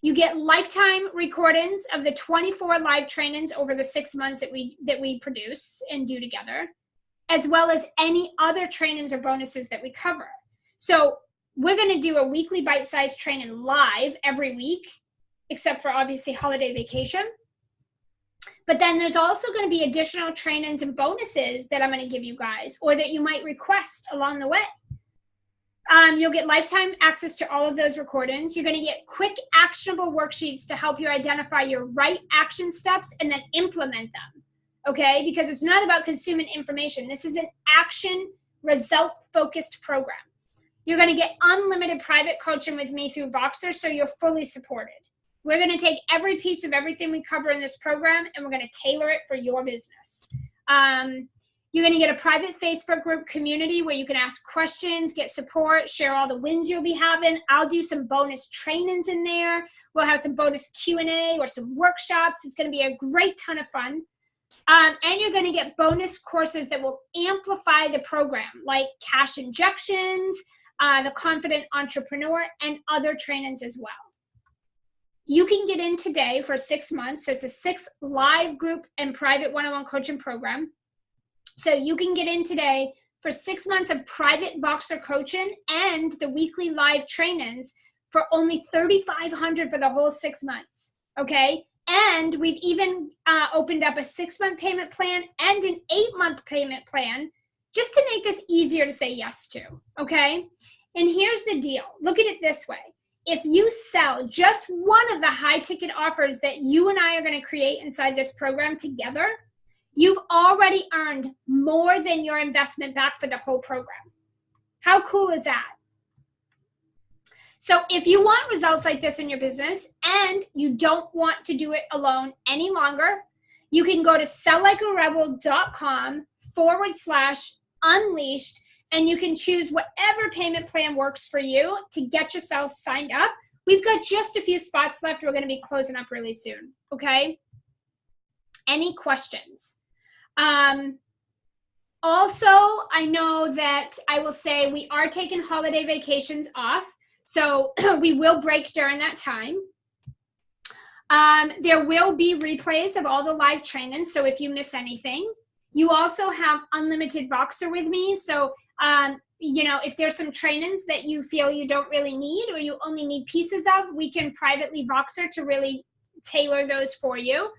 You get lifetime recordings of the 24 live trainings over the 6 months that we produce and do together, as well as any other trainings or bonuses that we cover. So we're going to do a weekly bite-sized training live every week, except for obviously holiday vacation. But then there's also going to be additional trainings and bonuses that I'm going to give you guys, or that you might request along the way. You'll get lifetime access to all of those recordings. You're going to get quick, actionable worksheets to help you identify your right action steps and then implement them, okay? Because it's not about consuming information. This is an action, result-focused program. You're going to get unlimited private coaching with me through Voxer, so you're fully supported. We're going to take every piece of everything we cover in this program, and we're going to tailor it for your business. You're going to get a private Facebook group community where you can ask questions, get support, share all the wins you'll be having. I'll do some bonus trainings in there. We'll have some bonus Q&A or some workshops. It's going to be a great ton of fun. And you're going to get bonus courses that will amplify the program, like cash injections, the Confident Entrepreneur, and other trainings as well. You can get in today for 6 months. So it's a 6 live group and private one-on-one coaching program. So you can get in today for 6 months of private Voxer coaching and the weekly live trainings for only $3,500 for the whole 6 months, okay? And we've even opened up a 6-month payment plan and an 8-month payment plan just to make this easier to say yes to, okay? And here's the deal. Look at it this way. If you sell just one of the high-ticket offers that you and I are going to create inside this program together, you've already earned more than your investment back for the whole program. How cool is that? So if you want results like this in your business and you don't want to do it alone any longer, you can go to selllikearebel.com/unleashed, and you can choose whatever payment plan works for you to get yourself signed up. We've got just a few spots left. We're going to be closing up really soon, okay? Any questions? Also, I know that I will say we are taking holiday vacations off, so we will break during that time. There will be replays of all the live trainings, so if you miss anything. You also have unlimited Voxer with me, so you know, if there's some trainings that you feel you don't really need or you only need pieces of, we can privately Voxer to really tailor those for you.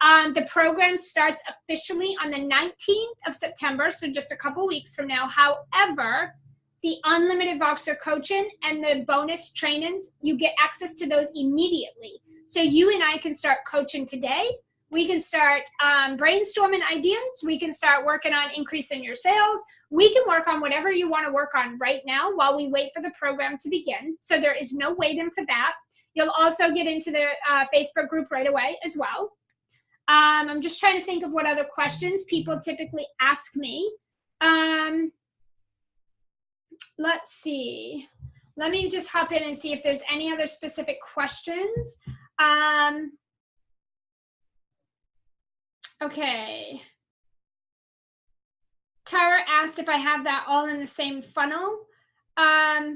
The program starts officially on the 19th of September, so just a couple weeks from now. However, the unlimited Voxer coaching and the bonus trainings, you get access to those immediately. So you and I can start coaching today. We can start brainstorming ideas. We can start working on increasing your sales. We can work on whatever you want to work on right now while we wait for the program to begin. So there is no waiting for that. You'll also get into the Facebook group right away as well. I'm just trying to think of what other questions people typically ask me. Let's see. Let me just hop in and see if there's any other specific questions. Okay. Tara asked if I have that all in the same funnel. Oh,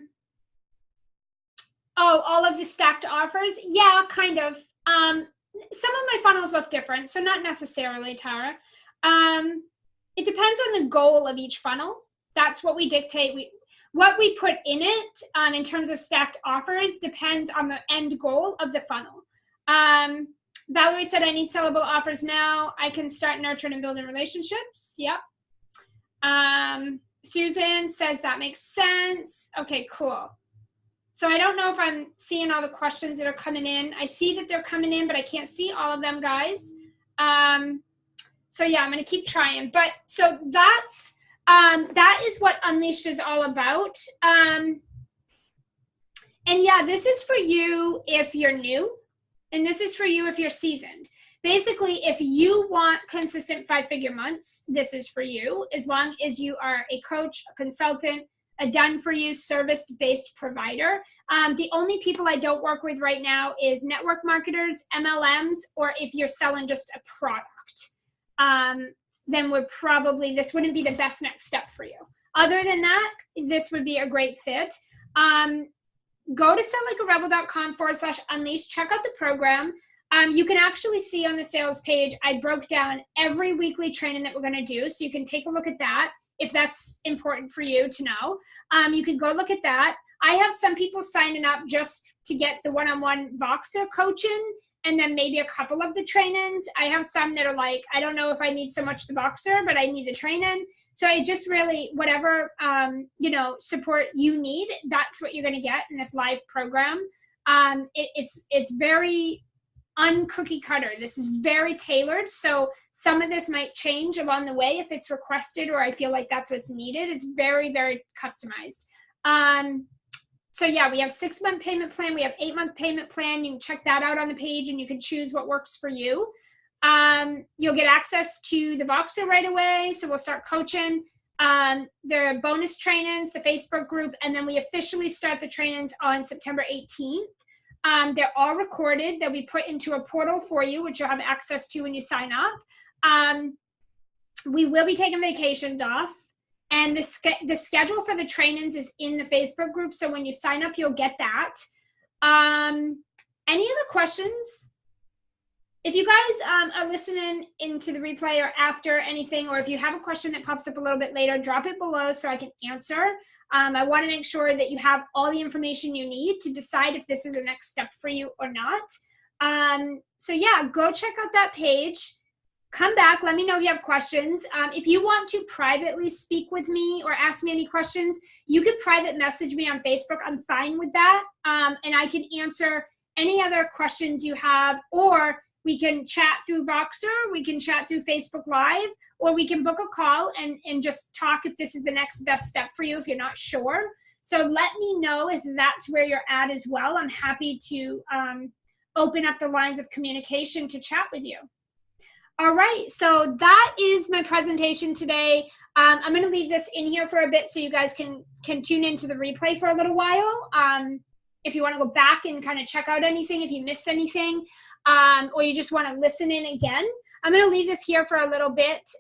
all of the stacked offers? Yeah, kind of. Some of my funnels look different, so not necessarily, Tara. It depends on the goal of each funnel. That's what we dictate. What we put in it in terms of stacked offers depends on the end goal of the funnel. Valerie said, I need sellable offers now. I can start nurturing and building relationships. Yep. Susan says that makes sense. Okay, cool. So I don't know if I'm seeing all the questions that are coming in. I see that they're coming in, but I can't see all of them, guys. So yeah, I'm going to keep trying. But so that's, that is what Unleashed is all about. And yeah, this is for you if you're new, and this is for you if you're seasoned. Basically, if you want consistent 5-figure months, this is for you, as long as you are a coach, a consultant, a done-for-you service-based provider. The only people I don't work with right now is network marketers, MLMs, or if you're selling just a product. Then this wouldn't be the best next step for you. Other than that, this would be a great fit. Go to selllikearebel.com/unleashed, check out the program. You can actually see on the sales page, I broke down every weekly training that we're going to do. So you can take a look at that if that's important for you to know. You can go look at that. I have some people signing up just to get the one-on-one Voxer coaching and then maybe a couple of the trainings. I have some that are like, I don't know if I need so much the Voxer, but I need the training. So I just really, whatever, support you need, that's what you're going to get in this live program. It's very uncookie cutter. This is very tailored. So some of this might change along the way if it's requested or I feel like that's what's needed. It's very, very customized. So yeah, we have 6-month payment plan. We have 8-month payment plan. You can check that out on the page and you can choose what works for you. You'll get access to the Voxer right away. So we'll start coaching, the bonus trainings, the Facebook group, and then we officially start the trainings on September 18th. They're all recorded. They'll be put into a portal for you, which you'll have access to when you sign up. We will be taking vacations off. And the schedule for the trainings is in the Facebook group. So when you sign up, you'll get that. Any other questions? If you guys are listening into the replay or after anything, or if you have a question that pops up a little bit later, drop it below so I can answer. I want to make sure that you have all the information you need to decide if this is the next step for you or not. So yeah, go check out that page. Come back. Let me know if you have questions. If you want to privately speak with me or ask me any questions, you can private message me on Facebook. I'm fine with that. And I can answer any other questions you have, or we can chat through Voxer, we can chat through Facebook Live, or we can book a call and just talk if this is the next best step for you if you're not sure. So let me know if that's where you're at as well. I'm happy to open up the lines of communication to chat with you. All right, so that is my presentation today. I'm going to leave this in here for a bit so you guys can tune into the replay for a little while. If you want to go back and kind of check out anything, if you missed anything, or you just want to listen in again, I'm going to leave this here for a little bit.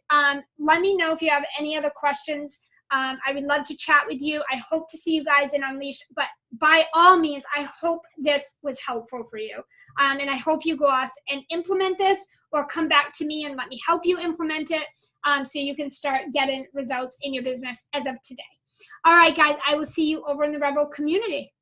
Let me know if you have any other questions. I would love to chat with you. I hope to see you guys in Unleashed, but by all means, I hope this was helpful for you. And I hope you go off and implement this or come back to me and let me help you implement it so you can start getting results in your business as of today. All right, guys, I will see you over in the Rebel community.